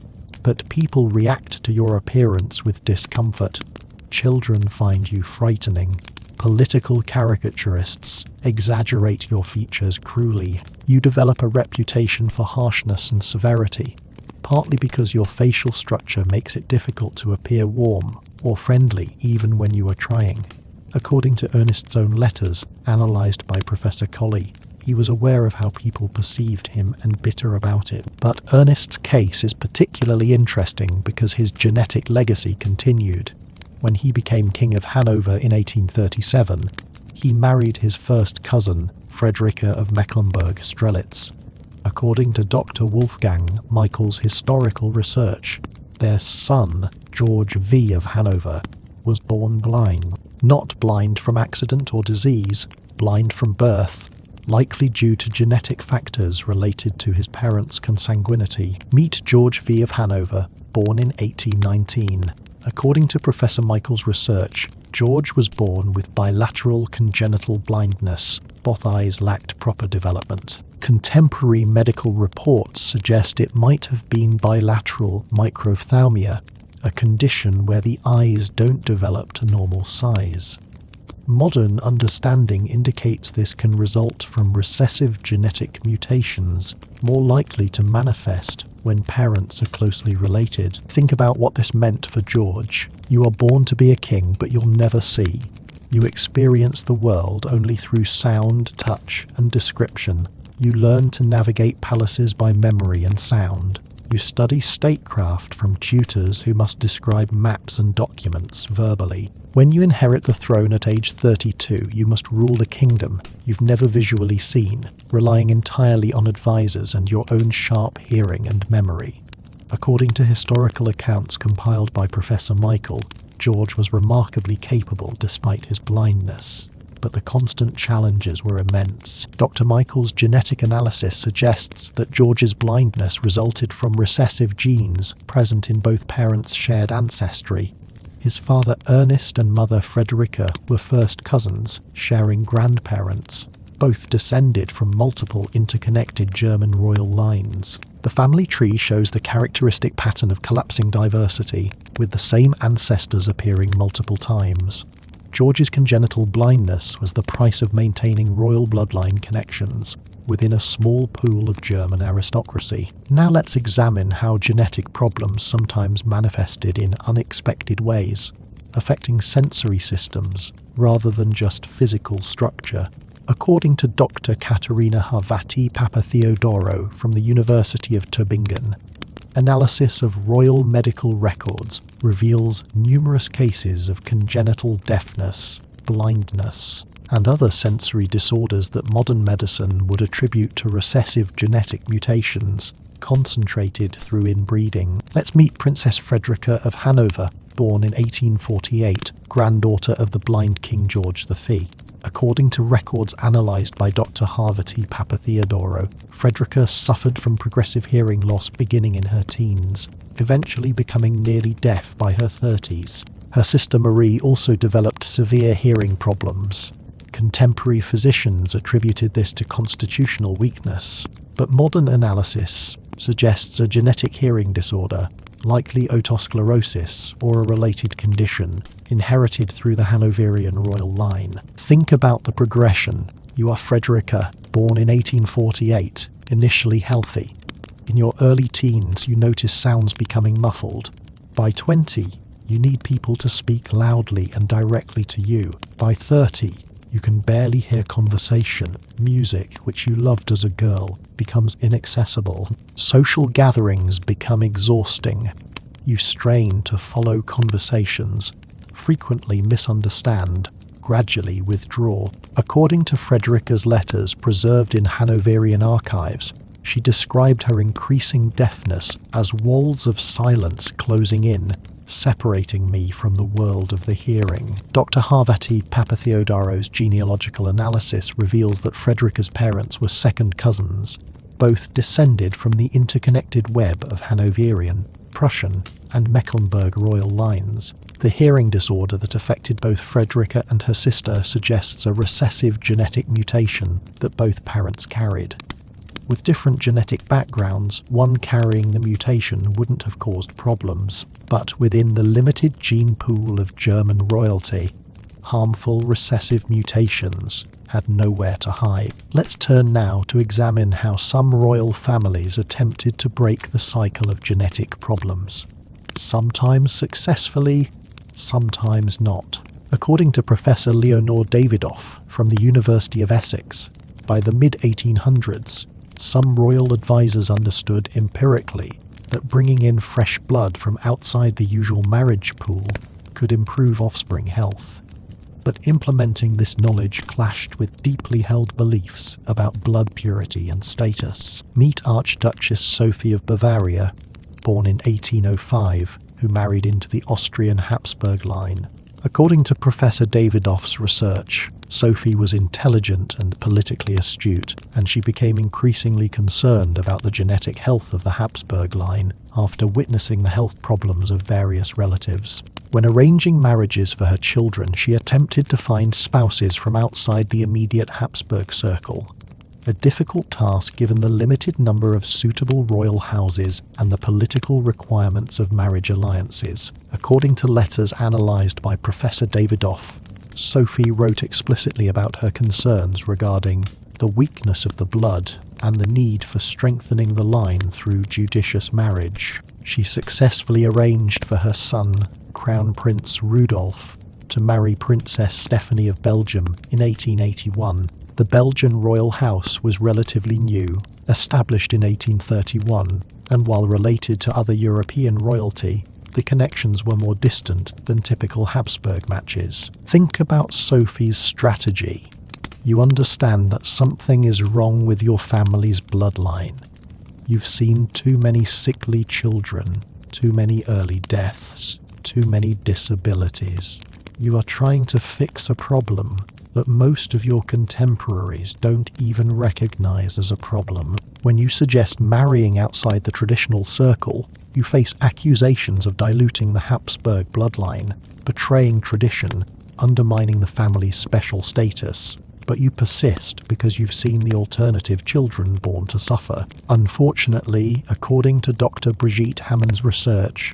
but people react to your appearance with discomfort. Children find you frightening. Political caricaturists exaggerate your features cruelly. You develop a reputation for harshness and severity, partly because your facial structure makes it difficult to appear warm or friendly even when you are trying. According to Ernest's own letters, analysed by Professor Colley, he was aware of how people perceived him and bitter about it. But Ernest's case is particularly interesting because his genetic legacy continued. When he became King of Hanover in 1837, he married his first cousin, Frederica of Mecklenburg-Strelitz. According to Dr. Wolfgang Michael's historical research, their son, George V of Hanover, was born blind. Not blind from accident or disease, blind from birth, likely due to genetic factors related to his parents' consanguinity. Meet George V of Hanover, born in 1819. According to Professor Michael's research, George was born with bilateral congenital blindness. Both eyes lacked proper development. Contemporary medical reports suggest it might have been bilateral microphthalmia, a condition where the eyes don't develop to normal size. Modern understanding indicates this can result from recessive genetic mutations, more likely to manifest when parents are closely related. Think about what this meant for George. You are born to be a king, but you'll never see. You experience the world only through sound, touch, and description. You learn to navigate palaces by memory and sound. You study statecraft from tutors who must describe maps and documents verbally. When you inherit the throne at age 32, you must rule a kingdom you've never visually seen, relying entirely on advisors and your own sharp hearing and memory. According to historical accounts compiled by Professor Michael, George was remarkably capable despite his blindness, but the constant challenges were immense. Dr. Michael's genetic analysis suggests that George's blindness resulted from recessive genes present in both parents' shared ancestry. His father Ernest and mother Frederica were first cousins, sharing grandparents. Both descended from multiple interconnected German royal lines. The family tree shows the characteristic pattern of collapsing diversity, with the same ancestors appearing multiple times. George's congenital blindness was the price of maintaining royal bloodline connections within a small pool of German aristocracy. Now let's examine how genetic problems sometimes manifested in unexpected ways, affecting sensory systems rather than just physical structure. According to Dr. Katerina Harvati Papatheodorou from the University of Tübingen, analysis of royal medical records reveals numerous cases of congenital deafness, blindness, and other sensory disorders that modern medicine would attribute to recessive genetic mutations concentrated through inbreeding. Let's meet Princess Frederica of Hanover, born in 1848, granddaughter of the blind King George V. According to records analysed by Dr. Harvati Papatheodoro, Frederica suffered from progressive hearing loss beginning in her teens, eventually becoming nearly deaf by her 30s. Her sister Marie also developed severe hearing problems. Contemporary physicians attributed this to constitutional weakness, but modern analysis suggests a genetic hearing disorder, likely otosclerosis or a related condition, inherited through the Hanoverian royal line. Think about the progression. You are Frederica, born in 1848, initially healthy. In your early teens, you notice sounds becoming muffled. By 20, you need people to speak loudly and directly to you. By 30, you can barely hear conversation. Music, which you loved as a girl, becomes inaccessible. Social gatherings become exhausting. You strain to follow conversations, frequently misunderstand, gradually withdraw. According to Frederica's letters preserved in Hanoverian archives, she described her increasing deafness as walls of silence closing in, separating me from the world of the hearing. Dr. Harvati Papatheodoro's genealogical analysis reveals that Frederica's parents were second cousins, both descended from the interconnected web of Hanoverian, Prussian, and Mecklenburg royal lines. The hearing disorder that affected both Frederica and her sister suggests a recessive genetic mutation that both parents carried. With different genetic backgrounds, one carrying the mutation wouldn't have caused problems, but within the limited gene pool of German royalty, harmful recessive mutations had nowhere to hide. Let's turn now to examine how some royal families attempted to break the cycle of genetic problems. Sometimes successfully, sometimes not. According to Professor Leonore Davidoff from the University of Essex, by the mid-1800s, some royal advisors understood empirically that bringing in fresh blood from outside the usual marriage pool could improve offspring health. But implementing this knowledge clashed with deeply held beliefs about blood purity and status. Meet Archduchess Sophie of Bavaria, born in 1805, who married into the Austrian Habsburg line. According to Professor Davidoff's research, Sophie was intelligent and politically astute, and she became increasingly concerned about the genetic health of the Habsburg line after witnessing the health problems of various relatives. When arranging marriages for her children, she attempted to find spouses from outside the immediate Habsburg circle, a difficult task given the limited number of suitable royal houses and the political requirements of marriage alliances. According to letters analysed by Professor Davidoff, Sophie wrote explicitly about her concerns regarding the weakness of the blood and the need for strengthening the line through judicious marriage. She successfully arranged for her son, Crown Prince Rudolf, to marry Princess Stephanie of Belgium in 1881. The Belgian royal house was relatively new, established in 1831, and while related to other European royalty, the connections were more distant than typical Habsburg matches. Think about Sophie's strategy. You understand that something is wrong with your family's bloodline. You've seen too many sickly children, too many early deaths, too many disabilities. You are trying to fix a problem that most of your contemporaries don't even recognize as a problem. When you suggest marrying outside the traditional circle, you face accusations of diluting the Habsburg bloodline, betraying tradition, undermining the family's special status. But you persist because you've seen the alternative children born to suffer. Unfortunately, according to Dr. Brigitte Hammond's research,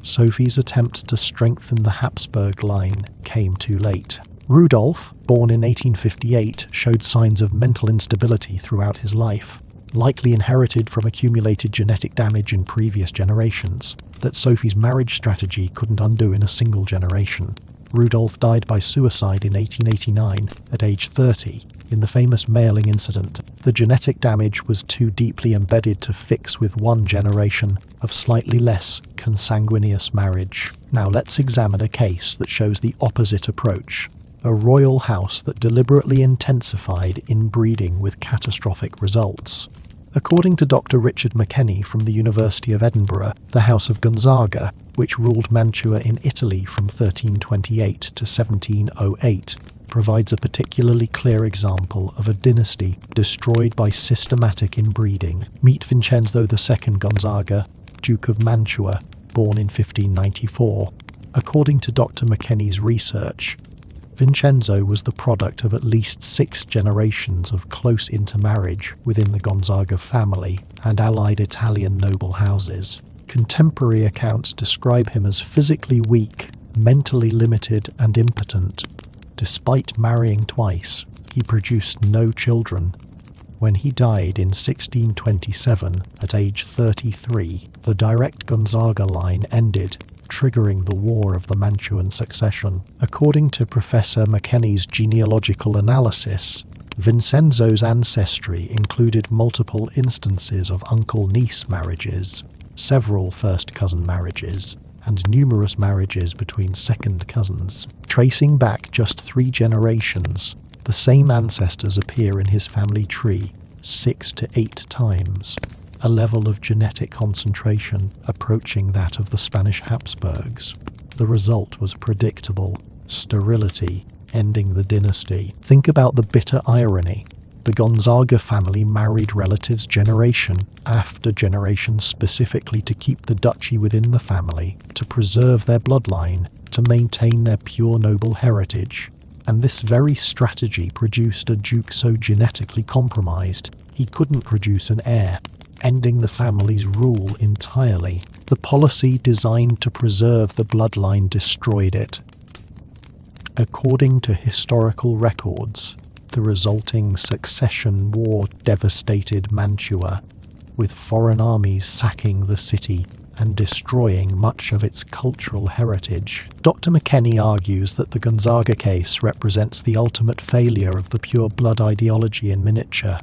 Sophie's attempt to strengthen the Habsburg line came too late. Rudolf, born in 1858, showed signs of mental instability throughout his life, likely inherited from accumulated genetic damage in previous generations, that Sophie's marriage strategy couldn't undo in a single generation. Rudolf died by suicide in 1889, at age 30, in the famous mailing incident. The genetic damage was too deeply embedded to fix with one generation of slightly less consanguineous marriage. Now let's examine a case that shows the opposite approach. a royal house that deliberately intensified inbreeding with catastrophic results. According to Dr. Richard McKenny from the University of Edinburgh, the House of Gonzaga, which ruled Mantua in Italy from 1328 to 1708, provides a particularly clear example of a dynasty destroyed by systematic inbreeding. Meet Vincenzo II Gonzaga, Duke of Mantua, born in 1594. According to Dr. McKenny's research, Vincenzo was the product of at least 6 generations of close intermarriage within the Gonzaga family and allied Italian noble houses. Contemporary accounts describe him as physically weak, mentally limited, and impotent. Despite marrying twice, he produced no children. When he died in 1627 at age 33, the direct Gonzaga line ended, triggering the War of the Mantuan Succession. According to Professor McKenny's genealogical analysis, Vincenzo's ancestry included multiple instances of uncle-niece marriages, several first-cousin marriages, and numerous marriages between second cousins. Tracing back just 3 generations, the same ancestors appear in his family tree 6 to 8 times, a level of genetic concentration approaching that of the Spanish Habsburgs. The result was predictable: sterility, ending the dynasty. Think about the bitter irony. The Gonzaga family married relatives generation after generation specifically to keep the duchy within the family, to preserve their bloodline, to maintain their pure noble heritage. And this very strategy produced a duke so genetically compromised he couldn't produce an heir, ending the family's rule entirely. The policy designed to preserve the bloodline destroyed it. According to historical records, the resulting succession war devastated Mantua, with foreign armies sacking the city and destroying much of its cultural heritage. Dr. McKenny argues that the Gonzaga case represents the ultimate failure of the pure blood ideology in miniature.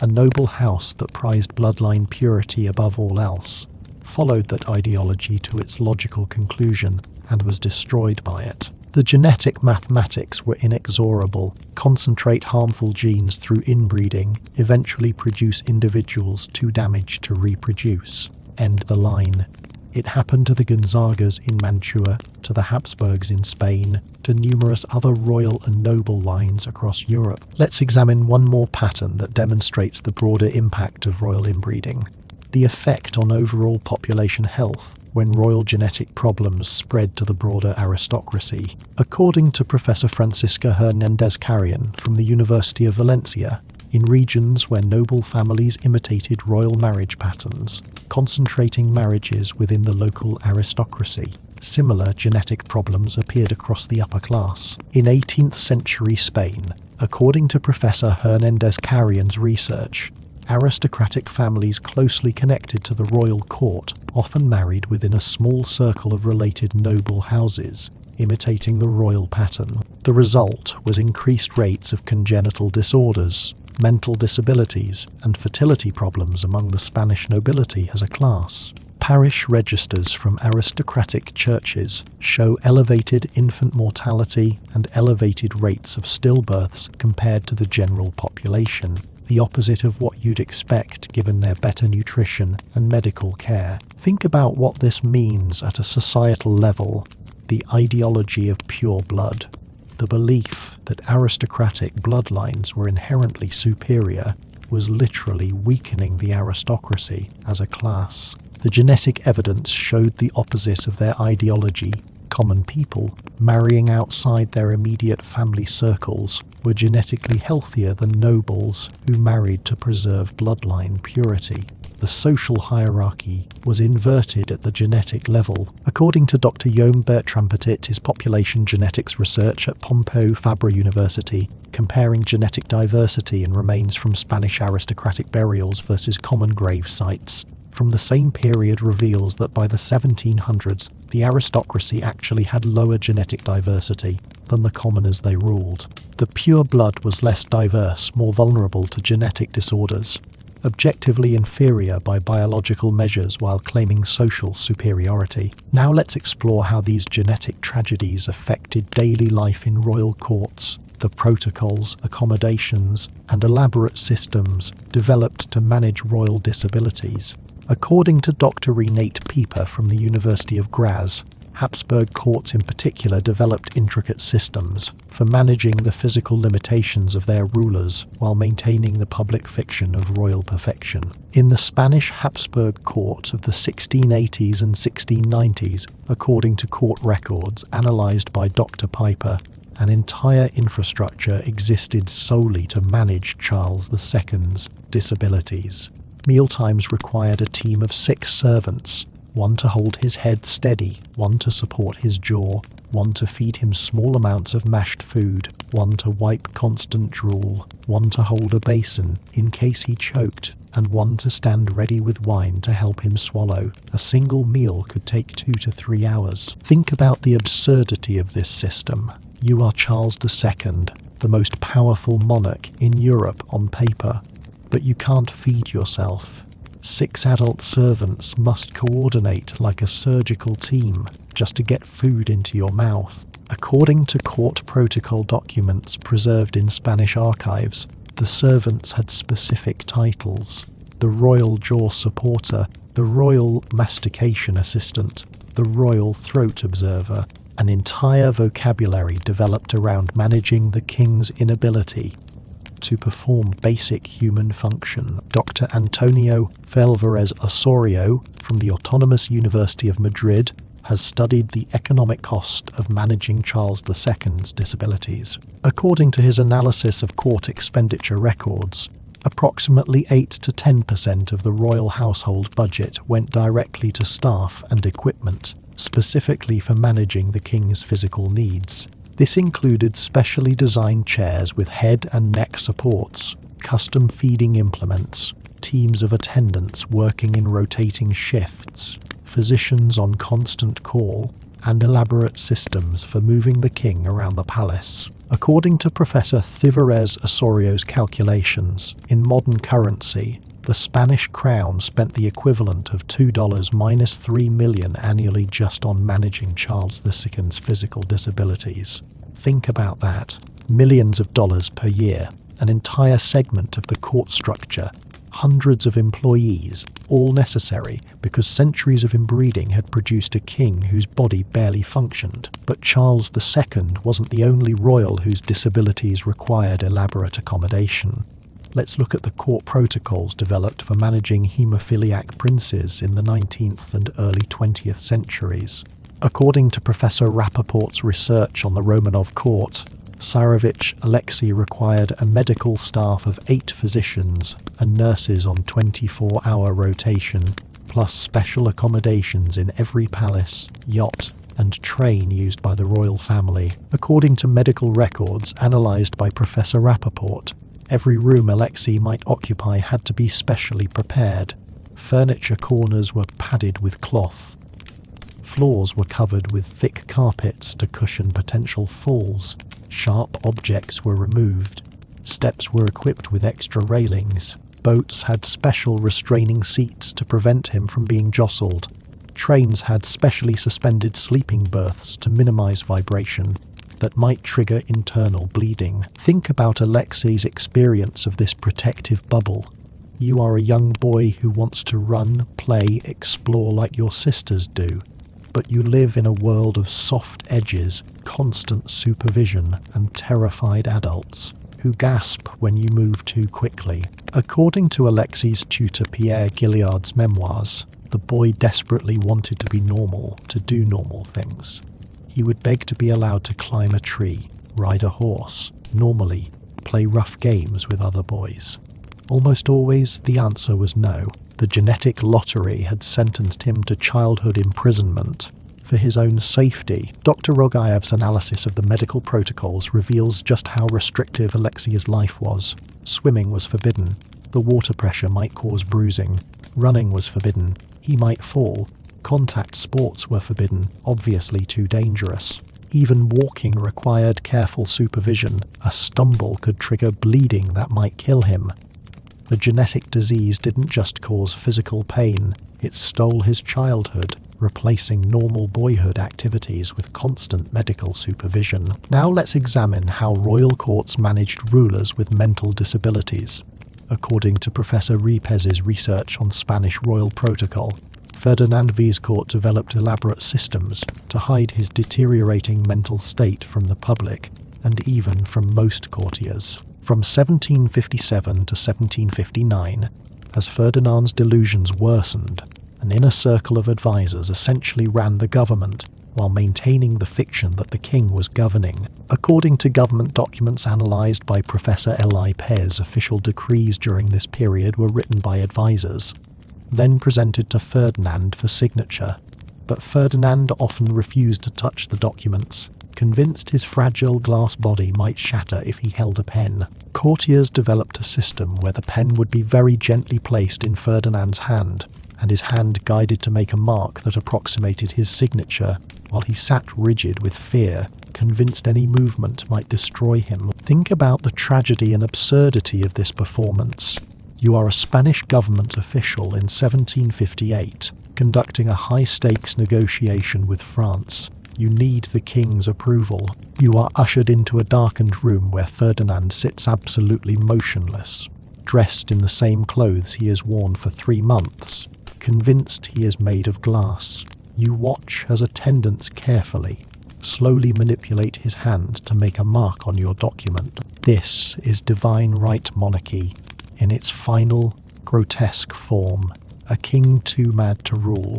A noble house that prized bloodline purity above all else followed that ideology to its logical conclusion and was destroyed by it. The genetic mathematics were inexorable. Concentrate harmful genes through inbreeding, eventually produce individuals too damaged to reproduce. End the line. It happened to the Gonzagas in Mantua, to the Habsburgs in Spain, to numerous other royal and noble lines across Europe. Let's examine one more pattern that demonstrates the broader impact of royal inbreeding: the effect on overall population health when royal genetic problems spread to the broader aristocracy. According to Professor Francisca Hernandez-Carrion from the University of Valencia, in regions where noble families imitated royal marriage patterns, concentrating marriages within the local aristocracy, similar genetic problems appeared across the upper class. In 18th century Spain, according to Professor Hernandez-Carrion's research, aristocratic families closely connected to the royal court often married within a small circle of related noble houses, imitating the royal pattern. The result was increased rates of congenital disorders, mental disabilities, and fertility problems among the Spanish nobility as a class. Parish registers from aristocratic churches show elevated infant mortality and elevated rates of stillbirths compared to the general population, the opposite of what you'd expect given their better nutrition and medical care. Think about what this means at a societal level: the ideology of pure blood. The belief that aristocratic bloodlines were inherently superior was literally weakening the aristocracy as a class. The genetic evidence showed the opposite of their ideology. Common people, marrying outside their immediate family circles, were genetically healthier than nobles who married to preserve bloodline purity. The social hierarchy was inverted at the genetic level. According to Dr. Yom Bertram Petit's population genetics research at Pompeu Fabra University, comparing genetic diversity in remains from Spanish aristocratic burials versus common grave sites from the same period reveals that by the 1700s, the aristocracy actually had lower genetic diversity than the commoners they ruled. The pure blood was less diverse, more vulnerable to genetic disorders. objectively inferior by biological measures while claiming social superiority. Now let's explore how these genetic tragedies affected daily life in royal courts, the protocols, accommodations, and elaborate systems developed to manage royal disabilities. According to Dr. Renate Pieper from the University of Graz, Habsburg courts in particular developed intricate systems for managing the physical limitations of their rulers while maintaining the public fiction of royal perfection. In the Spanish Habsburg court of the 1680s and 1690s, according to court records analysed by Dr. Pieper, an entire infrastructure existed solely to manage Charles II's disabilities. Mealtimes required a team of 6 servants, one to hold his head steady, one to support his jaw, one to feed him small amounts of mashed food, one to wipe constant drool, one to hold a basin in case he choked, and one to stand ready with wine to help him swallow. A single meal could take 2 to 3 hours. Think about the absurdity of this system. You are Charles II, the most powerful monarch in Europe on paper, but you can't feed yourself. 6 adult servants must coordinate like a surgical team just to get food into your mouth. According to court protocol documents preserved in Spanish archives, the servants had specific titles: the royal jaw supporter, the royal mastication assistant, the royal throat observer, an entire vocabulary developed around managing the king's inability to perform basic human function. Dr. Antonio Felvarez Osorio from the Autonomous University of Madrid has studied the economic cost of managing Charles II's disabilities. According to his analysis of court expenditure records, approximately 8 to 10% of the royal household budget went directly to staff and equipment, specifically for managing the king's physical needs. This included specially designed chairs with head and neck supports, custom feeding implements, teams of attendants working in rotating shifts, physicians on constant call, and elaborate systems for moving the king around the palace. According to Professor Thivarez Osorio's calculations, in modern currency, the Spanish crown spent the equivalent of $2 minus $3 million annually just on managing Charles II's physical disabilities. Think about that. Millions of dollars per year, an entire segment of the court structure, hundreds of employees, all necessary because centuries of inbreeding had produced a king whose body barely functioned. But Charles II wasn't the only royal whose disabilities required elaborate accommodation. Let's look at the court protocols developed for managing haemophiliac princes in the 19th and early 20th centuries. According to Professor Rappaport's research on the Romanov court, Tsarevich Alexei required a medical staff of 8 physicians and nurses on 24-hour rotation, plus special accommodations in every palace, yacht, and train used by the royal family. According to medical records analysed by Professor Rappaport, every room Alexei might occupy had to be specially prepared. Furniture corners were padded with cloth. Floors were covered with thick carpets to cushion potential falls. Sharp objects were removed. Steps were equipped with extra railings. Boats had special restraining seats to prevent him from being jostled. Trains had specially suspended sleeping berths to minimize vibration that might trigger internal bleeding. Think about Alexei's experience of this protective bubble. You are a young boy who wants to run, play, explore like your sisters do, but you live in a world of soft edges, constant supervision, and terrified adults who gasp when you move too quickly. According to Alexei's tutor Pierre Gilliard's memoirs, the boy desperately wanted to be normal, to do normal things. He would beg to be allowed to climb a tree, ride a horse, normally play rough games with other boys. Almost always the answer was no. The genetic lottery had sentenced him to childhood imprisonment. For his own safety, Dr. Rogaev's analysis of the medical protocols reveals just how restrictive Alexei's life was. Swimming was forbidden. The water pressure might cause bruising. Running was forbidden. He might fall. Contact sports were forbidden, obviously too dangerous. Even walking required careful supervision. A stumble could trigger bleeding that might kill him. The genetic disease didn't just cause physical pain, it stole his childhood, replacing normal boyhood activities with constant medical supervision. Now let's examine how royal courts managed rulers with mental disabilities. According to Professor Ripez's research on Spanish royal protocol, Ferdinand V's court developed elaborate systems to hide his deteriorating mental state from the public and even from most courtiers. From 1757 to 1759, as Ferdinand's delusions worsened, an inner circle of advisors essentially ran the government while maintaining the fiction that the king was governing. According to government documents analysed by Professor L.I. Pez, official decrees during this period were written by advisors, then presented to Ferdinand for signature, but Ferdinand often refused to touch the documents, convinced his fragile glass body might shatter if he held a pen. Courtiers developed a system where the pen would be very gently placed in Ferdinand's hand, and his hand guided to make a mark that approximated his signature, while he sat rigid with fear, convinced any movement might destroy him. Think about the tragedy and absurdity of this performance. You are a Spanish government official in 1758, conducting a high-stakes negotiation with France. You need the king's approval. You are ushered into a darkened room where Ferdinand sits absolutely motionless, dressed in the same clothes he has worn for 3 months, convinced he is made of glass. You watch as attendants carefully, slowly manipulate his hand to make a mark on your document. This is divine right monarchy in its final, grotesque form, a king too mad to rule,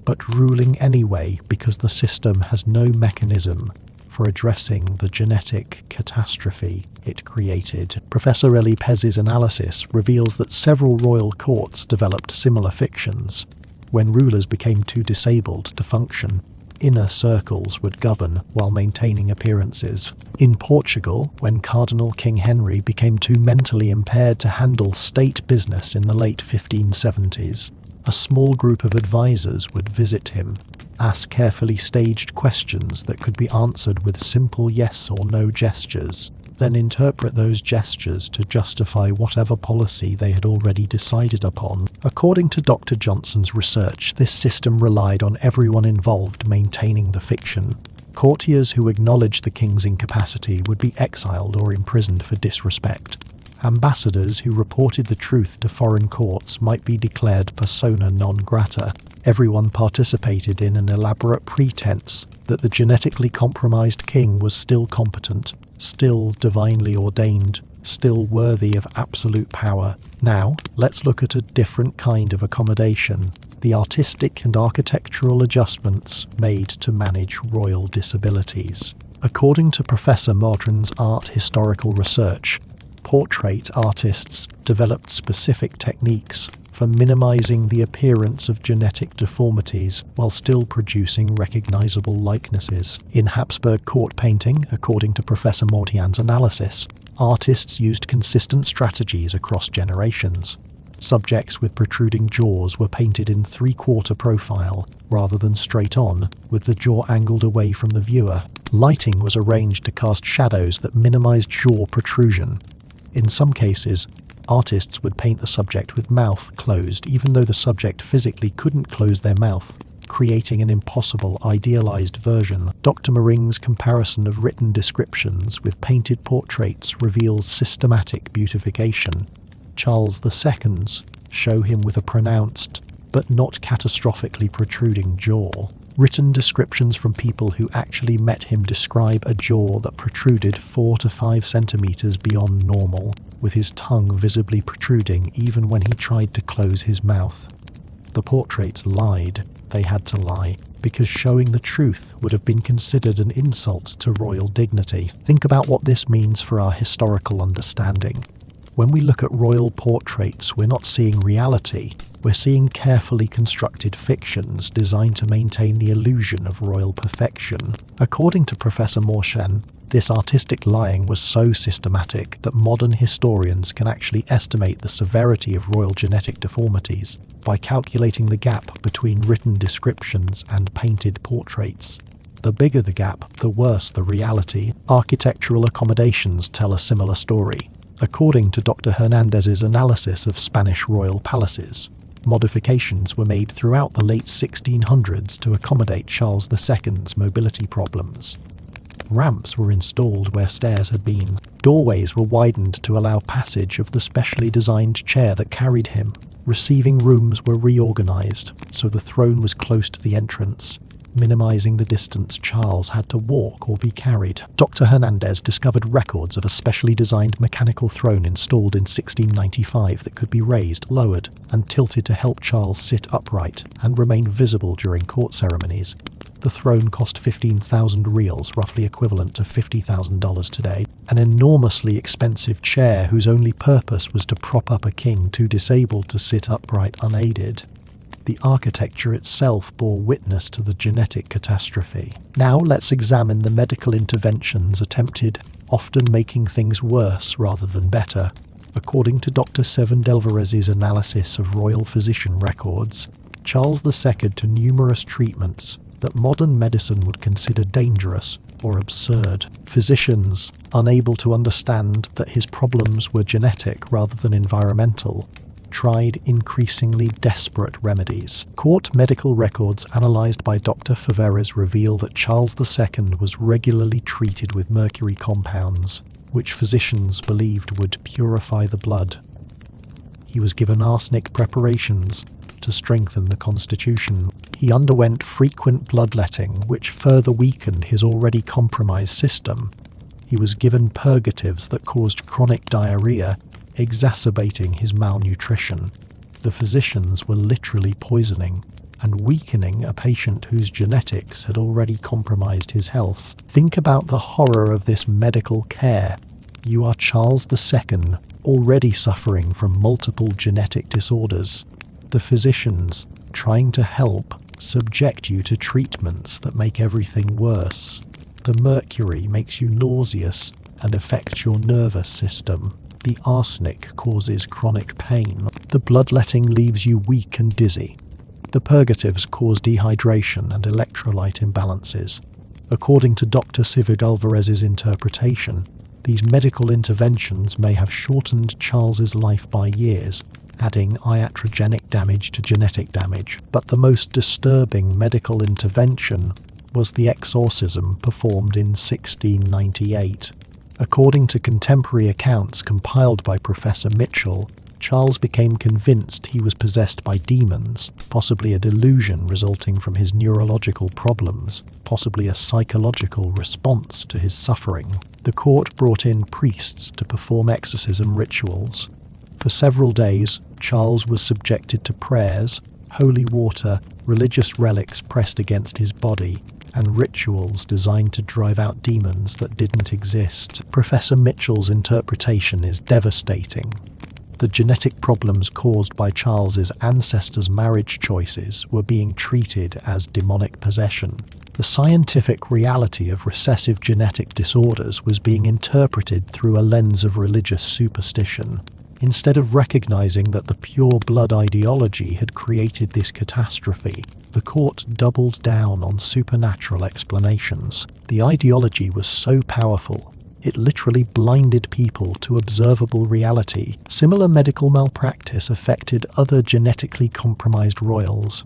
but ruling anyway because the system has no mechanism for addressing the genetic catastrophe it created. Professor L.I. Pez's analysis reveals that several royal courts developed similar fictions. When rulers became too disabled to function, inner circles would govern while maintaining appearances. In Portugal, when Cardinal King Henry became too mentally impaired to handle state business in the late 1570s, a small group of advisors would visit him, ask carefully staged questions that could be answered with simple yes or no gestures, then interpret those gestures to justify whatever policy they had already decided upon. According to Dr. Johnson's research, this system relied on everyone involved maintaining the fiction. Courtiers who acknowledged the king's incapacity would be exiled or imprisoned for disrespect. Ambassadors who reported the truth to foreign courts might be declared persona non grata. Everyone participated in an elaborate pretense that the genetically compromised king was still competent, still divinely ordained, still worthy of absolute power. Now, let's look at a different kind of accommodation: the artistic and architectural adjustments made to manage royal disabilities. According to Professor Mordren's art historical research, portrait artists developed specific techniques for minimizing the appearance of genetic deformities while still producing recognizable likenesses. In Habsburg court painting, according to Professor Mortian's analysis, artists used consistent strategies across generations. Subjects with protruding jaws were painted in three-quarter profile rather than straight on, with the jaw angled away from the viewer. Lighting was arranged to cast shadows that minimized jaw protrusion. In some cases, artists would paint the subject with mouth closed even though the subject physically couldn't close their mouth, creating an impossible idealized version. Dr. Mering's comparison of written descriptions with painted portraits reveals systematic beautification. Charles II's show him with a pronounced, but not catastrophically protruding jaw. Written descriptions from people who actually met him describe a jaw that protruded 4 to 5 centimeters beyond normal, with his tongue visibly protruding even when he tried to close his mouth. The portraits lied. They had to lie, because showing the truth would have been considered an insult to royal dignity. Think about what this means for our historical understanding. When we look at royal portraits, we're not seeing reality. We're seeing carefully constructed fictions designed to maintain the illusion of royal perfection. According to Professor Mortian, this artistic lying was so systematic that modern historians can actually estimate the severity of royal genetic deformities by calculating the gap between written descriptions and painted portraits. The bigger the gap, the worse the reality. Architectural accommodations tell a similar story. According to Dr. Hernandez's analysis of Spanish royal palaces, modifications were made throughout the late 1600s to accommodate Charles II's mobility problems. Ramps were installed where stairs had been. Doorways were widened to allow passage of the specially designed chair that carried him. Receiving rooms were reorganized, so the throne was close to the entrance, minimizing the distance Charles had to walk or be carried. Dr. Hernandez discovered records of a specially designed mechanical throne installed in 1695 that could be raised, lowered, and tilted to help Charles sit upright and remain visible during court ceremonies. The throne cost 15,000 reals, roughly equivalent to $50,000 today, an enormously expensive chair whose only purpose was to prop up a king too disabled to sit upright unaided. The architecture itself bore witness to the genetic catastrophe. Now let's examine the medical interventions attempted, often making things worse rather than better. According to Dr. Seven Delvarez's analysis of royal physician records, Charles II to numerous treatments that modern medicine would consider dangerous or absurd. Physicians, unable to understand that his problems were genetic rather than environmental, tried increasingly desperate remedies. Court medical records analysed by Dr. Faveres reveal that Charles II was regularly treated with mercury compounds, which physicians believed would purify the blood. He was given arsenic preparations to strengthen the constitution. He underwent frequent bloodletting, which further weakened his already compromised system. He was given purgatives that caused chronic diarrhea, exacerbating his malnutrition. The physicians were literally poisoning and weakening a patient whose genetics had already compromised his health. Think about the horror of this medical care. You are Charles II, already suffering from multiple genetic disorders. The physicians, trying to help, subject you to treatments that make everything worse. The mercury makes you nauseous and affects your nervous system. The arsenic causes chronic pain. The bloodletting leaves you weak and dizzy. The purgatives cause dehydration and electrolyte imbalances. According to Dr. Civid Alvarez's interpretation, these medical interventions may have shortened Charles's life by years, adding iatrogenic damage to genetic damage. But the most disturbing medical intervention was the exorcism performed in 1698. According to contemporary accounts compiled by Professor Mitchell, Charles became convinced he was possessed by demons, possibly a delusion resulting from his neurological problems, possibly a psychological response to his suffering. The court brought in priests to perform exorcism rituals. For several days, Charles was subjected to prayers, holy water, religious relics pressed against his body, and rituals designed to drive out demons that didn't exist. Professor Mitchell's interpretation is devastating. The genetic problems caused by Charles's ancestors' marriage choices were being treated as demonic possession. The scientific reality of recessive genetic disorders was being interpreted through a lens of religious superstition. Instead of recognizing that the pure blood ideology had created this catastrophe, the court doubled down on supernatural explanations. The ideology was so powerful, it literally blinded people to observable reality. Similar medical malpractice affected other genetically compromised royals.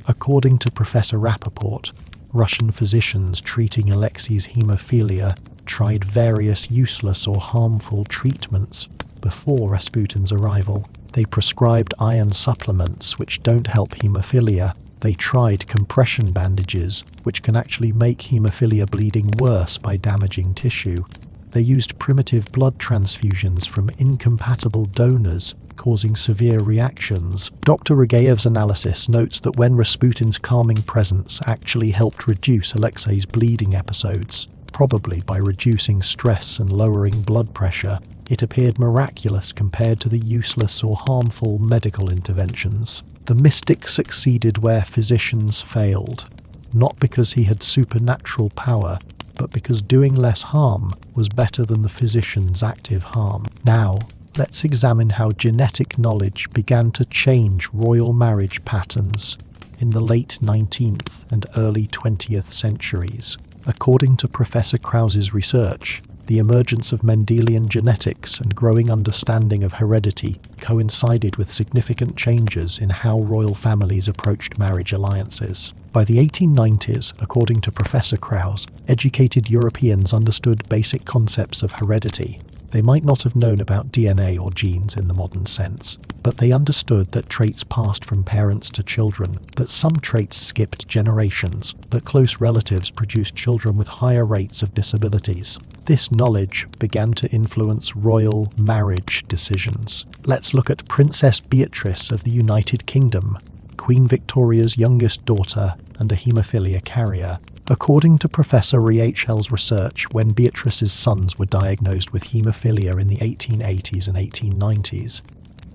According to Professor Rappaport, Russian physicians treating Alexei's haemophilia tried various useless or harmful treatments before Rasputin's arrival. They prescribed iron supplements which don't help haemophilia. They tried compression bandages, which can actually make haemophilia bleeding worse by damaging tissue. They used primitive blood transfusions from incompatible donors, causing severe reactions. Dr. Regaev's analysis notes that when Rasputin's calming presence actually helped reduce Alexei's bleeding episodes, probably by reducing stress and lowering blood pressure, it appeared miraculous compared to the useless or harmful medical interventions. The mystic succeeded where physicians failed, not because he had supernatural power, but because doing less harm was better than the physician's active harm. Now, let's examine how genetic knowledge began to change royal marriage patterns in the late 19th and early 20th centuries. According to Professor Krause's research, The emergence of Mendelian genetics and growing understanding of heredity coincided with significant changes in how royal families approached marriage alliances. By the 1890s, according to Professor Krauss, educated Europeans understood basic concepts of heredity. They might not have known about DNA or genes in the modern sense, but they understood that traits passed from parents to children, that some traits skipped generations, that close relatives produced children with higher rates of disabilities. This knowledge began to influence royal marriage decisions. Let's look at Princess Beatrice of the United Kingdom, Queen Victoria's youngest daughter and a haemophilia carrier. According to Professor Riechel's research, when Beatrice's sons were diagnosed with haemophilia in the 1880s and 1890s,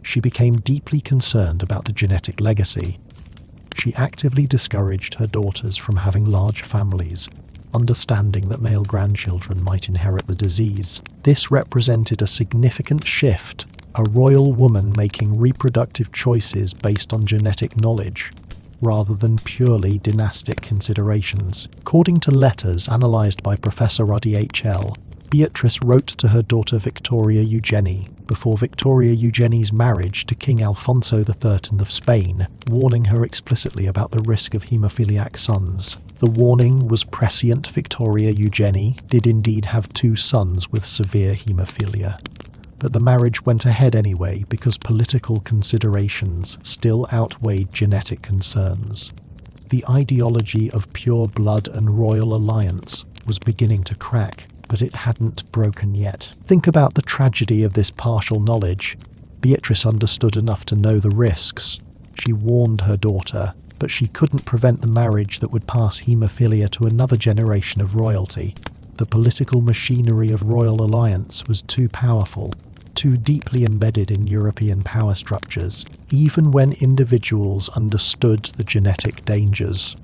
she became deeply concerned about the genetic legacy. She actively discouraged her daughters from having large families, understanding that male grandchildren might inherit the disease. This represented a significant shift, a royal woman making reproductive choices based on genetic knowledge, rather than purely dynastic considerations. According to letters analysed by Professor RDHL, Beatrice wrote to her daughter Victoria Eugenie before Victoria Eugenie's marriage to King Alfonso III of Spain, warning her explicitly about the risk of haemophiliac sons. The warning was prescient. Victoria Eugenie did indeed have 2 sons with severe haemophilia. But the marriage went ahead anyway because political considerations still outweighed genetic concerns. The ideology of pure blood and royal alliance was beginning to crack, but it hadn't broken yet. Think about the tragedy of this partial knowledge. Beatrice understood enough to know the risks. She warned her daughter, but she couldn't prevent the marriage that would pass haemophilia to another generation of royalty. The political machinery of royal alliance was too powerful, too deeply embedded in European power structures. Even when individuals understood the genetic dangers,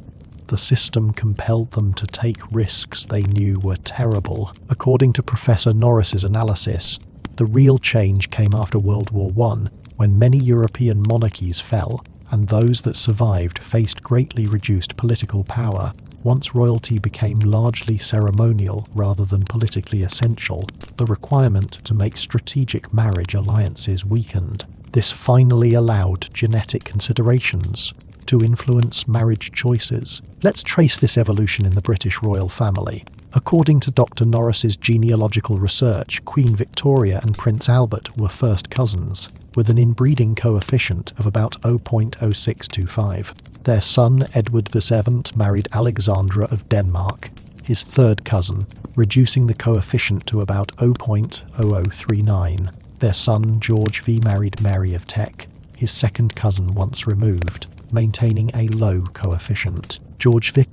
the system compelled them to take risks they knew were terrible. According to Professor Norris's analysis, the real change came after World War I, when many European monarchies fell, and those that survived faced greatly reduced political power. Once royalty became largely ceremonial rather than politically essential, the requirement to make strategic marriage alliances weakened. This finally allowed genetic considerations to influence marriage choices. Let's trace this evolution in the British royal family. According to Dr. Norris's genealogical research, Queen Victoria and Prince Albert were first cousins, with an inbreeding coefficient of about 0.0625. Their son, Edward VII, married Alexandra of Denmark, his third cousin, reducing the coefficient to about 0.0039. Their son, George V, married Mary of Teck, his second cousin once removed, maintaining a low coefficient. George V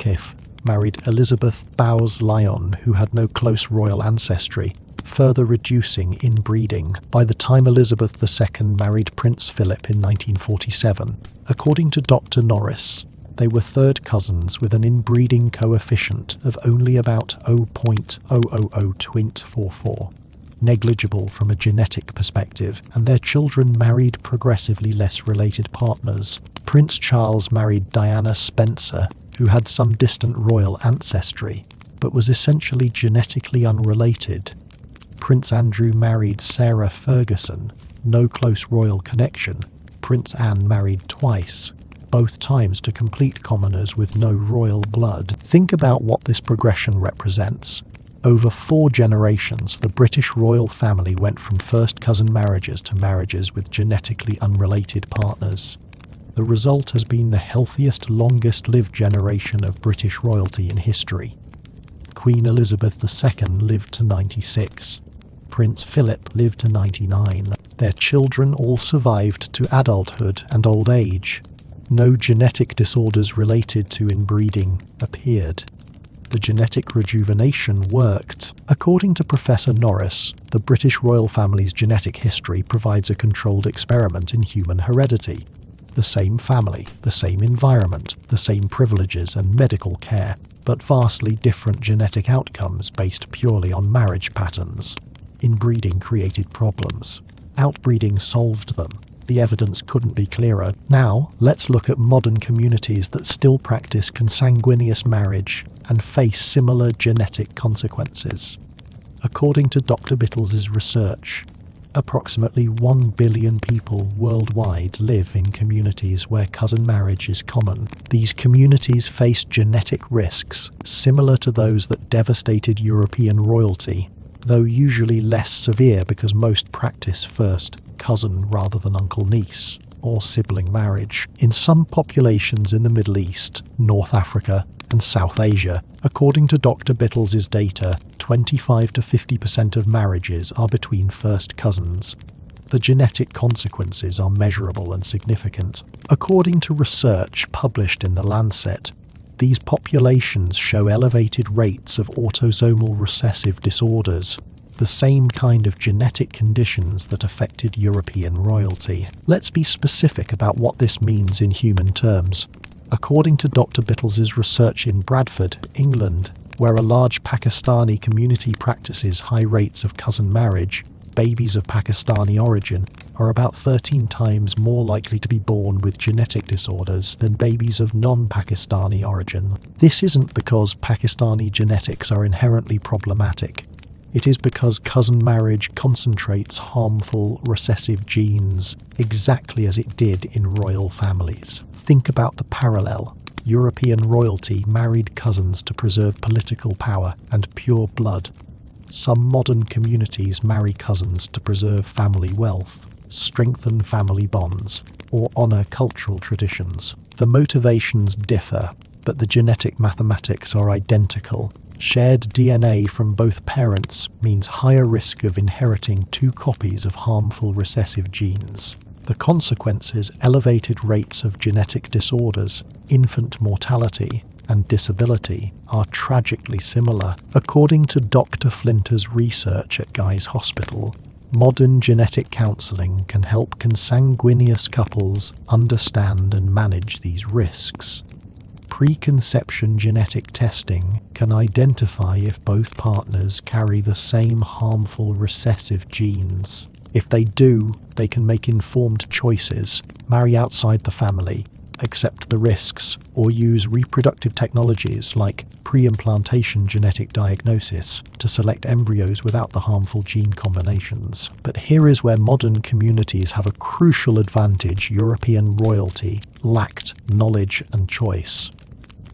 married Elizabeth Bowes-Lyon, who had no close royal ancestry, further reducing inbreeding. By the time Elizabeth II married Prince Philip in 1947, according to Dr. Norris, they were third cousins with an inbreeding coefficient of only about 0.0002044, negligible from a genetic perspective, and their children married progressively less related partners. Prince Charles married Diana Spencer, who had some distant royal ancestry, but was essentially genetically unrelated. Prince Andrew married Sarah Ferguson, no close royal connection. Prince Anne married twice, both times to complete commoners with no royal blood. Think about what this progression represents. Over 4 generations, the British royal family went from first cousin marriages to marriages with genetically unrelated partners. The result has been the healthiest, longest-lived generation of British royalty in history. Queen Elizabeth II lived to 96. Prince Philip lived to 99. Their children all survived to adulthood and old age. No genetic disorders related to inbreeding appeared. The genetic rejuvenation worked. According to Professor Norris, the British royal family's genetic history provides a controlled experiment in human heredity. The same family, the same environment, the same privileges and medical care, but vastly different genetic outcomes based purely on marriage patterns. Inbreeding created problems. Outbreeding solved them. The evidence couldn't be clearer. Now, let's look at modern communities that still practice consanguineous marriage and face similar genetic consequences. According to Dr. Bittles's research, approximately 1 billion people worldwide live in communities where cousin marriage is common. These communities face genetic risks similar to those that devastated European royalty, though usually less severe because most practice first cousin rather than uncle-niece or sibling marriage. In some populations in the Middle East, North Africa, and South Asia, according to Dr. Bittles's data, 25 to 50% of marriages are between first cousins. The genetic consequences are measurable and significant. According to research published in The Lancet, these populations show elevated rates of autosomal recessive disorders, the same kind of genetic conditions that affected European royalty. Let's be specific about what this means in human terms. According to Dr. Bittles's research in Bradford, England, where a large Pakistani community practices high rates of cousin marriage, babies of Pakistani origin are about 13 times more likely to be born with genetic disorders than babies of non-Pakistani origin. This isn't because Pakistani genetics are inherently problematic. It is because cousin marriage concentrates harmful recessive genes exactly as it did in royal families. Think about the parallel. European royalty married cousins to preserve political power and pure blood. Some modern communities marry cousins to preserve family wealth, strengthen family bonds, or honour cultural traditions. The motivations differ, but the genetic mathematics are identical. Shared DNA from both parents means higher risk of inheriting 2 copies of harmful recessive genes. The consequences, elevated rates of genetic disorders, infant mortality, and disability, are tragically similar. According to Dr. Flinter's research at Guy's Hospital, modern genetic counselling can help consanguineous couples understand and manage these risks. Preconception genetic testing can identify if both partners carry the same harmful recessive genes. If they do, they can make informed choices, marry outside the family, accept the risks, or use reproductive technologies like pre-implantation genetic diagnosis to select embryos without the harmful gene combinations. But here is where modern communities have a crucial advantage European royalty lacked: knowledge and choice.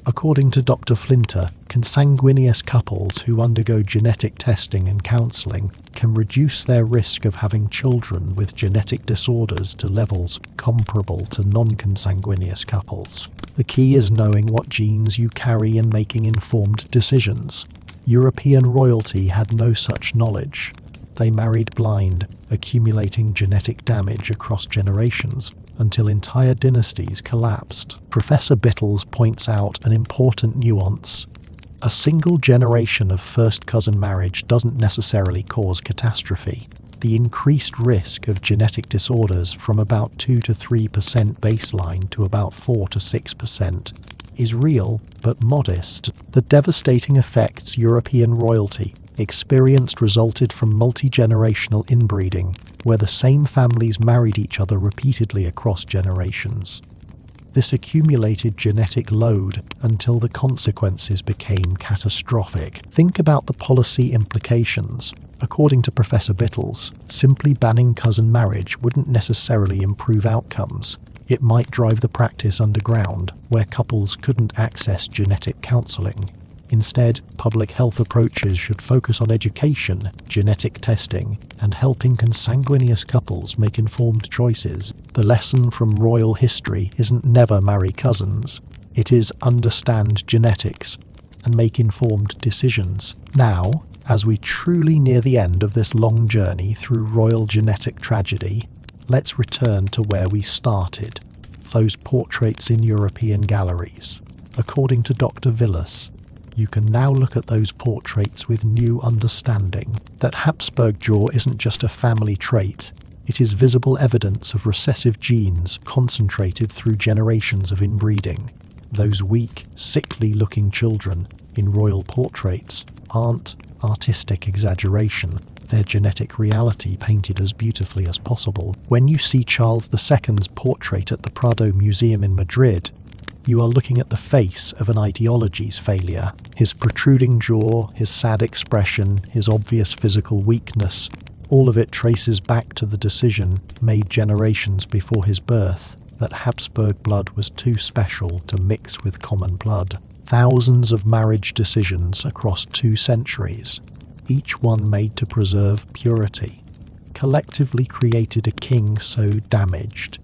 According to Dr. Flinter, consanguineous couples who undergo genetic testing and counselling can reduce their risk of having children with genetic disorders to levels comparable to non-consanguineous couples. The key is knowing what genes you carry and making informed decisions. European royalty had no such knowledge. They married blind, accumulating genetic damage across generations until entire dynasties collapsed. Professor Bittles points out an important nuance. A single generation of first cousin marriage doesn't necessarily cause catastrophe. The increased risk of genetic disorders from about 2 to 3% baseline to about 4 to 6% is real but modest. The devastating effects European royalty experienced resulted from multi-generational inbreeding, where the same families married each other repeatedly across generations. This accumulated genetic load until the consequences became catastrophic. Think about the policy implications. According to Professor Bittles, simply banning cousin marriage wouldn't necessarily improve outcomes. It might drive the practice underground, where couples couldn't access genetic counselling. Instead, public health approaches should focus on education, genetic testing, and helping consanguineous couples make informed choices. The lesson from royal history isn't never marry cousins. It is understand genetics and make informed decisions. Now, as we truly near the end of this long journey through royal genetic tragedy, let's return to where we started, those portraits in European galleries. According to Dr. Villas, you can now look at those portraits with new understanding. That Habsburg jaw isn't just a family trait, it is visible evidence of recessive genes concentrated through generations of inbreeding. Those weak, sickly-looking children in royal portraits aren't artistic exaggeration, they're genetic reality painted as beautifully as possible. When you see Charles II's portrait at the Prado Museum in Madrid, You are looking at the face of an ideology's failure. His protruding jaw, his sad expression, his obvious physical weakness, all of it traces back to the decision, made generations before his birth, that Habsburg blood was too special to mix with common blood. Thousands of marriage decisions across 2 centuries, each one made to preserve purity, collectively created a king so damaged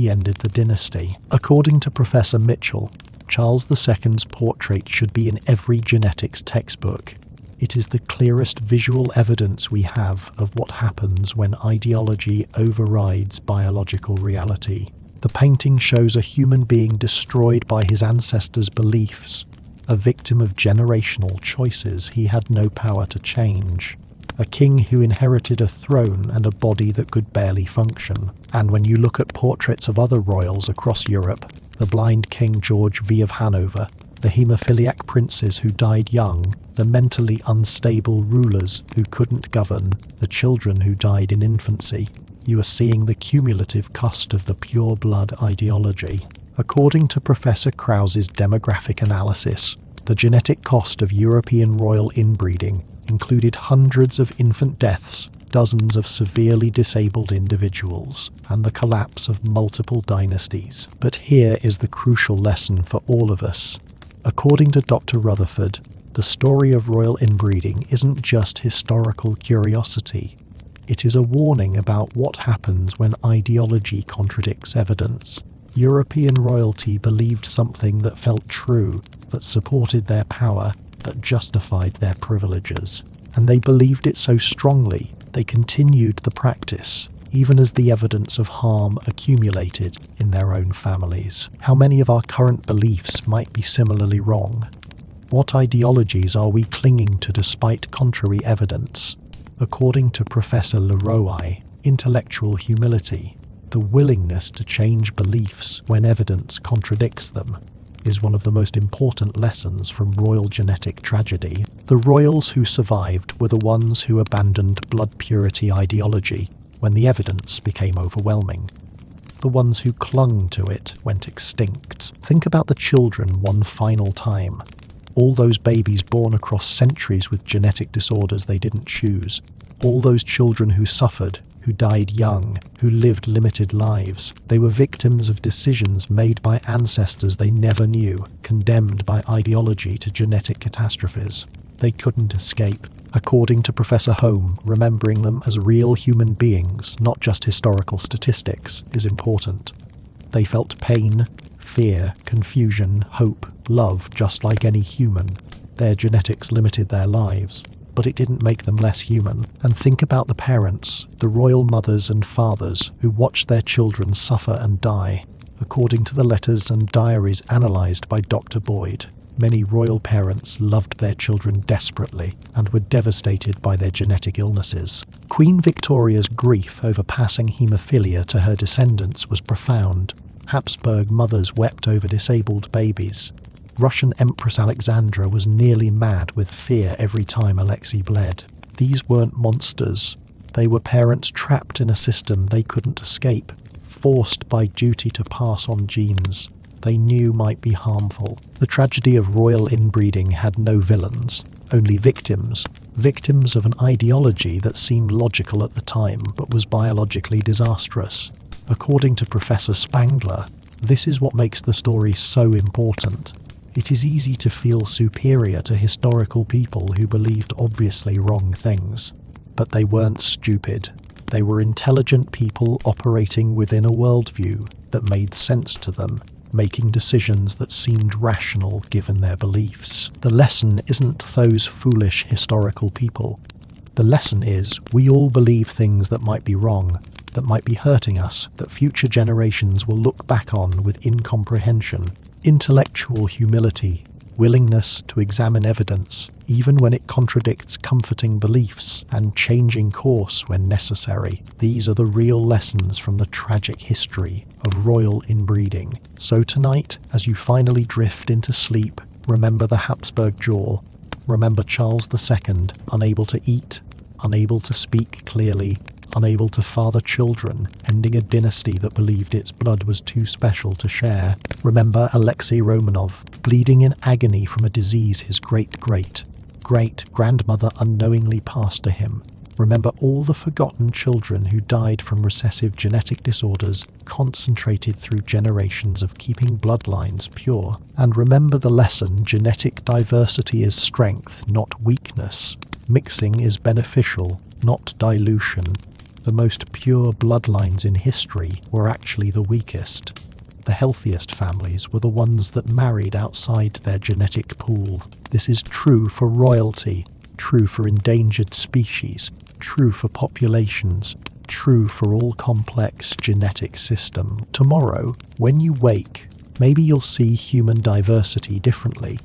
he ended the dynasty. According to Professor Mitchell, Charles II's portrait should be in every genetics textbook. It is the clearest visual evidence we have of what happens when ideology overrides biological reality. The painting shows a human being destroyed by his ancestors' beliefs, a victim of generational choices he had no power to change. A king who inherited a throne and a body that could barely function. And when you look at portraits of other royals across Europe, the blind King George V of Hanover, the haemophiliac princes who died young, the mentally unstable rulers who couldn't govern, the children who died in infancy, you are seeing the cumulative cost of the pure blood ideology. According to Professor Krause's demographic analysis, the genetic cost of European royal inbreeding included hundreds of infant deaths, dozens of severely disabled individuals, and the collapse of multiple dynasties. But here is the crucial lesson for all of us. According to Dr. Rutherford, the story of royal inbreeding isn't just historical curiosity. It is a warning about what happens when ideology contradicts evidence. European royalty believed something that felt true, that supported their power, that justified their privileges. And they believed it so strongly, they continued the practice, even as the evidence of harm accumulated in their own families. How many of our current beliefs might be similarly wrong? What ideologies are we clinging to despite contrary evidence? According to Professor Leroy, intellectual humility, the willingness to change beliefs when evidence contradicts them, is one of the most important lessons from royal genetic tragedy. The royals who survived were the ones who abandoned blood purity ideology when the evidence became overwhelming. The ones who clung to it went extinct. Think about the children one final time. All those babies born across centuries with genetic disorders they didn't choose. All those children who suffered, who died young, who lived limited lives. They were victims of decisions made by ancestors they never knew, condemned by ideology to genetic catastrophes. They couldn't escape. According to Professor Home, remembering them as real human beings, not just historical statistics, is important. They felt pain, fear, confusion, hope, love, just like any human. Their genetics limited their lives, but it didn't make them less human. And think about the parents, the royal mothers and fathers who watched their children suffer and die. According to the letters and diaries analysed by Dr. Boyd, many royal parents loved their children desperately and were devastated by their genetic illnesses. Queen Victoria's grief over passing haemophilia to her descendants was profound. Habsburg mothers wept over disabled babies. Russian Empress Alexandra was nearly mad with fear every time Alexei bled. These weren't monsters. They were parents trapped in a system they couldn't escape, forced by duty to pass on genes they knew might be harmful. The tragedy of royal inbreeding had no villains, only victims. Victims of an ideology that seemed logical at the time but was biologically disastrous. According to Professor Spangler, this is what makes the story so important. It is easy to feel superior to historical people who believed obviously wrong things. But they weren't stupid. They were intelligent people operating within a worldview that made sense to them, making decisions that seemed rational given their beliefs. The lesson isn't those foolish historical people. The lesson is we all believe things that might be wrong, that might be hurting us, that future generations will look back on with incomprehension. Intellectual humility, willingness to examine evidence, even when it contradicts comforting beliefs, and changing course when necessary. These are the real lessons from the tragic history of royal inbreeding. So tonight, as you finally drift into sleep, remember the Habsburg jaw. Remember Charles II, unable to eat, unable to speak clearly, unable to father children, ending a dynasty that believed its blood was too special to share. Remember Alexei Romanov, bleeding in agony from a disease his great-great-grandmother unknowingly passed to him. Remember all the forgotten children who died from recessive genetic disorders concentrated through generations of keeping bloodlines pure. And remember the lesson: genetic diversity is strength, not weakness. Mixing is beneficial, not dilution. The most pure bloodlines in history were actually the weakest. The healthiest families were the ones that married outside their genetic pool. This is true for royalty, true for endangered species, true for populations, true for all complex genetic system. Tomorrow, when you wake, maybe you'll see human diversity differently.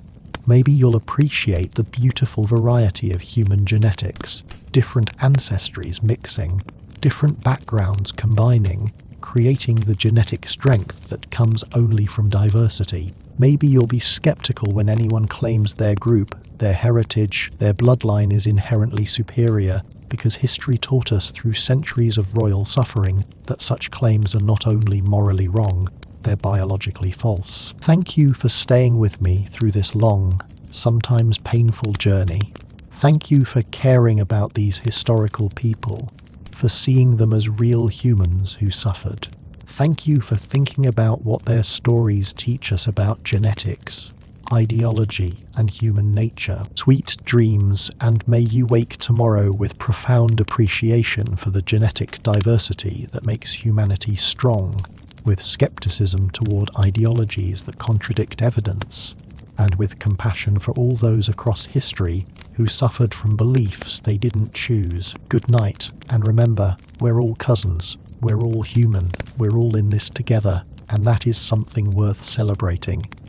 Maybe you'll appreciate the beautiful variety of human genetics, different ancestries mixing, different backgrounds combining, creating the genetic strength that comes only from diversity. Maybe you'll be skeptical when anyone claims their group, their heritage, their bloodline is inherently superior, because history taught us through centuries of royal suffering that such claims are not only morally wrong, they're biologically false. Thank you for staying with me through this long, sometimes painful journey. Thank you for caring about these historical people, for seeing them as real humans who suffered. Thank you for thinking about what their stories teach us about genetics, ideology, and human nature. Sweet dreams, and may you wake tomorrow with profound appreciation for the genetic diversity that makes humanity strong, with skepticism toward ideologies that contradict evidence, and with compassion for all those across history who suffered from beliefs they didn't choose. Good night, and remember, we're all cousins, we're all human, we're all in this together, and that is something worth celebrating.